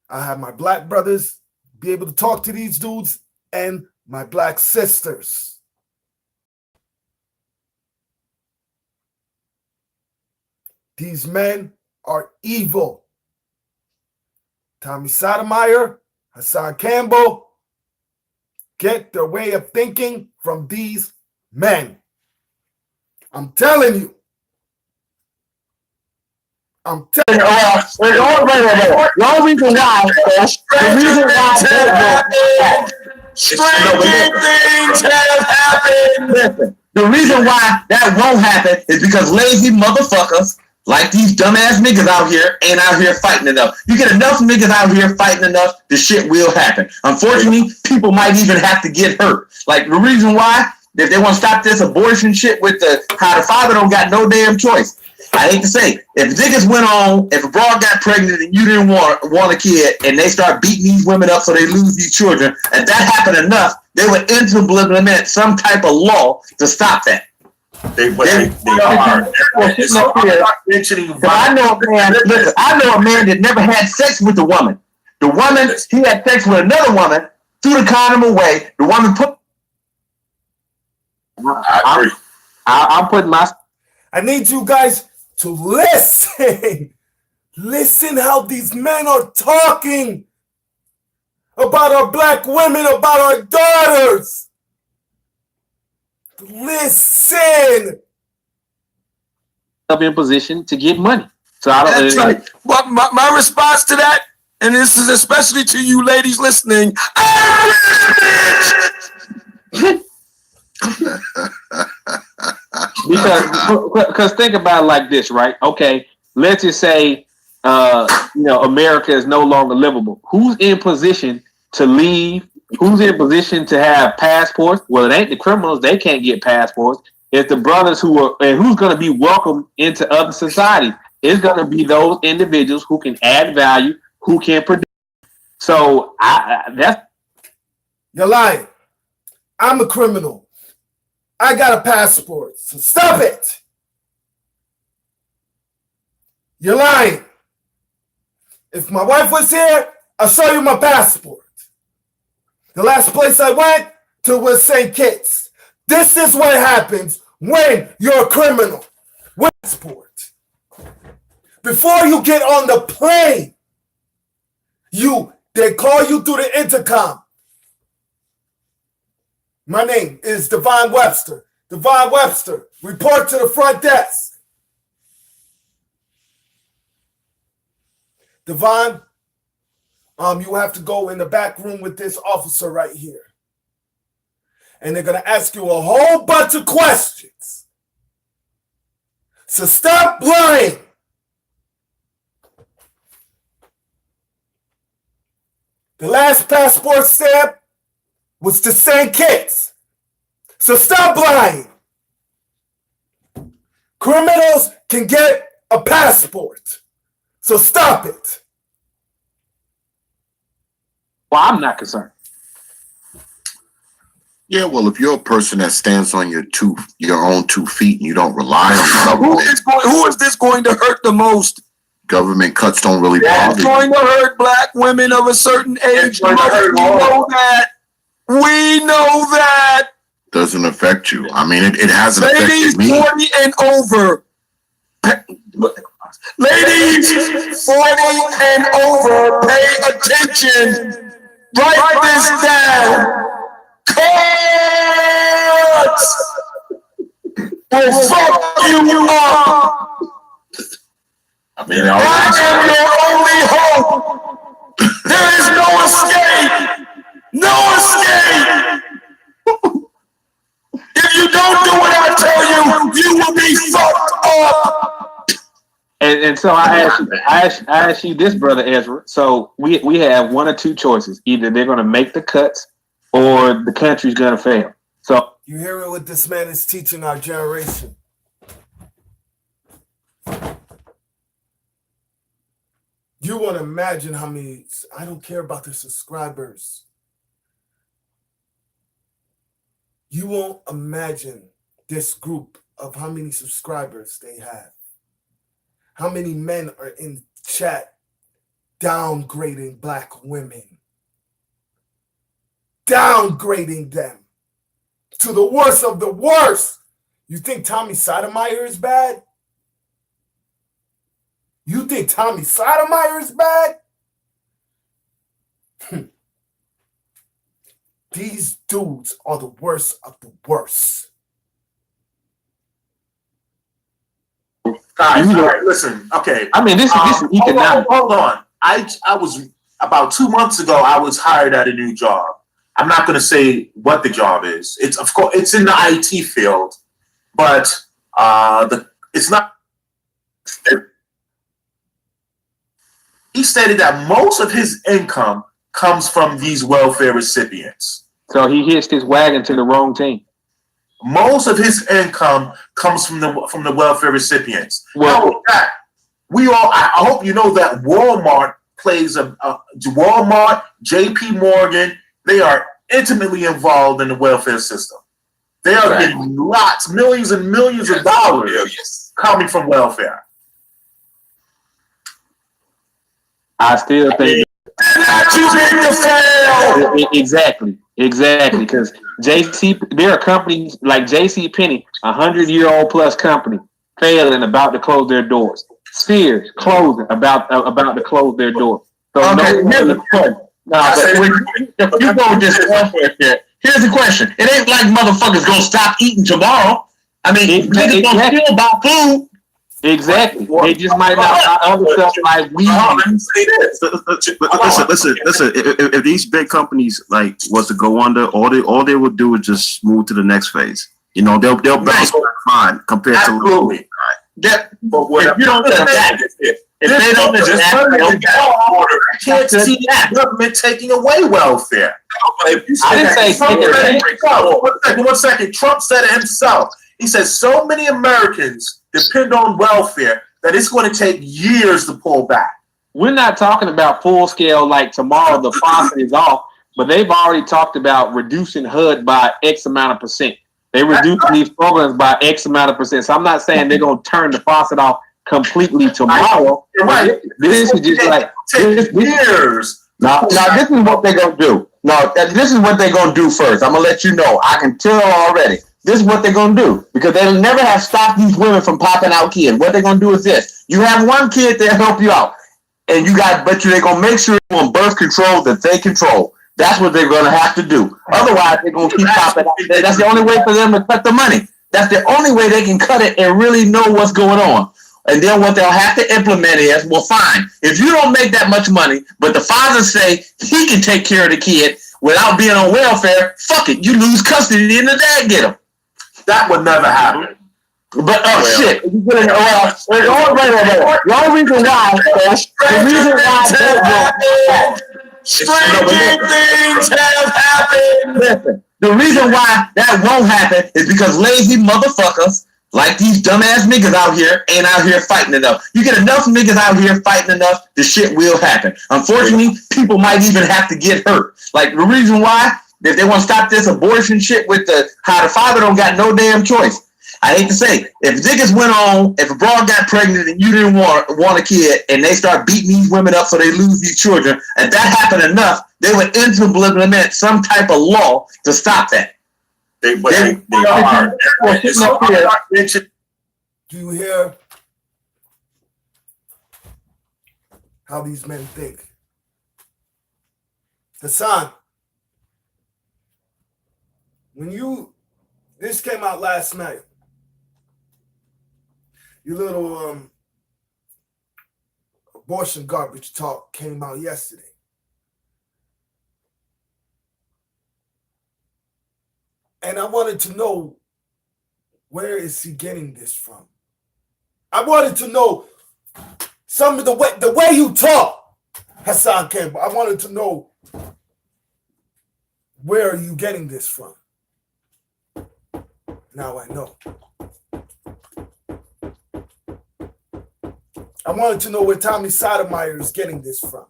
I have my black brothers be able to talk to these dudes and my black sisters. These men are evil. Tommy Sotomayor, Hassan Campbell, get their way of thinking from these men. I'm telling you. I'm telling you. The only reason why the reason why that won't happen is because lazy motherfuckers like these dumbass niggas out here ain't out here fighting enough. You get enough niggas out here fighting enough, the shit will happen. Unfortunately, people might even have to get hurt. Like the reason why, if they want to stop this abortion shit with how the father don't got no damn choice. I hate to say, if niggas went on, if a broad got pregnant and you didn't want a kid, and they start beating these women up so they lose these children, and that happened enough, they would implement some type of law to stop that. They are. I know a man that never had sex with a woman. The woman, he had sex with another woman, threw the condom away. The woman put. I'm putting my. I need you guys to listen. Listen how these men are talking about our black women, about our daughters. Listen. Up in position to get money. So I don't. That's right. My response to that and this is especially to you ladies listening. Because think about it like this, right? Okay, let's just say America is no longer livable. Who's in position to leave? Who's in position to have passports? Well, it ain't the criminals; they can't get passports. It's the brothers who are, and who's going to be welcomed into other societies? It's going to be those individuals who can add value, who can produce. So you're lying. I'm a criminal. I got a passport. So stop it. You're lying. If my wife was here, I'll show you my passport. The last place I went to was St. Kitts. This is what happens when you're a criminal. With passport. Before you get on the plane, they call you through the intercom. My name is Devon Webster. Devon Webster, report to the front desk. Devon, you have to go in the back room with this officer right here. And they're going to ask you a whole bunch of questions. So stop lying. The last passport stamp was to St. Kitts. So stop lying. Criminals can get a passport. So stop it. Well, I'm not concerned. Yeah, well, if you're a person that stands on your own 2 feet and you don't rely on government, who is this going to hurt the most? Government cuts don't really That's bother going you. to hurt black women of a certain age. We know that. We know that. Doesn't affect you. I mean, it hasn't Ladies affected me. 40 and over. Ladies 40 and over, pay attention. Write this down. Cuts will fuck you up. I mean, I am your only hope. There is no escape. No escape. If you don't do what I tell you, you will be fucked up. And so I asked you this, Brother Ezra. So we have one or two choices. Either they're going to make the cuts or the country's going to fail. So you hear what this man is teaching our generation. You want to imagine how many, I don't care about the subscribers. You won't imagine this group of how many subscribers they have. How many men are in chat downgrading black women. Downgrading them to the worst of the worst. You think Tommy Sotomayor is bad? You think Tommy Sotomayor is bad? These dudes are the worst of the worst. Guys, all right, listen. Okay. I mean, this is economic. Hold on. I was about 2 months ago. I was hired at a new job. I'm not going to say what the job is. It's of course it's in the IT field, but it's not. He stated that most of his income comes from these welfare recipients. So he hitched his wagon to the wrong team. Most of his income comes from the welfare recipients. Well, now with that, I hope you know that Walmart plays Walmart, JP Morgan, they are intimately involved in the welfare system. They are getting millions and millions of dollars coming from welfare. I still think exactly, because there are companies like J.C. Penney, 100-year-old plus company, failing about to close their doors. Sears closing about to close their doors. So okay, here's the question. If you go with this welfare shit, here's the question. It ain't like motherfuckers gonna stop eating tomorrow. I mean, niggas gonna still buy food. Exactly. They just might not buy other stuff like weed. Let me say this. Listen. If these big companies like was to go under, all they would do is just move to the next phase. You know, they'll bounce back fine compared Absolutely. to. But if you don't adapt, if they don't adapt, I can't see that government taking away welfare. If you I didn't say one second. Trump said it himself. He says so many Americans depend on welfare that it's going to take years to pull back. We're not talking about full scale like tomorrow the faucet is off, but they've already talked about reducing HUD by X amount of percent. They reduced these programs by X amount of percent. So I'm not saying they're going to turn the faucet off completely tomorrow. You're right. This is just like years. Now this is what they're going to do. No, this is what they're going to do first. I'm going to let you know. I can tell already. This is what they're going to do. Because they'll never have stopped these women from popping out kids. What they're going to do is this. You have one kid that'll help you out. And but they're going to make sure on birth control that they control. That's what they're going to have to do. Otherwise, they're going to keep popping out. That's the only way for them to cut the money. That's the only way they can cut it and really know what's going on. And then what they'll have to implement is, well, fine. If you don't make that much money, but the father say he can take care of the kid without being on welfare, fuck it. You lose custody and the dad get him. That would never happen. But shit. The only reason why Stranger things have happened. Listen, the reason why that won't happen is because lazy motherfuckers like these dumbass niggas out here ain't out here fighting enough. You get enough niggas out here fighting enough, the shit will happen. Unfortunately, people might even have to get hurt. Like the reason why, if they want to stop this abortion shit with how the father don't got no damn choice. I hate to say, if niggas went on, if a broad got pregnant and you didn't want a kid, and they start beating these women up so they lose these children, if that happened enough, they would implement some type of law to stop that. Do you hear how these men think? Hassan, this came out last night. Your little abortion garbage talk came out yesterday. And I wanted to know, where is he getting this from? I wanted to know some of the way you talk, Hassan Campbell. I wanted to know, where are you getting this from? Now I know. I wanted to know where Tommy Sotomayor is getting this from.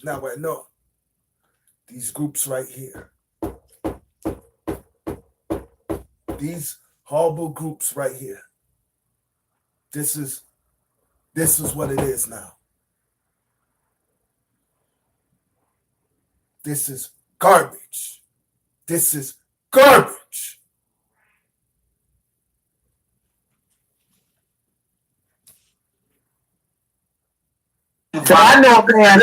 Now I know. These groups right here. These horrible groups right here. This is what it is now. This is garbage. This is garbage. So I know, man.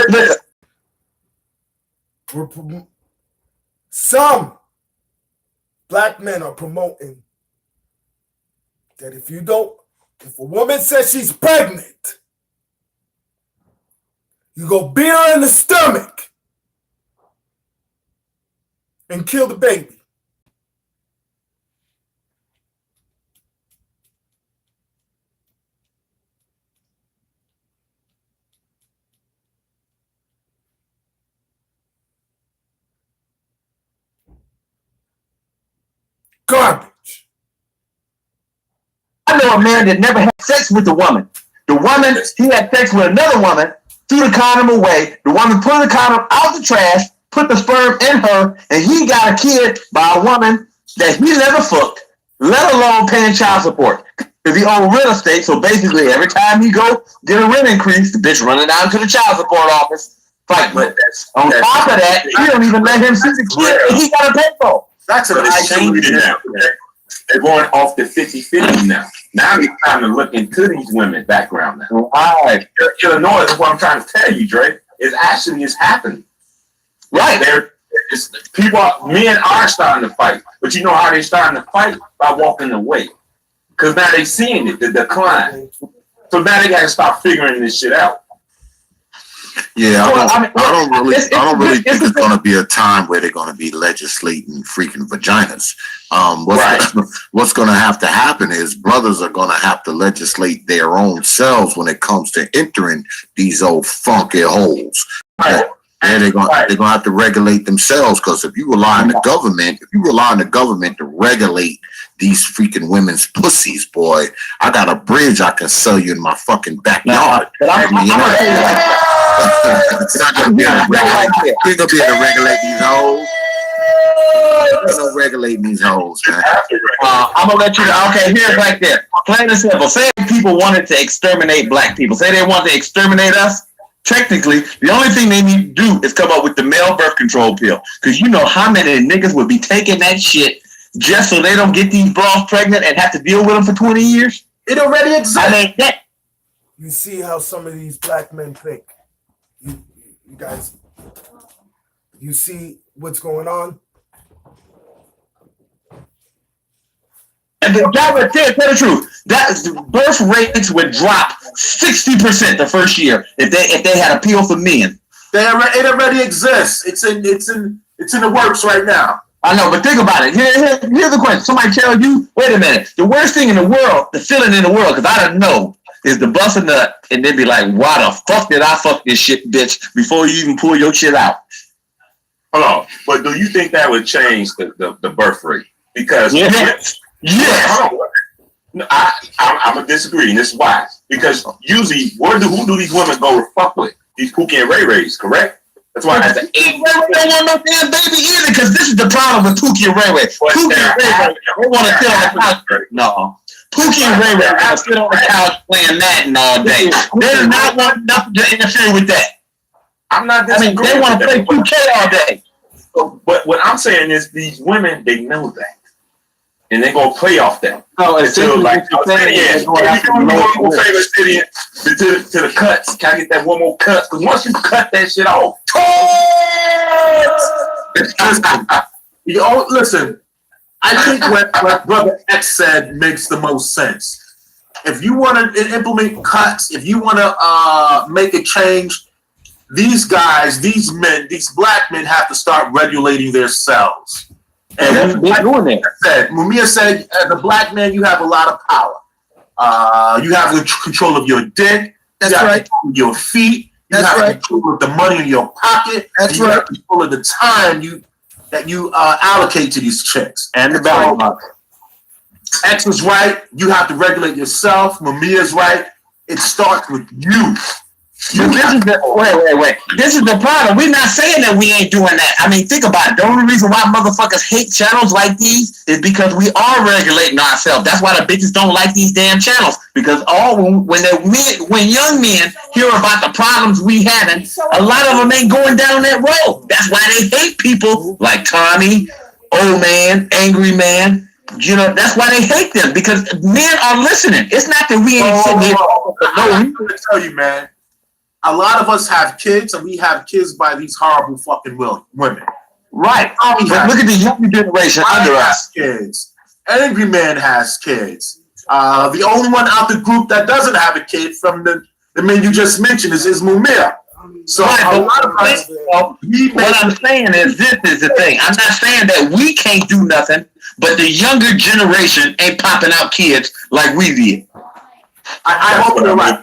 Some black men are promoting that if a woman says she's pregnant, you go beat her in the stomach and kill the baby. Garbage. I know a man that never had sex with a woman. The woman, he had sex with another woman, threw the condom away. The woman put the condom out the trash, put the sperm in her, and he got a kid by a woman that he never fucked, let alone paying child support. Because he owned real estate, so basically every time he go get a rent increase, the bitch running down to the child support office, fighting with that. On top of that, he don't even let him see the kid, and he got to pay for. That's a change now. They're going off the 50-50 now. Now they're trying to look into these women's background now. Right. Illinois is what I'm trying to tell you, Dre. It's happening. Right. Men are starting to fight. But you know how they're starting to fight? By walking away. Because now they're seeing it, the decline. So now they got to start figuring this shit out. Yeah, I don't really think it's going to be a time where they're going to be legislating freaking vaginas. What's going to happen is brothers are going to have to legislate their own selves when it comes to entering these old funky holes. Right. And they're going to have to regulate themselves, because if you rely on the government to regulate these freaking women's pussies, boy, I got a bridge I can sell you in my fucking backyard. You're not gonna be able to regulate these hoes. There's no regulating these hoes, man. I'm gonna let you know. Okay, here's right there. Plain and simple. Say people wanted to exterminate black people. Say they want to exterminate us. Technically, the only thing they need to do is come up with the male birth control pill. Because you know how many niggas would be taking that shit just so they don't get these bras pregnant and have to deal with them for 20 years? It already exists. I mean, that. You see how some of these black men think. You guys, you see what's going on? And tell the truth. That birth rates would drop 60% the first year if they had a pill for men. It already exists. It's in the works right now. I know, but think about it. Here's the question. Somebody tell you, wait a minute, the worst thing in the world, the feeling in the world, because I don't know, is to bust a nut and then be like, why the fuck did I fuck this shit, bitch, before you even pull your shit out? Hold on. But do you think that would change the birth rate? Because yes. No, I'm gonna disagree, and this is why. Because usually, who do these women go to fuck with? These Pookie and Ray Rays, correct? That's why that's the Ray Ray don't want no damn baby either, because this is the problem with Pookie and Ray Ray. Pookie and Ray Ray, they want to sit on the couch. No. Pookie and Ray Ray want to sit on the couch playing Madden all day. They do not want nothing to interfere with that. I'm not disagreeing. I mean, they want to play 2K all day. But what I'm saying is, these women, they know that. And they're gonna play off that. No, essentially, like I was saying, to the cuts. Can I get that one more cut? Because once you cut that shit off, listen. I think what Brother X said makes the most sense. If you want to implement cuts, if you want to make a change, these guys, these men, these black men have to start regulating themselves. And Mumia said, as a black man, you have a lot of power. You have control of your dick. That's right. Your feet. You have control of the money in your pocket. That's you right. have control of the time that you allocate to these chicks. And the balance. X is right. You have to regulate yourself. Mamiya's right. It starts with you. But wait. This is the problem. We're not saying that we ain't doing that. I mean, think about it. The only reason why motherfuckers hate channels like these is because we are regulating ourselves. That's why the bitches don't like these damn channels. Because when young men hear about the problems we having, a lot of them ain't going down that road. That's why they hate people like Tommy, Old Man, Angry Man. You know, that's why they hate them, because men are listening. It's not that we ain't sitting here. I'm going to tell you, man. A lot of us have kids, and we have kids by these horrible fucking women. Right. But look at the younger generation under us. Kids. Angry Man has kids. The only one out the group that doesn't have a kid from the men you just mentioned is Mumia. So a lot of us. What I'm saying is, this is the thing. I'm not saying that we can't do nothing, but the younger generation ain't popping out kids like we did. I hope you're right.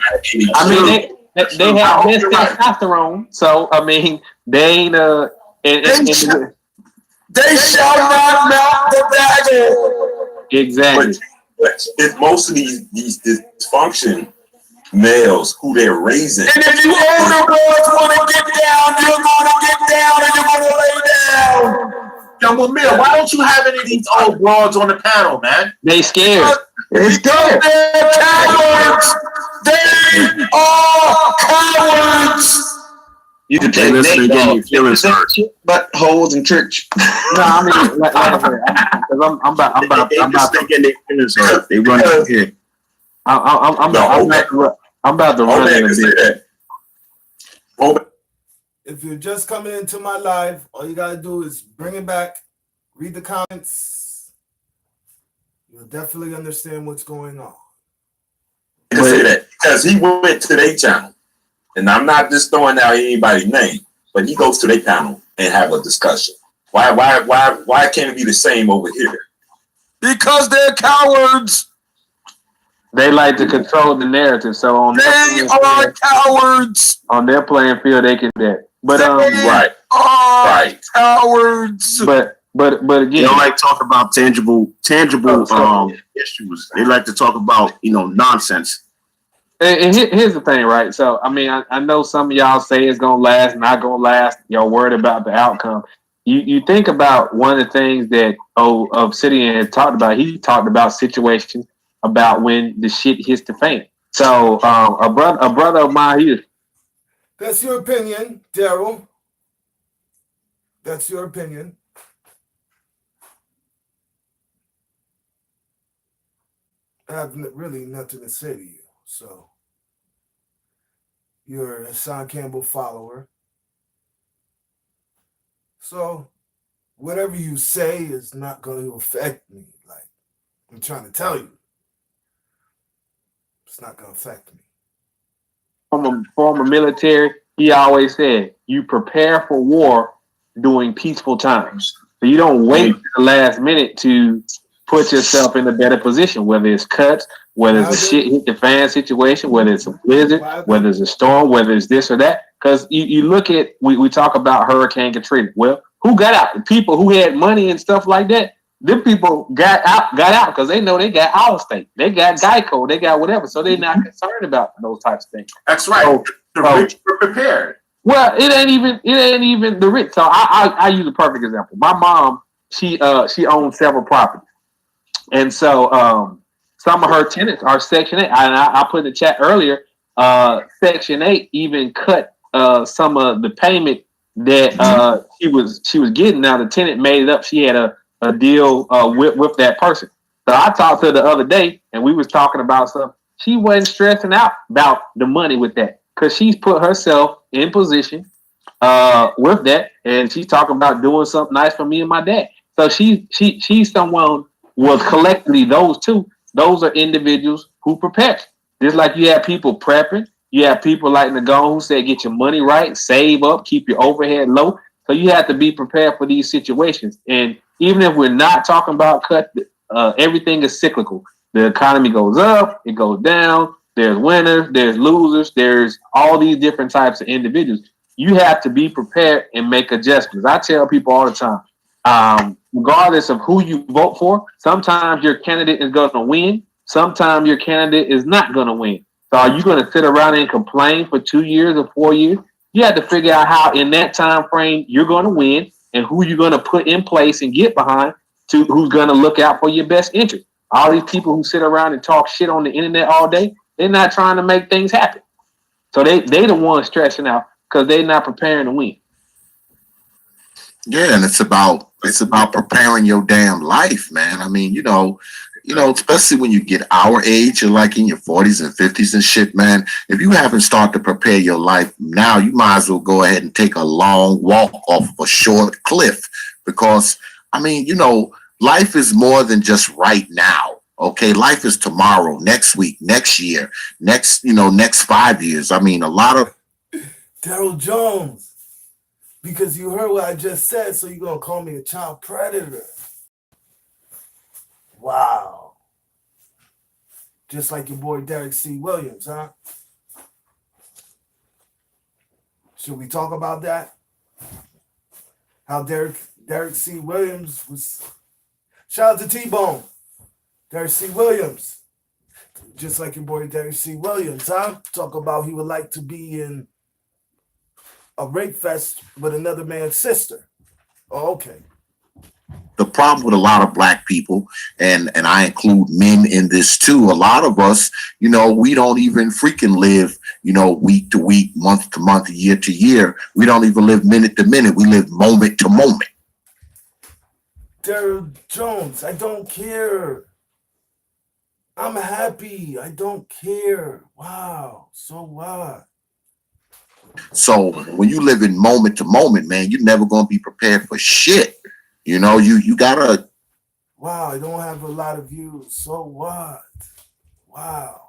I mean, they have less testosterone, so I mean, they ain't they shall not melt the dagger. Exactly. But it's most of these dysfunction males who they're raising. And if you older boys want to get down, you're going to get down and you're going to lay down. Yo, Mumia, why don't you have any of these old broads on the panel, man? They scared. They scared. They're cowards. They are cowards. You can take but holes in church. No, I mean, I'm about. They run here. I'm about to run in a bit. If you're just coming into my live, all you gotta do is bring it back, read the comments. You'll definitely understand what's going on. Say that. because he went to their channel, and I'm not just throwing out anybody's name, but he goes to their channel and have a discussion. Why can't it be the same over here? Because they're cowards. They like to control the narrative, so on They are cowards. On their playing field, they can do that. But right, right, cowards. But again, they don't like to talk about tangible issues. They like to talk about nonsense. And here's the thing, right? So I mean, I know some of y'all say it's gonna last, not gonna last. Y'all worried about the outcome. You think about one of the things that Obsidian had talked about. He talked about situations about when the shit hits the fan. So a brother of mine, That's your opinion, Daryl. That's your opinion. I have really nothing to say to you. So you're a Hassan Campbell follower. So whatever you say is not going to affect me. Like I'm trying to tell you. It's not going to affect me. from a former military, he always said, you prepare for war during peaceful times. So you don't wait to the last minute to put yourself in a better position, whether it's cuts, whether it's a shit hit the fan situation, whether it's a blizzard, whether it's a storm, whether it's this or that. Because you look at, we talk about Hurricane Katrina. Well, who got out? The people who had money and stuff like that, them people got out because they know they got Allstate, they got Geico, they got whatever. So they're not concerned about those types of things. That's right. The rich were prepared. Well, it ain't even the rich. So I use a perfect example. My mom, she owns several properties. And so some of her tenants are Section 8. I put in the chat earlier, Section 8 even cut some of the payment that she was getting. Now the tenant made it up. She had a deal with that person. So I talked to her the other day and we was talking about something. She wasn't stressing out about the money with that because she's put herself in position with that, and she's talking about doing something nice for me and my dad. So she's someone. Well, collectively, those are individuals who prepare. Just like you have people prepping, you have people like Nagone who said, get your money right, save up, keep your overhead low. So you have to be prepared for these situations. And even if we're not talking about cut, everything is cyclical. The economy goes up, it goes down. There's winners, there's losers, there's all these different types of individuals. You have to be prepared and make adjustments. I tell people all the time, regardless of who you vote for, sometimes your candidate is going to win. Sometimes your candidate is not going to win. So are you going to sit around and complain for 2 years or 4 years? You have to figure out how in that time frame you're going to win and who you're going to put in place and get behind to who's going to look out for your best interest. All these people who sit around and talk shit on the internet all day, they're not trying to make things happen. So they the ones stressing out because they're not preparing to win. Yeah, and it's about preparing your damn life, man. I mean, especially when you get our age, you're like in your 40s and 50s and shit, man. If you haven't started to prepare your life now, you might as well go ahead and take a long walk off of a short cliff because, I mean, life is more than just right now. Okay, life is tomorrow, next week, next year, next 5 years. I mean, a lot of Daryl Jones, because you heard what I just said, so you're gonna call me a child predator. Wow. Just like your boy Derek C. Williams, huh? Should we talk about that? How Derek C. Williams was. Shout out to T-Bone. Derek C. Williams. Just like your boy Derek C. Williams, huh? Talk about he would like to be in a rape fest with another man's sister. Oh, okay. the problem with a lot of black people, and I include men in this too, a lot of us, we don't even freaking live, week to week, month to month, year to year. We don't even live minute to minute. We live moment to moment. Daryl Jones, I don't care. I'm happy. I don't care. Wow. So what? So when you live in moment to moment, man, you're never going to be prepared for shit. You gotta. Wow, I don't have a lot of views. So what? Wow.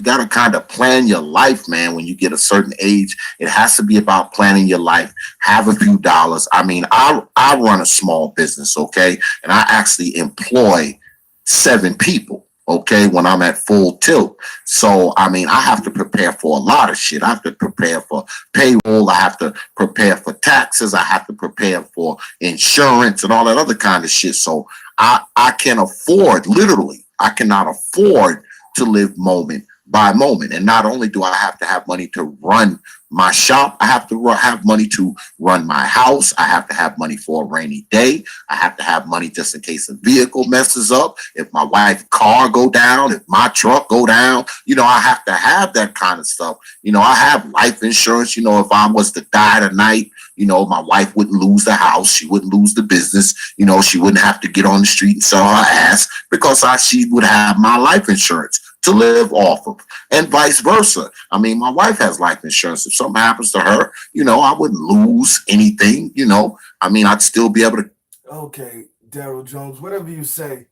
You got to kind of plan your life, man. When you get a certain age, it has to be about planning your life. Have a few dollars. I mean, I run a small business, okay? And I actually employ 7 people, okay, when I'm at full tilt. So, I mean, I have to prepare for a lot of shit. I have to prepare for payroll. I have to prepare for taxes. I have to prepare for insurance and all that other kind of shit. So I can afford, literally, I cannot afford to live moment by moment. And not only do I have to have money to run my shop, I have to have money to run my house. I have to have money for a rainy day. I have to have money just in case a vehicle messes up. If my wife's car go down, if my truck go down, you know, I have to have that kind of stuff. You know, I have life insurance. You know, if I was to die tonight, you know, my wife wouldn't lose the house. She wouldn't lose the business. You know, she wouldn't have to get on the street and sell her ass because she would have my life insurance to live off of, and vice versa. I mean, my wife has life insurance. If something happens to her, you know, I wouldn't lose anything, you know. I mean, I'd still be able to. Okay, Daryl Jones, whatever you say.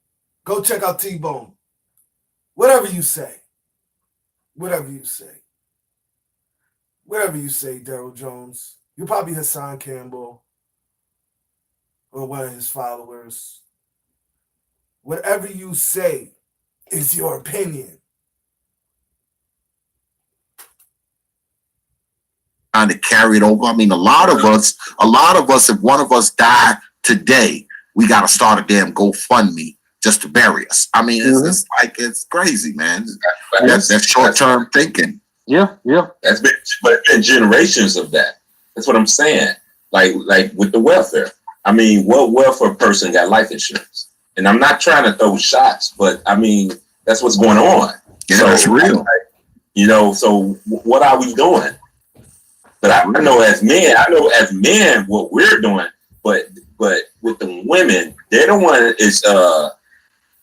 Go check out T-Bone. Whatever you say. Whatever you say. Whatever you say, Daryl Jones. You're probably Hassan Campbell or one of his followers. Whatever you say is your opinion. Trying to carry it over. I mean, a lot of us, if one of us die today, we got to start a damn GoFundMe just to bury us. I mean, it's like, it's crazy, man. That's short-term thinking. Yeah. But it's been generations of that. That's what I'm saying. Like with the welfare. I mean, what welfare person got life insurance? And I'm not trying to throw shots, but I mean, that's what's going on. Yeah, so, that's real. You know, so what are we doing? But I know as men what we're doing, but with the women, they're the one is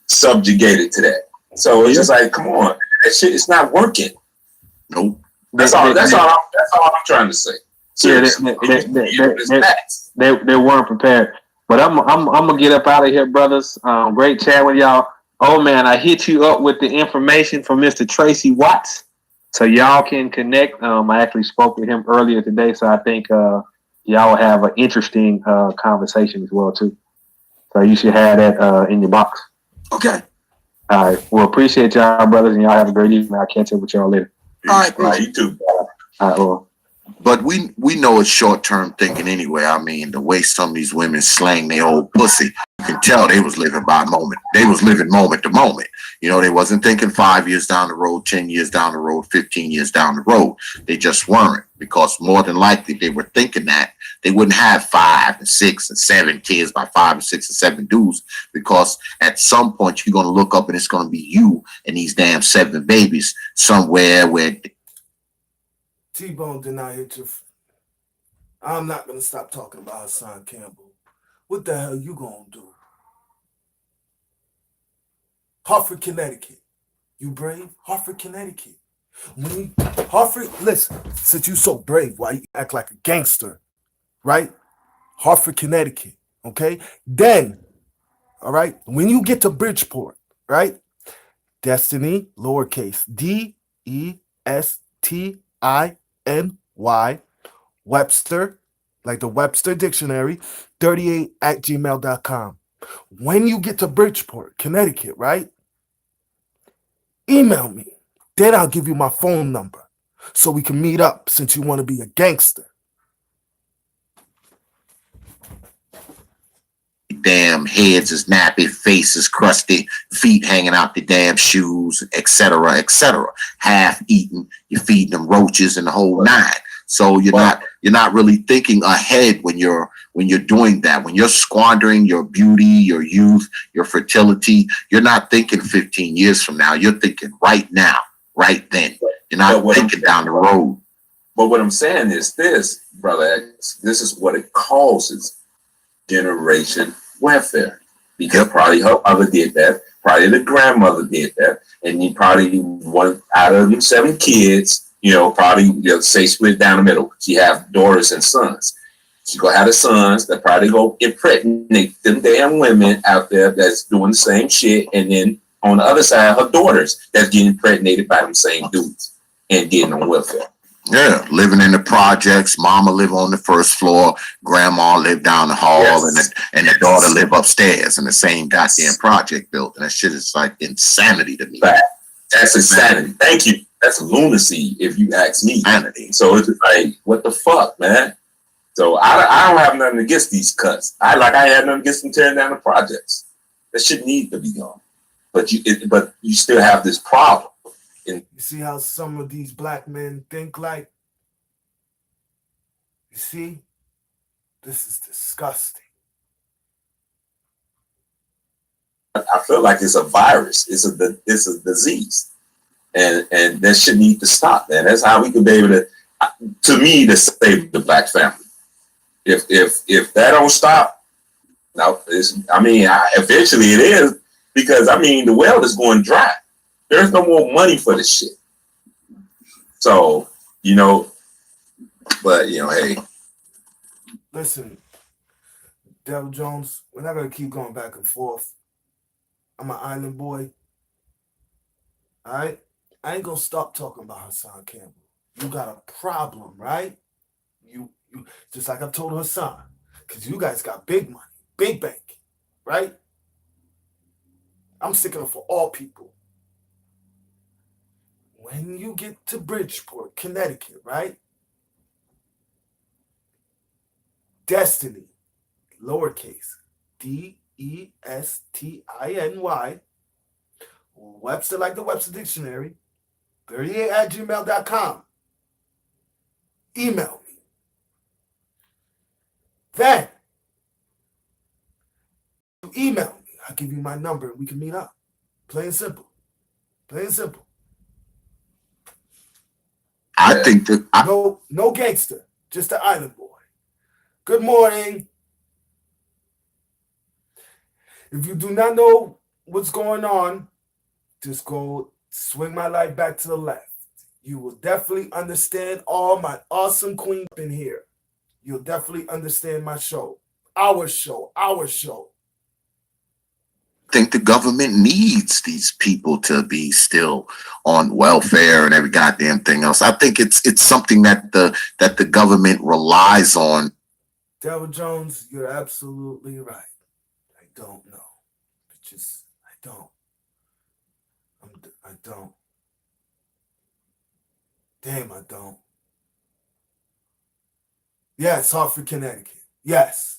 subjugated to that. So it's just like, come on, that shit is not working. Nope. That's all I'm trying to say. Seriously. They weren't prepared. But I'm gonna get up out of here, brothers. Great chat with y'all. Oh man, I hit you up with the information from Mr. Tracy Watts, so y'all can connect. I actually spoke with him earlier today, so I think y'all will have an interesting conversation as well too. So you should have that in your box. Okay. All right. Well, appreciate y'all, brothers, and y'all have a great evening. I'll catch up with y'all later. All right, you too. All right. Well. But we know it's short-term thinking anyway. I mean, the way some of these women slang their old pussy, you can tell they was living by moment. They was living moment to moment. You know, they wasn't thinking 5 years down the road, 10 years down the road, 15 years down the road. They just weren't, because more than likely they were thinking that they wouldn't have 5 and 6 and 7 kids by 5 and 6 and 7 dudes, because at some point you're going to look up and it's going to be you and these damn 7 babies somewhere where T-Bone did not hit your. I'm not going to stop talking about Hassan Campbell. What the hell you going to do? Hartford, Connecticut. You brave? Hartford, Connecticut. Hartford, listen, since you so brave, why you act like a gangster, right? Hartford, Connecticut, okay? Then, all right, when you get to Bridgeport, right? Destiny, lowercase, DESTINY, Webster, like the Webster Dictionary, 38@gmail.com. When you get to Bridgeport, Connecticut, right? Email me. Then I'll give you my phone number so we can meet up, since you want to be a gangster. damn heads is nappy, faces crusty, feet hanging out the damn shoes, etc., etc. Half eaten, you're feeding them roaches and the whole nine. So you're not really thinking ahead when you're doing that. When you're squandering your beauty, your youth, your fertility, you're not thinking 15 years from now. You're thinking right now, right then. You're not thinking down the road. But what I'm saying is this, brother, this is what it causes: generation welfare. Because probably her mother did that, probably the grandmother did that, and you probably one out of your 7 kids, probably say split down the middle. She have daughters and sons. She gonna have the sons that probably go impregnate them damn women out there that's doing the same shit, and then on the other side, her daughters that's getting impregnated by them same dudes and getting on welfare. Yeah, living in the projects. Mama live on the first floor. Grandma live down the hall, and the daughter live upstairs in the same goddamn project building. That shit is like insanity to me. That's insanity. Thank you. That's lunacy, if you ask me. Insanity. So it's just like, what the fuck, man? So I don't have nothing against these cuts. I had nothing against them tearing down the projects. That shit needs to be gone. But you still have this problem. You see how some of these black men think like? You see? This is disgusting. I feel like it's a virus. It's a disease. And that shit needs to stop, man. That's how we could be able to me, to save the black family. If that don't stop, now eventually it is, because the well is going dry. There's no more money for this shit. So, hey. Listen, Devil Jones, we're not going to keep going back and forth. I'm an island boy. All right? I ain't going to stop talking about Hassan Campbell. You got a problem, right? You just like I told Hassan, because you guys got big money, big bank, right? I'm sticking up for all people. When you get to Bridgeport, Connecticut, right? Destiny, lowercase, Destiny, Webster like the Webster Dictionary, 38@gmail.com. Email me. Then, you email me. I'll give you my number and we can meet up. Plain and simple. Plain and simple. I think that no gangster, just an island boy. Good morning. If you do not know what's going on, just go swing my life back to the left. You will definitely understand all my awesome queen in here. You'll definitely understand my show. Our show. I think the government needs these people to be still on welfare and every goddamn thing else. I think it's something that the government relies on. Devil Jones, you're absolutely right. I don't know. I don't. Damn, I don't. Yes, Hartford, Connecticut. Yes.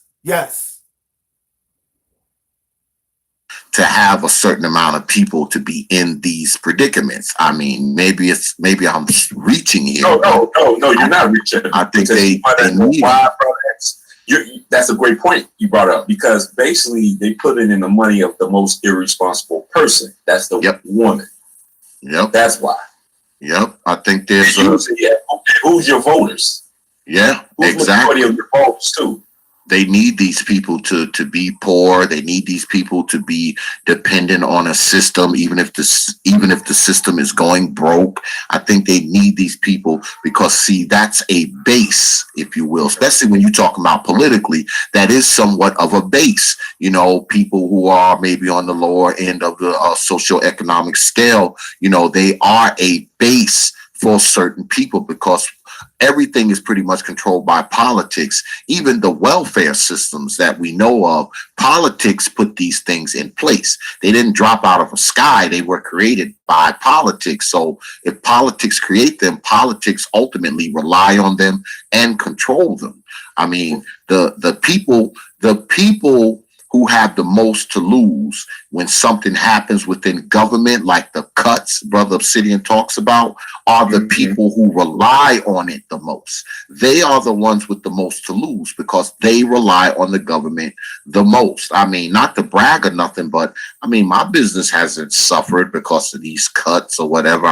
To have a certain amount of people to be in these predicaments. Maybe I'm reaching here. No, you're not reaching. I think they need that's a great point you brought up, because basically they put it in the money of the most irresponsible person. That's the woman. Yep. That's why. Yep. I think there's who's your voters? Yeah, who's exactly. Of your voters too. They need these people to be poor. They need these people to be dependent on a system, even if the system is going broke. I think they need these people because, see, that's a base, if you will, especially when you talk about politically, that is somewhat of a base. People who are maybe on the lower end of the socioeconomic scale, they are a base for certain people because everything is pretty much controlled by politics. Even the welfare systems that we know of, politics put these things in place. They didn't drop out of the sky. They were created by politics. So if politics create them, politics ultimately rely on them and control them. The people who have the most to lose when something happens within government, like the cuts Brother Obsidian talks about, are the people who rely on it the most. They are the ones with the most to lose because they rely on the government the most. Not to brag or nothing, but my business hasn't suffered because of these cuts or whatever.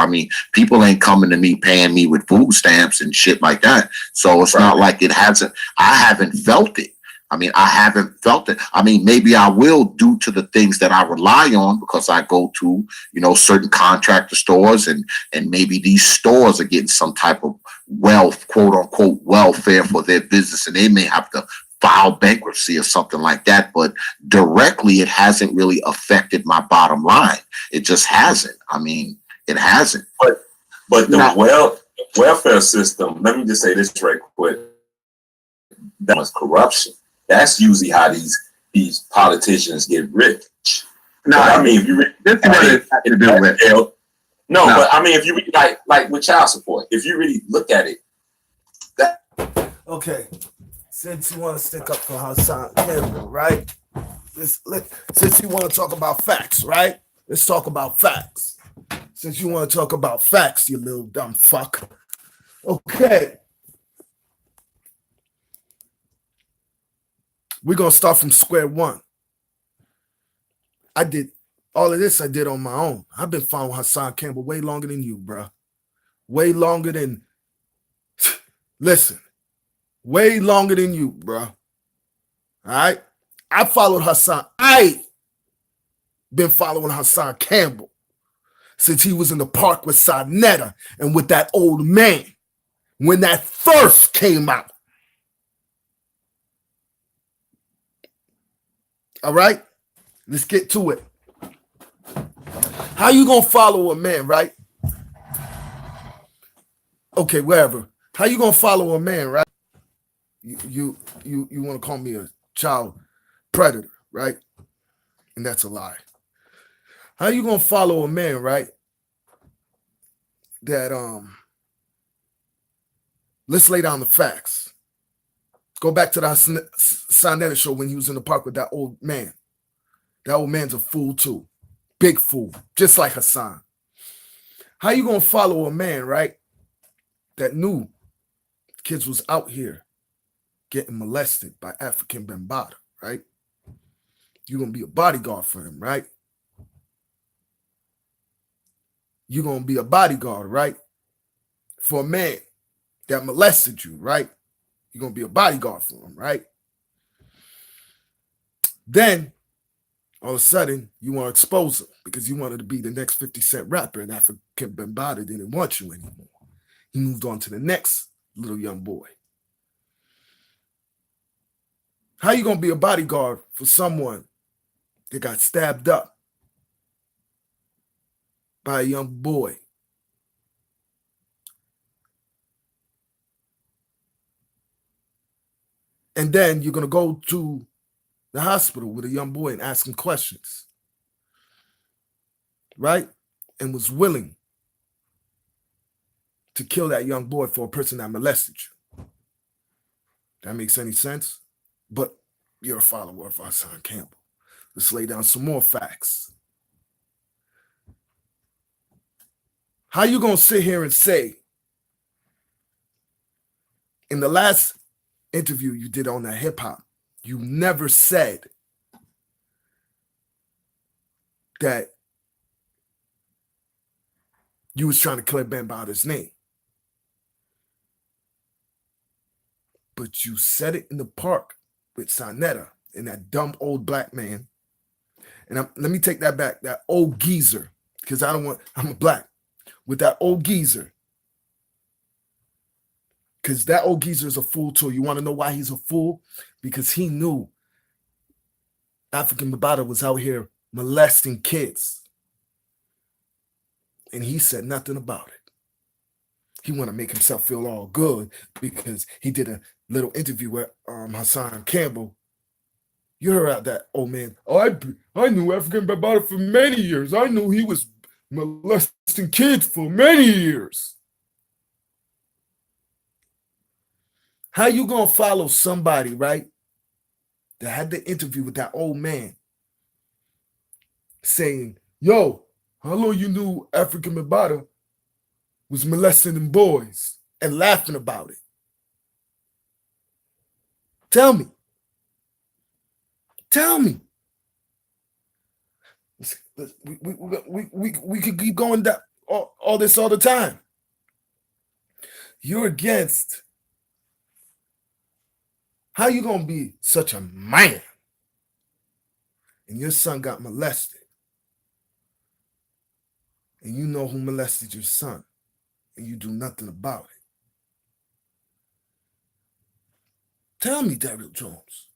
People ain't coming to me paying me with food stamps and shit like that. So it's not like I haven't felt it. I haven't felt it. Maybe I will due to the things that I rely on because I go to, certain contractor stores and maybe these stores are getting some type of wealth, quote unquote, welfare for their business. And they may have to file bankruptcy or something like that. But directly, it hasn't really affected my bottom line. It just hasn't. I mean, it hasn't. But the welfare system, let me just say this right quick. That was corruption. That's usually how these politicians get rich. No, I mean, if you read this has nothing to do with it. No, but I mean, if you read, like with child support, if you really look at it, Okay, since you want to stick up for Hassan Campbell, right? Since you want to talk about facts, right? Let's talk about facts. Since you want to talk about facts, you little dumb fuck. Okay. We're going to start from square one. I did all of this I did on my own. I've been following Hassan Campbell way longer than you, bro. Way longer than, listen, way longer than you, bro. All right? I followed Hassan. I been following Hassan Campbell since he was in the park with Sarnetta and with that old man when that first came out. All right? Let's get to it. How you gonna follow a man, right? Okay, wherever. How you gonna follow a man, right? You want to call me a child predator, right? And that's a lie. How you gonna follow a man, right? That let's lay down the facts. Go back to the Sarnetta show when he was in the park with that old man. That old man's a fool too. Big fool, just like Hassan. How you gonna follow a man, right? That knew kids was out here getting molested by African Bambaataa, right? You're gonna be a bodyguard for him, right? You're gonna be a bodyguard, right? For a man that molested you, right? You're gonna be a bodyguard for him, right? Then all of a sudden, you want to expose him because you wanted to be the next 50 Cent rapper, and African Bambaataa didn't want you anymore. He moved on to the next little young boy. How you going to be a bodyguard for someone that got stabbed up by a young boy? And then you're going to go to the hospital with a young boy and ask him questions, right? And was willing to kill that young boy for a person that molested you. That makes any sense? But you're a follower of Hassan Campbell. Let's lay down some more facts. How you gonna sit here and say in the last interview you did on that hip hop, you never said that you was trying to clear Bambaata's name. But you said it in the park with Sarnetta and that dumb old black man. And let me take that back, that old geezer, because I'm a black, with that old geezer. Because that old geezer is a fool too. You want to know why he's a fool? Because he knew African Bambaataa was out here molesting kids. And he said nothing about it. He want to make himself feel all good because he did a little interview with Hassan Campbell. You heard that old man. Oh, I knew African Bambaataa for many years. I knew he was molesting kids for many years. How you gonna follow somebody, right, that had the interview with that old man saying, yo, how long you knew African Bambaataa was molesting them boys and laughing about it? Tell me. Tell me. We could keep going down all this all the time. You're against. How you gonna be such a man and your son got molested and you know who molested your son and you do nothing about it? Tell me, Daryl Jones.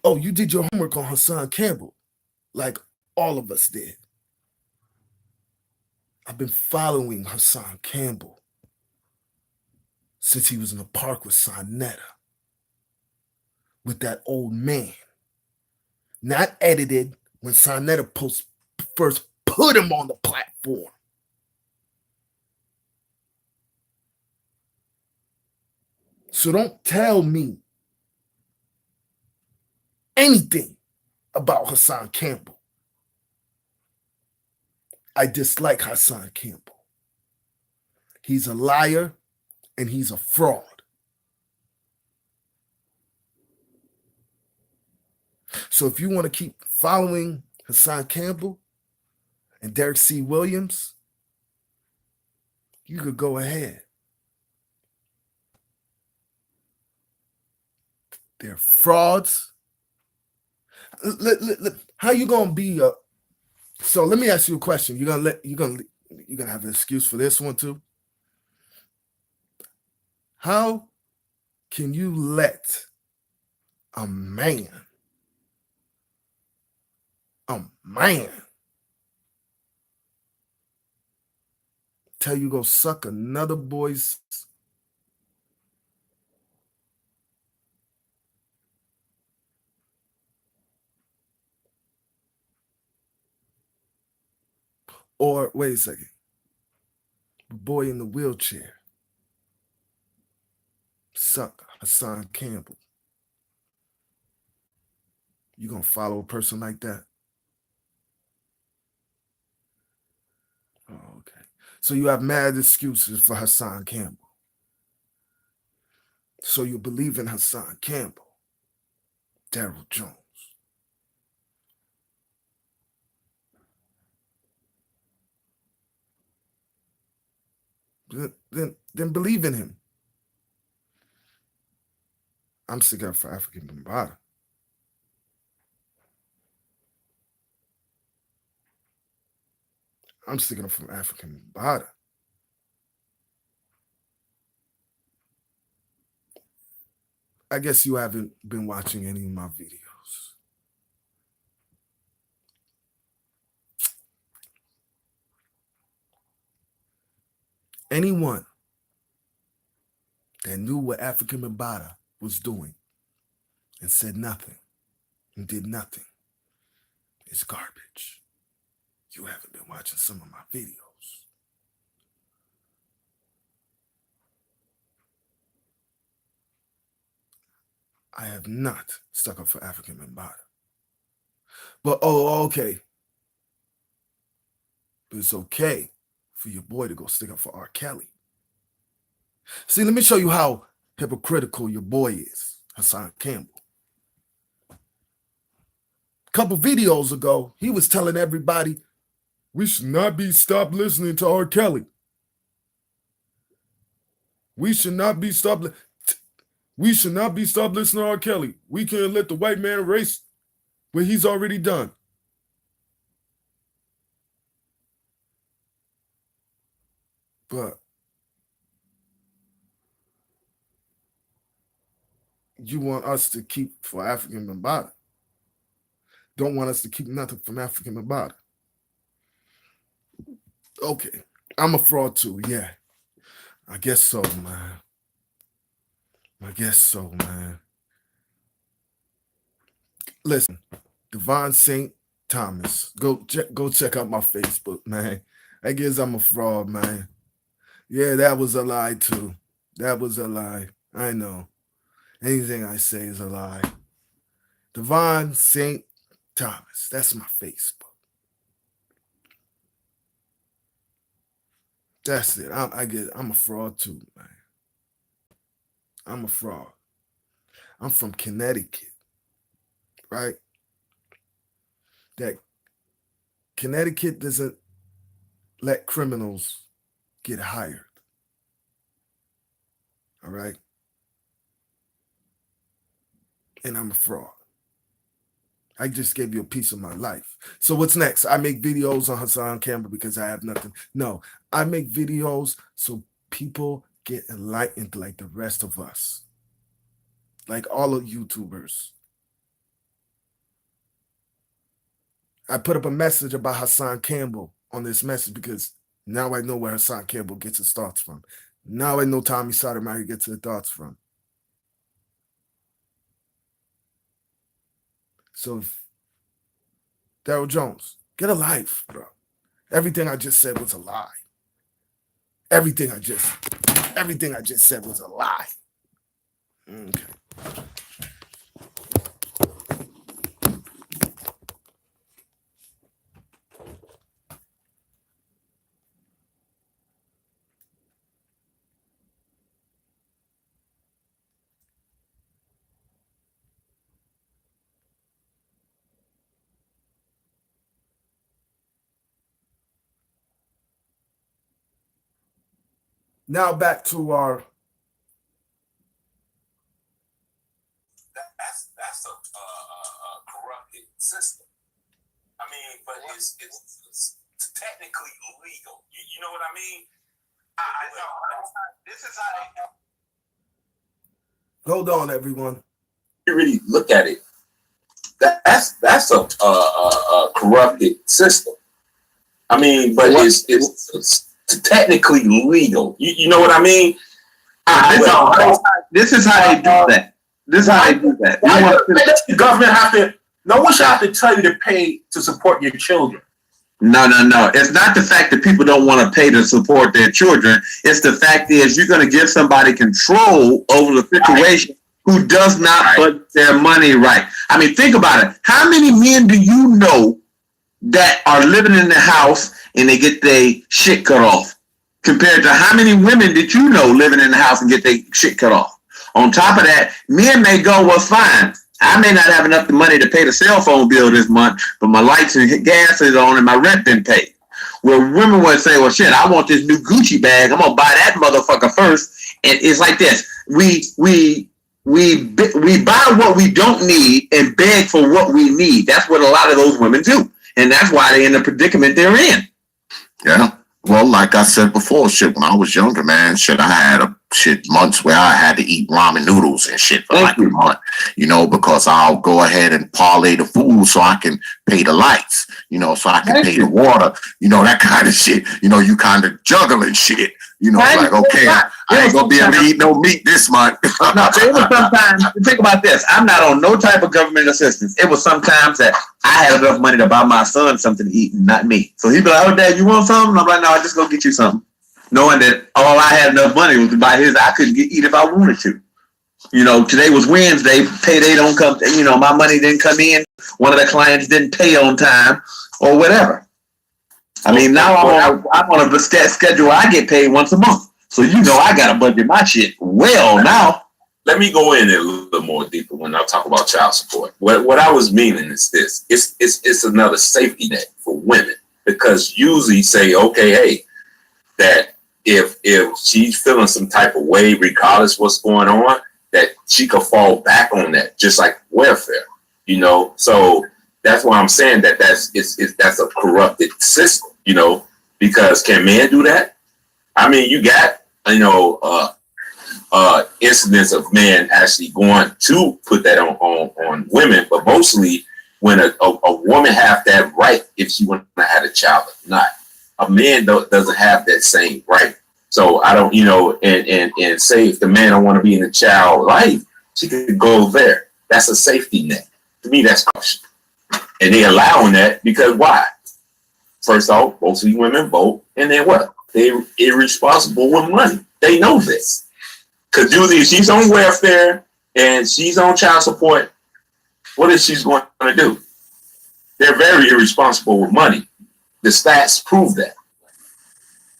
Oh, you did your homework on Hassan Campbell, like all of us did. I've been following Hassan Campbell since he was in the park with Sonetta, with that old man. Not edited when Sonetta first put him on the platform. So don't tell me anything about Hassan Campbell. I dislike Hassan Campbell. He's a liar and he's a fraud. So if you want to keep following Hassan Campbell and Derek C. Williams, you could go ahead. They're frauds. How you gonna be a? So let me ask you a question. You're gonna have an excuse for this one too. How can you let a man tell you go suck another boy's or wait a second, the boy in the wheelchair suck Hassan Campbell? You gonna follow a person like that? Oh, okay. So you have mad excuses for Hassan Campbell. So you believe in Hassan Campbell, Daryl Jones. Then believe in him. I'm sticking up for African Bambaataa. I'm sticking up for African Bambaataa. I guess you haven't been watching any of my videos. Anyone that knew what African Bambaataa was doing and said nothing and did nothing is garbage. You haven't been watching some of my videos. I have not stuck up for African Bambaataa. But, okay. But it's okay for your boy to go stick up for R. Kelly. See, let me show you how hypocritical your boy is, Hassan Campbell. A couple videos ago, he was telling everybody, we should not be stopped listening to R. Kelly. We should not be stopped listening to R. Kelly. We can't let the white man erase what he's already done. But you want us to keep for African Bambaataa. Don't want us to keep nothing from African Bambaataa. Okay, I'm a fraud too, yeah. I guess so, man. Listen, Devon St. Thomas, go check out my Facebook, man. I guess I'm a fraud, man. Yeah, that was a lie too. That was a lie. I know. Anything I say is a lie. Devon St. Thomas, that's my Facebook. That's it. I'm a fraud too, man. I'm a fraud. I'm from Connecticut, right? That Connecticut doesn't let criminals get hired. All right? And I'm a fraud. I just gave you a piece of my life. So what's next? I make videos on Hassan Campbell because I have nothing. No, I make videos so people get enlightened like the rest of us. like all of YouTubers. I put up a message about Hassan Campbell on this message because now I know where Hassan Campbell gets his thoughts from. Now I know Tommy Sotomayor gets his thoughts from. So, Daryl Jones, get a life, bro. Everything I just said was a lie. Everything I just said was a lie. Okay. Now back to our. That's a corrupted system. I mean, but it's technically illegal. You know what I mean? I know. This is how they. Hold on, everyone. You really look at it. That's a corrupted system. I mean, but it's technically legal. You know what I mean? This is how they do that. This is how they do that. The government have to. No one should have to tell you to pay to support your children. No. It's not the fact that people don't want to pay to support their children. It's the fact is you're going to give somebody control over the situation who does not budget their money right. I mean, think about it. How many men do you know that are living in the house and they get their shit cut off compared to how many women did you know living in the house and get their shit cut off? On top of that, men may go, well, fine. I may not have enough money to pay the cell phone bill this month, but my lights and gas is on and my rent been paid. Where women would say, well, shit, I want this new Gucci bag. I'm going to buy that motherfucker first. And it's like this. We buy what we don't need and beg for what we need. That's what a lot of those women do. And that's why they're in the predicament they're in. Yeah. Well, like I said before, shit, when I was younger, man, shit, I had months where I had to eat ramen noodles and shit for a month, because I'll go ahead and parlay the food so I can pay the lights, so I can pay the water, that kind of shit. You kind of juggling shit, like, okay, I ain't gonna be able to eat no meat this month. No, so it was sometimes, think about this, I'm not on no type of government assistance. It was sometimes that I had enough money to buy my son something to eat and not me. So he'd be like, oh, Dad, you want something? I'm like, no, I just go get you something. Knowing that all I had enough money was to buy his, I couldn't eat if I wanted to. Today was Wednesday, payday don't come, my money didn't come in. One of the clients didn't pay on time or whatever. I mean, now I'm on a schedule. I get paid once a month. So, I got to budget my shit well now. Let me go in a little more deeper when I talk about child support. What I was meaning is this. It's another safety net for women because usually say, okay, hey, that if she's feeling some type of way, regardless what's going on, that she could fall back on that, just like welfare, So that's why I'm saying that's a corrupted system, because can men do that? I mean, you got, incidents of men actually going to put that on women, but mostly when a woman have that right if she want to have a child or not. A man doesn't have that same right. So I don't, and say if the man don't want to be in a child life, she could go there. That's a safety net. To me, that's caution. And they allowing that because why? First off, most of these women vote, and then what? They're irresponsible with money. They know this. Because usually if she's on welfare and she's on child support, what is she going to do? They're very irresponsible with money. The stats prove that.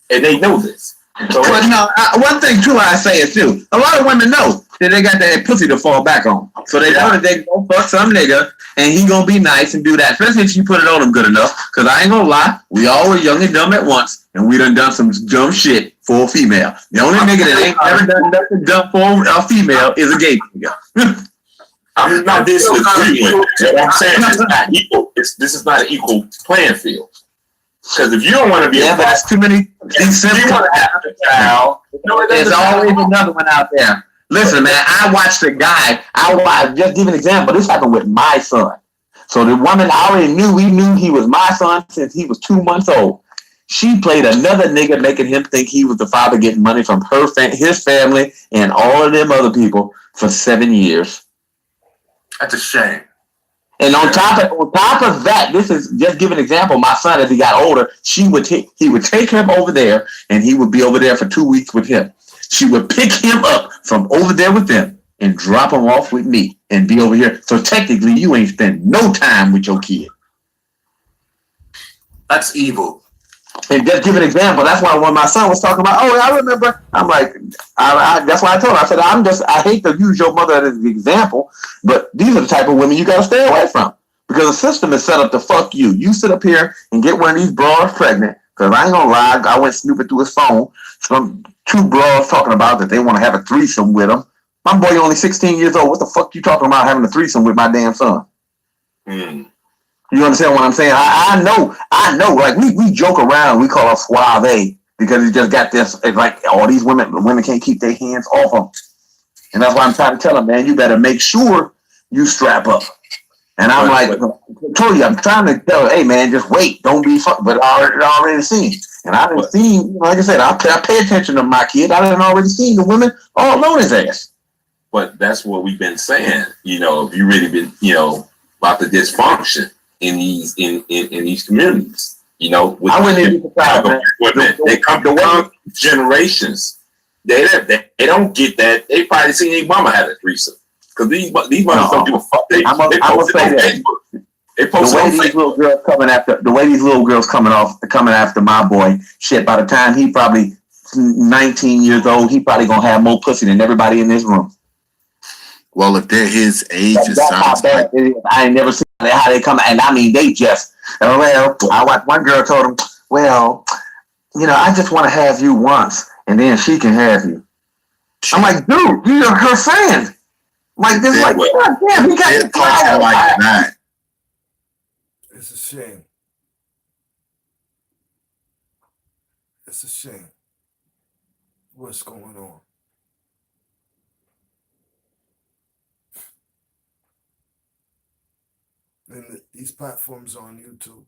And they know this. So one thing too I say it too. A lot of women know that they got that pussy to fall back on. So they know that they go fuck some nigga and he gonna be nice and do that. Especially if you put it on him good enough. Cause I ain't gonna lie, we all were young and dumb at once and we done some dumb shit for a female. The only nigga that ain't ever done nothing dumb for a female is a gay nigga. I'm not disagreeing with it. I'm saying it's not equal. This is not an equal playing field. Because if you don't want to be but that's too many. You want to have a child. There's always another one out there. Listen, man, I watched a guy. Just give an example. This happened with my son. So the woman I already knew, we knew he was my son since he was 2 months old. She played another nigga, making him think he was the father, getting money from his family and all of them other people for 7 years. That's a shame. And on top of that, this is just give an example. My son, as he got older, he would take him over there, and he would be over there for 2 weeks with him. She would pick him up from over there with them and drop him off with me and be over here. So technically, you ain't spend no time with your kid. That's evil. And just give an example. That's why when my son was talking about, oh, I remember. I'm like, that's why I told him. I said, I hate to use your mother as an example, but these are the type of women you got to stay away from because the system is set up to fuck you. You sit up here and get one of these broads pregnant. Because I ain't gonna lie, I went snooping through his phone. Some 2 broads talking about that they want to have a threesome with him. My boy only 16 years old. What the fuck you talking about having a threesome with my damn son? You understand what I'm saying? I know. Like we joke around. We call her suave because he just got this. It's like all these women can't keep their hands off him, and that's why I'm trying to tell them, man, you better make sure you strap up. And I'm like, I told you, I'm trying to tell her, hey man, just wait, don't be fucked. But I already seen, and I didn't seen. Like I said, I pay attention to my kid. I didn't already seen the women all on his ass. But that's what we've been saying. You know, if you really been, about the dysfunction in these communities, I went in they come generations. They don't get that. They probably seen their mama have a threesome because these mothers don't give a fuck. They post it on Facebook. They post the way these little girls coming after my boy. Shit, by the time he probably 19 years old, he probably gonna have more pussy than everybody in this room. Well, if they're his age, it sounds like I ain't never seen how they come, and I mean they just. Well, I watched one girl told him, "Well, I just want to have you once, and then she can have you." I'm like, dude, you're her friend. Like this, God damn, he got talking like that. It's a shame. It's a shame. What's going on? And these platforms are on YouTube.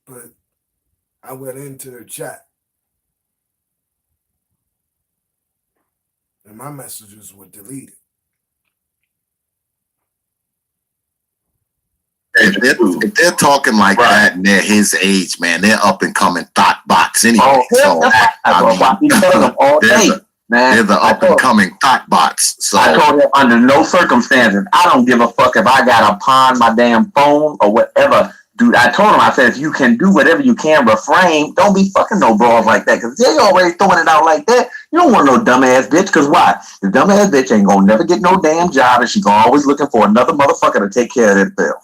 But I went into their chat and my messages were deleted. If they're talking like that and they're his age, man, they're up and coming thought bots anyway. They're the up and coming thought bots. So I told him under no circumstances, I don't give a fuck if I got to pawn my damn phone or whatever. Dude, I told him, I said, if you can do whatever you can, refrain, don't be fucking no bras like that. Because they already throwing it out like that. You don't want no dumbass bitch. Because why? The dumbass bitch ain't going to never get no damn job. And she always looking for another motherfucker to take care of that bill.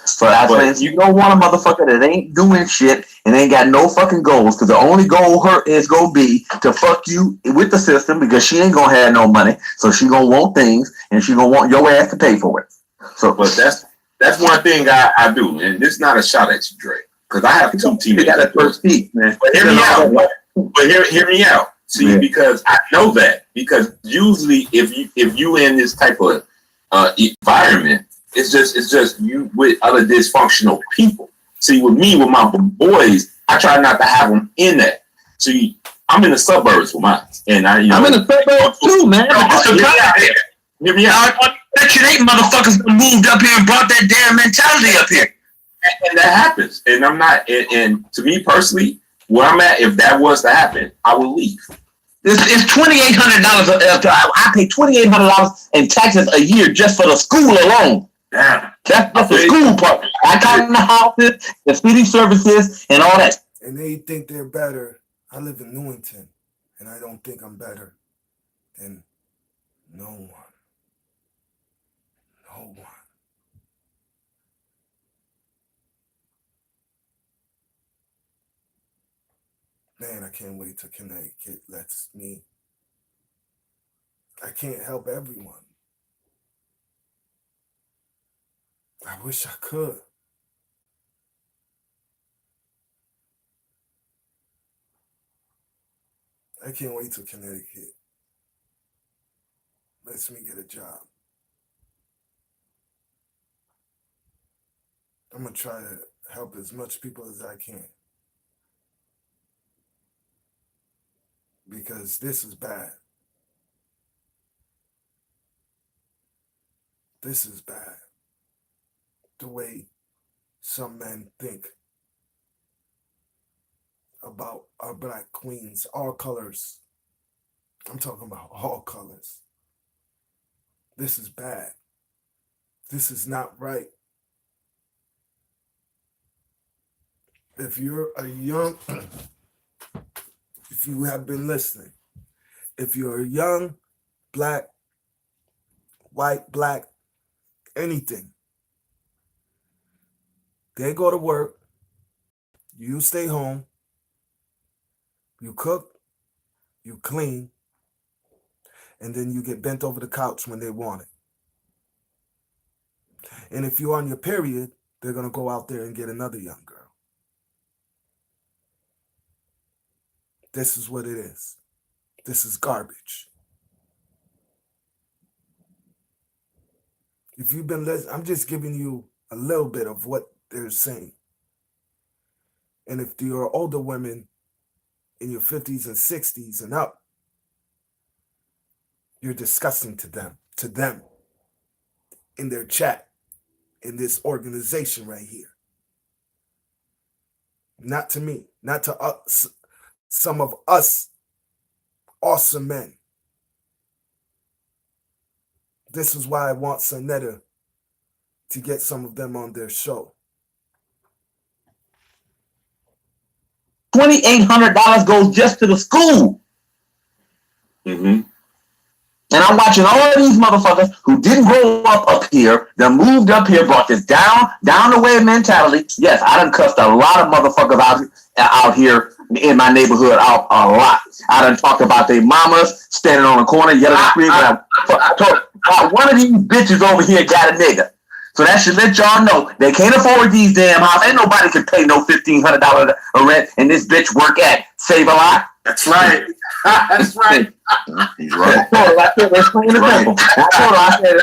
So that's when you don't want a motherfucker that ain't doing shit and ain't got no fucking goals. Because the only goal her is going to be to fuck you with the system because she ain't going to have no money. So she going to want things and she going to want your ass to pay for it. So, but that's one thing I do, and this is not a shot at you, Dre, because I have 2 teammates. Got that first speech, man. But hear me out. See, because I know that because usually if you in this type of environment, it's just you with other dysfunctional people. See, with me, with my boys, I try not to have them in that. See, I'm in the suburbs with mine, and I'm in the suburbs too, man. Hear me out. Section 8 motherfuckers moved up here and brought that damn mentality up here. And that happens. And I'm not, and to me personally, where I'm at, if that was to happen, I will leave. It's $2,800. I pay $2,800 in taxes a year just for the school alone. Damn. That's just the school part. I got in the houses, the city services, and all that. And they think they're better. I live in Newington, and I don't think I'm better than no one. No one. Man, I can't wait till Connecticut lets me. I can't help everyone. I wish I could. I can't wait till Connecticut lets me get a job. I'm going to try to help as much people as I can. Because this is bad. This is bad. The way some men think about our black queens, all colors. I'm talking about all colors. This is bad. This is not right. If you're a young, if you have been listening, if you're a young, black, white, black, anything, they go to work, you stay home, you cook, you clean, and then you get bent over the couch when they want it. And if you're on your period, they're going to go out there and get another young girl. This is what it is. This is garbage. If you've been listening, I'm just giving you a little bit of what they're saying. And if you're older women in your 50s and 60s and up, you're disgusting to them, in their chat, in this organization right here. Not to me, not to us, some of us awesome men. This is why I want Sonetta to get some of them on their show. $2,800 goes just to the school. Mm-hmm. And I'm watching all these motherfuckers who didn't grow up here, that moved up here, brought this down the way mentality. Yes, I done cussed a lot of motherfuckers out here in my neighborhood out a lot. I done talked about their mamas standing on the corner yelling and screaming. I told one of these bitches over here got a nigga. So that should let y'all know they can't afford these damn houses. Ain't nobody can pay no $1,500 a rent, and this bitch work at Save a Lot. That's right. That's right. He's right. I told her, I said,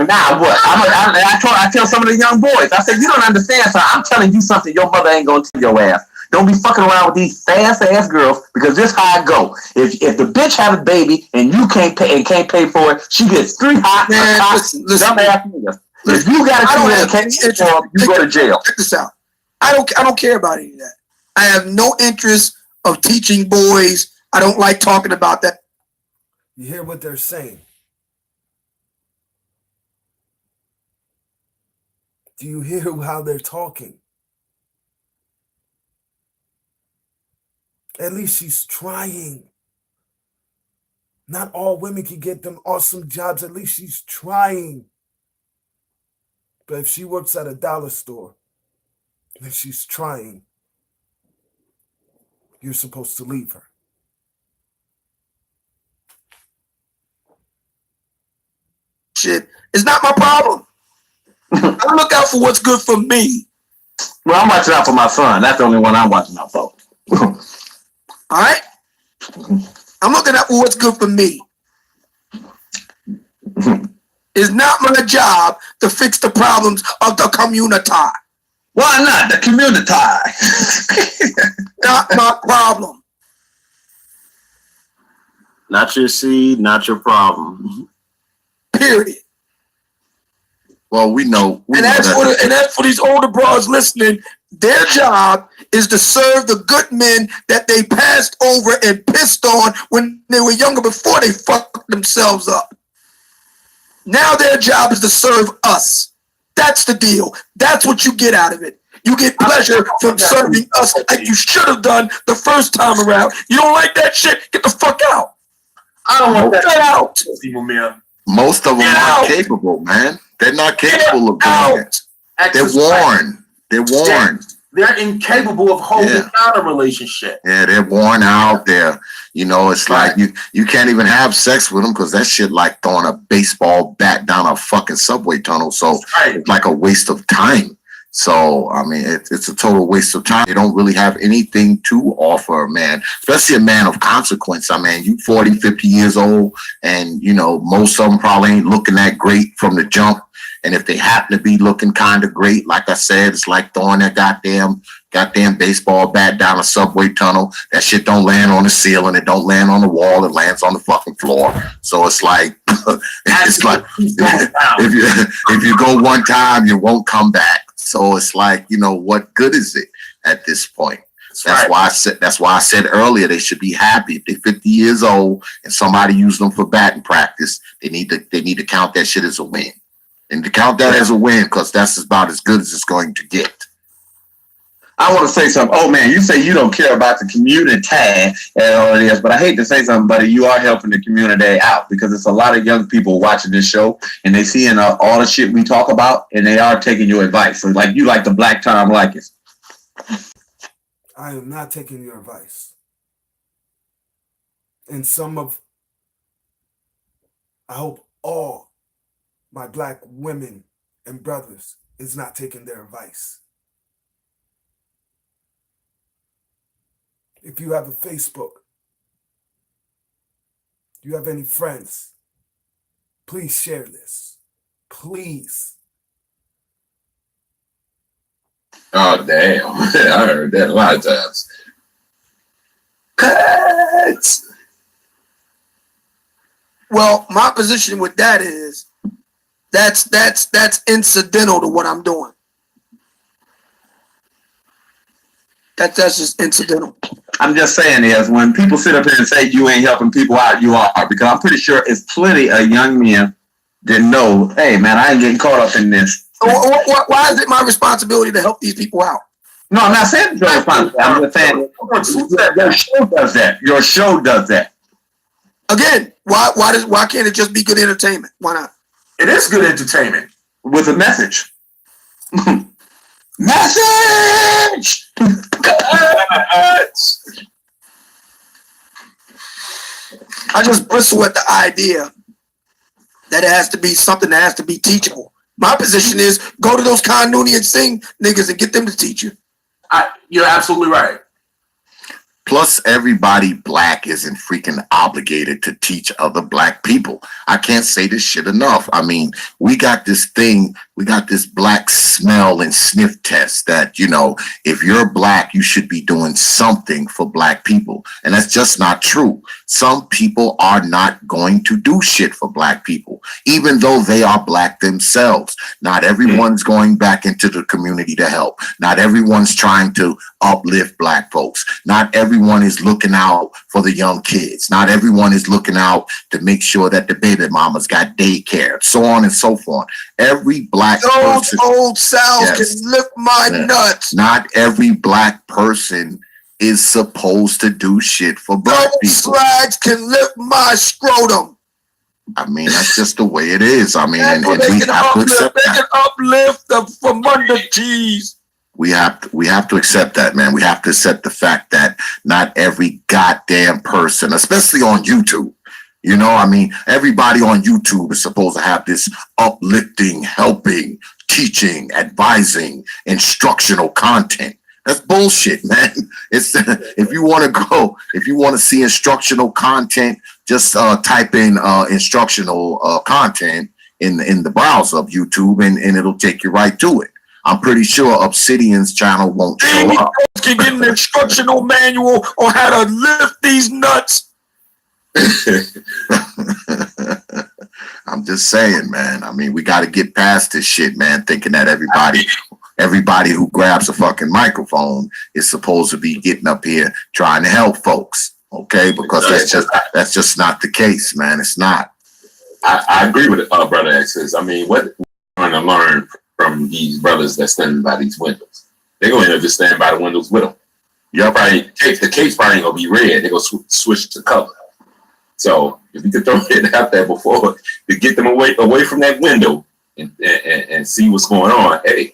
now what? I tell some of the young boys, I said, you don't understand, son. I'm telling you something your mother ain't gonna tell your ass. Don't be fucking around with these fast ass girls, because this how I go. If the bitch have a baby and you can't pay for it, she gets 3 hot dumb ass niggas. If you got a kid and can't pay for it, you go to jail. Check this out. I don't care about any of that. I have no interest of teaching boys. I don't like talking about that. You hear what they're saying? Do you hear how they're talking? At least she's trying. Not all women can get them awesome jobs. At least she's trying. But if she works at a dollar store, then she's trying. You're supposed to leave her. Shit, it's not my problem. I look out for what's good for me. Well, I'm watching out for my son. That's the only one I'm watching out for. All right? I'm looking out for what's good for me. It's not my job to fix the problems of the community. Why not? The community. Not my problem. Not your seed, not your problem. Period. Well, we know. And that's for these older broads listening. Their job is to serve the good men that they passed over and pissed on when they were younger before they fucked themselves up. Now their job is to serve us. That's the deal. That's what you get out of it. You get pleasure from serving us like you should have done the first time around. You don't like that shit? Get the fuck out. I don't want that. Get out. Most of them aren't capable, man. They're not capable of doing it. They're warned. They're warned. they're incapable of holding down a relationship. Yeah, they're worn out. It's like you can't even have sex with them because that shit like throwing a baseball bat down a fucking subway tunnel. So it's like a waste of time. So, I mean, it's a total waste of time. They don't really have anything to offer, man, especially a man of consequence. I mean, you 40, 50 years old and, most of them probably ain't looking that great from the jump. And if they happen to be looking kind of great, like I said, it's like throwing that goddamn baseball bat down a subway tunnel. That shit don't land on the ceiling. It don't land on the wall. It lands on the fucking floor. So it's like, if you go one time, you won't come back. So it's like, what good is it at this point? That's why I said earlier they should be happy. If they're 50 years old and somebody used them for batting practice, they need to count that shit as a win. And to count that as a win, because that's about as good as it's going to get. I want to say something. Oh man, you say you don't care about the community and all of this, but I hate to say something, buddy. You are helping the community out because it's a lot of young people watching this show and they seeing all the shit we talk about and they are taking your advice. So like you like the Black Tom Leykis. I am not taking your advice. And I hope all my black women and brothers is not taking their advice. If you have a Facebook, you have any friends, please share this. Please. Oh, damn. I heard that a lot of times. Cut. Well, my position with that is that's incidental to what I'm doing. That's just incidental. I'm just saying is when people sit up here and say you ain't helping people out, you are, because I'm pretty sure it's plenty of young men that know, hey man, I ain't getting caught up in this. Why is it my responsibility to help these people out? No, I'm not saying it's your responsibility. I'm just saying your show does that. Your show does that. Again, why can't it just be good entertainment? Why not? It is good entertainment with a message. Message. I just bristle at the idea that it has to be something that has to be teachable. My position is go to those Khan Nooney and Singh niggas and get them to teach you. You're absolutely right. Plus, everybody black isn't freaking obligated to teach other black people. I can't say this shit enough. I mean, we got this black smell and sniff test that, if you're black, you should be doing something for black people. And that's just not true. Some people are not going to do shit for black people, even though they are black themselves. Not everyone's going back into the community to help. Not everyone's trying to uplift black folks. Not everyone is looking out for the young kids. Not everyone is looking out to make sure that the baby mamas got daycare, so on and so forth. Every black person, old Sal's can lift my nuts. Not every black person is supposed to do shit for black people. Slides can lift my scrotum. I mean, that's just the way it is. I mean, and we have to accept that. They can uplift the from under cheese. We have to accept that, man. We have to accept the fact that not every goddamn person, especially on YouTube, I mean, everybody on YouTube is supposed to have this uplifting, helping, teaching, advising, instructional content. That's bullshit, man. It's if you want to see instructional content, just type in instructional content in the browser of YouTube, and it'll take you right to it. I'm pretty sure Obsidian's channel won't show up. Can get an instructional manual on how to lift these nuts. I'm just saying, man. I mean, we got to get past this shit, man, thinking that everybody who grabs a fucking microphone is supposed to be getting up here trying to help folks, okay? Because that's just not the case, man. It's not. I agree with Brother X. I mean, what we're going to learn from these brothers that's standing by these windows? They're going to just stand by the windows with them. The cape's probably going to be red. They're going to switch to color. So if you could throw it out there before to get them away from that window and see what's going on, hey.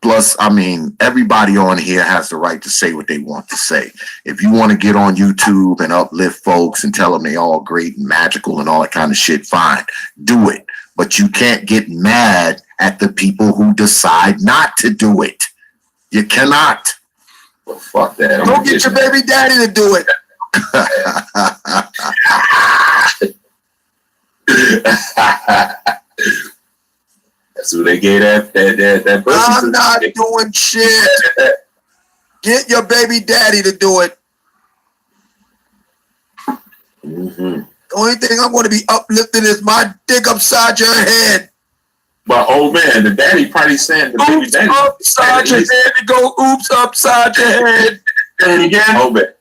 plus, I mean, everybody on here has the right to say what they want to say. If you want to get on YouTube and uplift folks and tell them they all great and magical and all that kind of shit, fine, do it. But you can't get mad at the people who decide not to do it. You cannot. Well, fuck that. Go get your baby daddy to do it. That's who they gave that I'm not doing shit. Get your baby daddy to do it. Mm-hmm. The only thing I'm going to be uplifting is my dick upside your head. But old man, the daddy probably saying the baby daddy upside your head to go oops upside your head. And again, old man.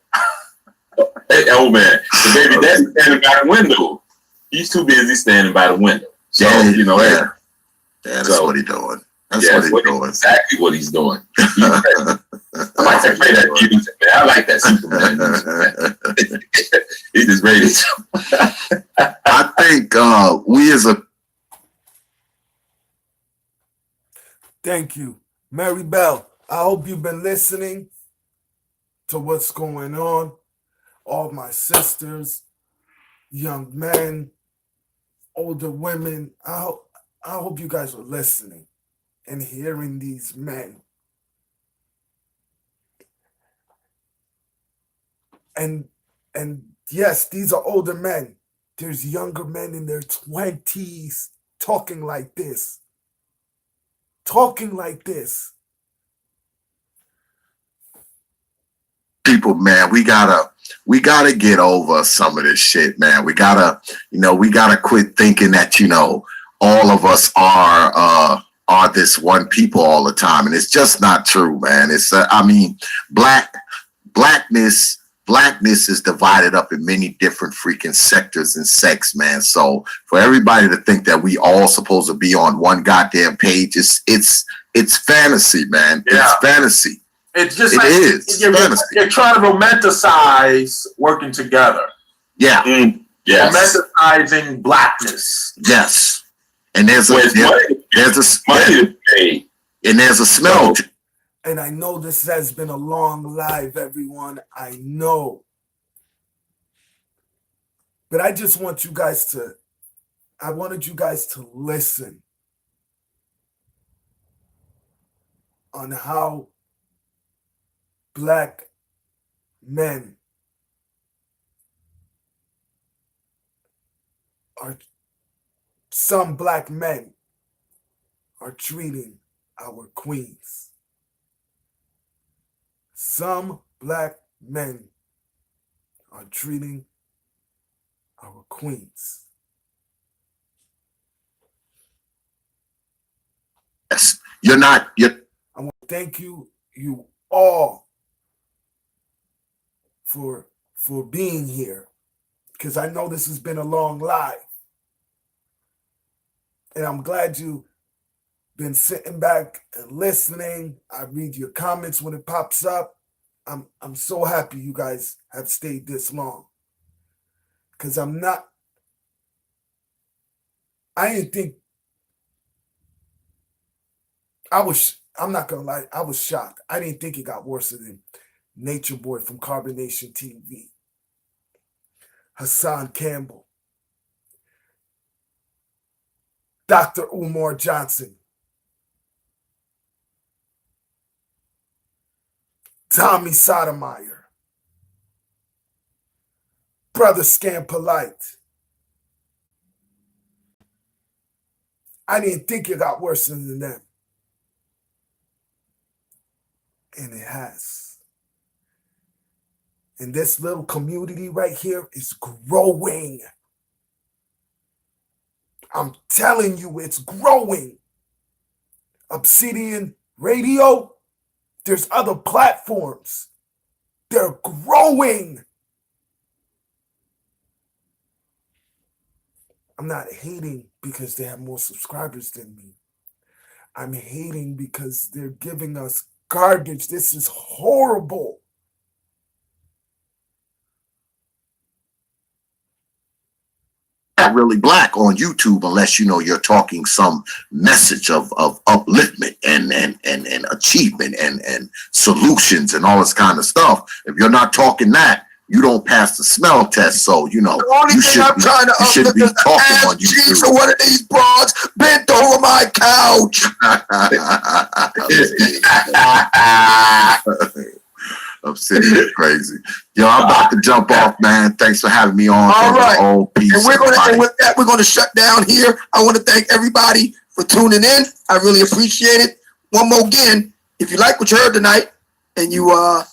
Hey, old man, the baby daddy standing by the window. He's too busy standing by the window. So you know, that's what he's doing. That's what he's doing. Exactly what he's doing. I like to play that music, man. I like that Superman music. He's just ready to. I think we as a. Thank you, Mary Bell. I hope you've been listening to what's going on. All my sisters, young men, older women. I hope you guys are listening and hearing these men. And yes, these are older men. There's younger men in their 20s talking like this. Talking like this. People, man, we gotta get over some of this shit, man. We gotta quit thinking that, all of us are this one people all the time. And it's just not true, man. It's, blackness is divided up in many different freaking sectors and sects, man. So for everybody to think that we all supposed to be on one goddamn page, it's fantasy, man. Yeah. It's fantasy. It's just You're trying to romanticize working together. Yeah. Yes. Romanticizing blackness. Yes. And there's a smell. And I know this has been a long live, everyone. I know. But I just want you guys to, I wanted you guys to listen on how black men some black men are treating our queens. Some black men are treating our queens. Yes. I want to thank you all for being here, because I know this has been a long live. And I'm glad you've been sitting back and listening. I read your comments when it pops up. I'm so happy you guys have stayed this long. Because I didn't think, I'm not going to lie, I was shocked. I didn't think it got worse than Nature Boy from Carbonation TV. Hassan Campbell. Dr. Umar Johnson. Tommy Sotomayor. Brother Scam Polite. I didn't think it got worse than them. And it has. And this little community right here is growing. I'm telling you, it's growing. Obsidian Radio, there's other platforms. They're growing. I'm not hating because they have more subscribers than me. I'm hating because they're giving us garbage. This is horrible. really black on YouTube unless you know you're talking some message of upliftment and achievement and solutions and all this kind of stuff. If you're not talking that, you don't pass the smell test. So you know the only thing I'm trying to uplift is the ass cheeks of one of these broads bent over my couch. Obsidian crazy. Yo, I'm about to jump off, man. Thanks for having me on. All right. Peace, and with that, we're gonna shut down here. I want to thank everybody for tuning in. I really appreciate it. One more again, if you like what you heard tonight and you like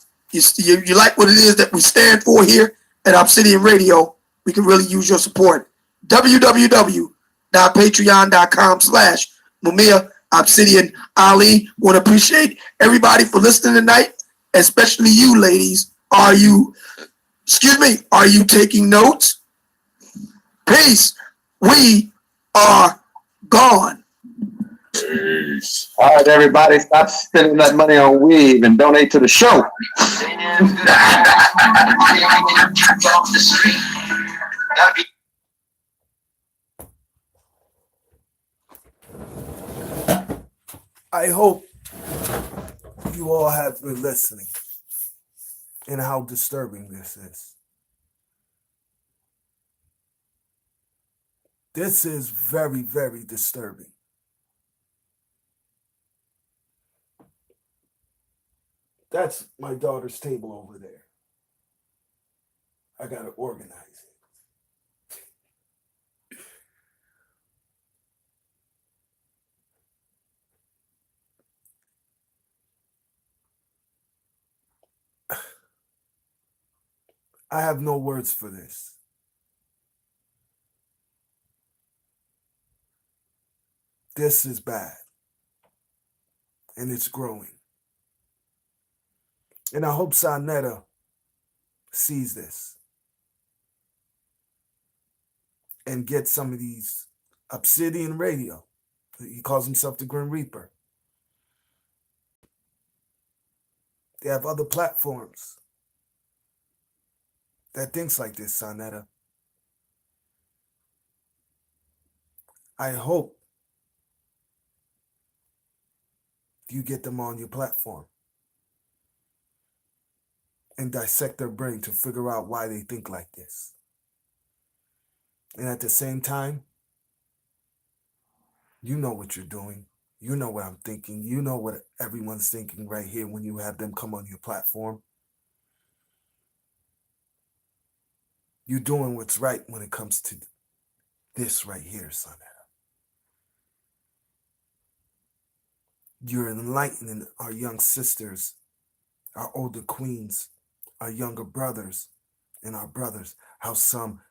what it is that we stand for here at Obsidian Radio, we can really use your support. www.patreon.com/Mumia Obsidian Ali. Want to appreciate everybody for listening tonight, especially you ladies. Are you taking notes? Peace. We are gone. Peace. All right, everybody, stop spending that money on weed and donate to the show. I hope you all have been listening and how disturbing this is. This is very, very disturbing. That's my daughter's table over there. I gotta organize it. I have no words for this. This is bad. And it's growing. And I hope Sonetta sees this and gets some of these Obsidian Radio. He calls himself the Grim Reaper. They have other platforms that thinks like this, Sonetta. I hope you get them on your platform and dissect their brain to figure out why they think like this. And at the same time, you know what you're doing. You know what I'm thinking. You know what everyone's thinking right here when you have them come on your platform. You're doing what's right when it comes to this right here, Sonetta. You're enlightening our young sisters, our older queens, our younger brothers, and our brothers, how some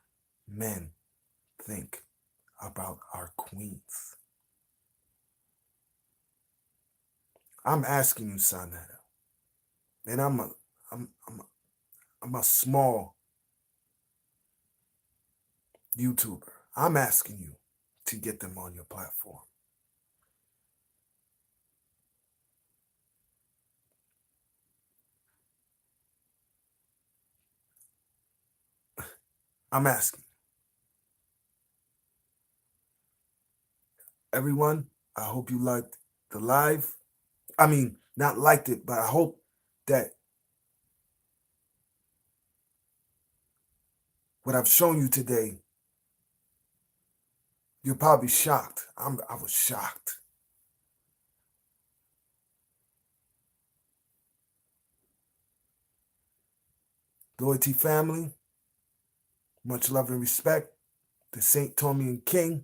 men think about our queens. I'm asking you, Sonetta, and I'm a small YouTuber. I'm asking you to get them on your platform. I'm asking. Everyone, I hope you liked the live. I mean, not liked it, but I hope that what I've shown you today, you're probably shocked. I was shocked. Loyalty family, much love and respect. The Saint Tommy and King.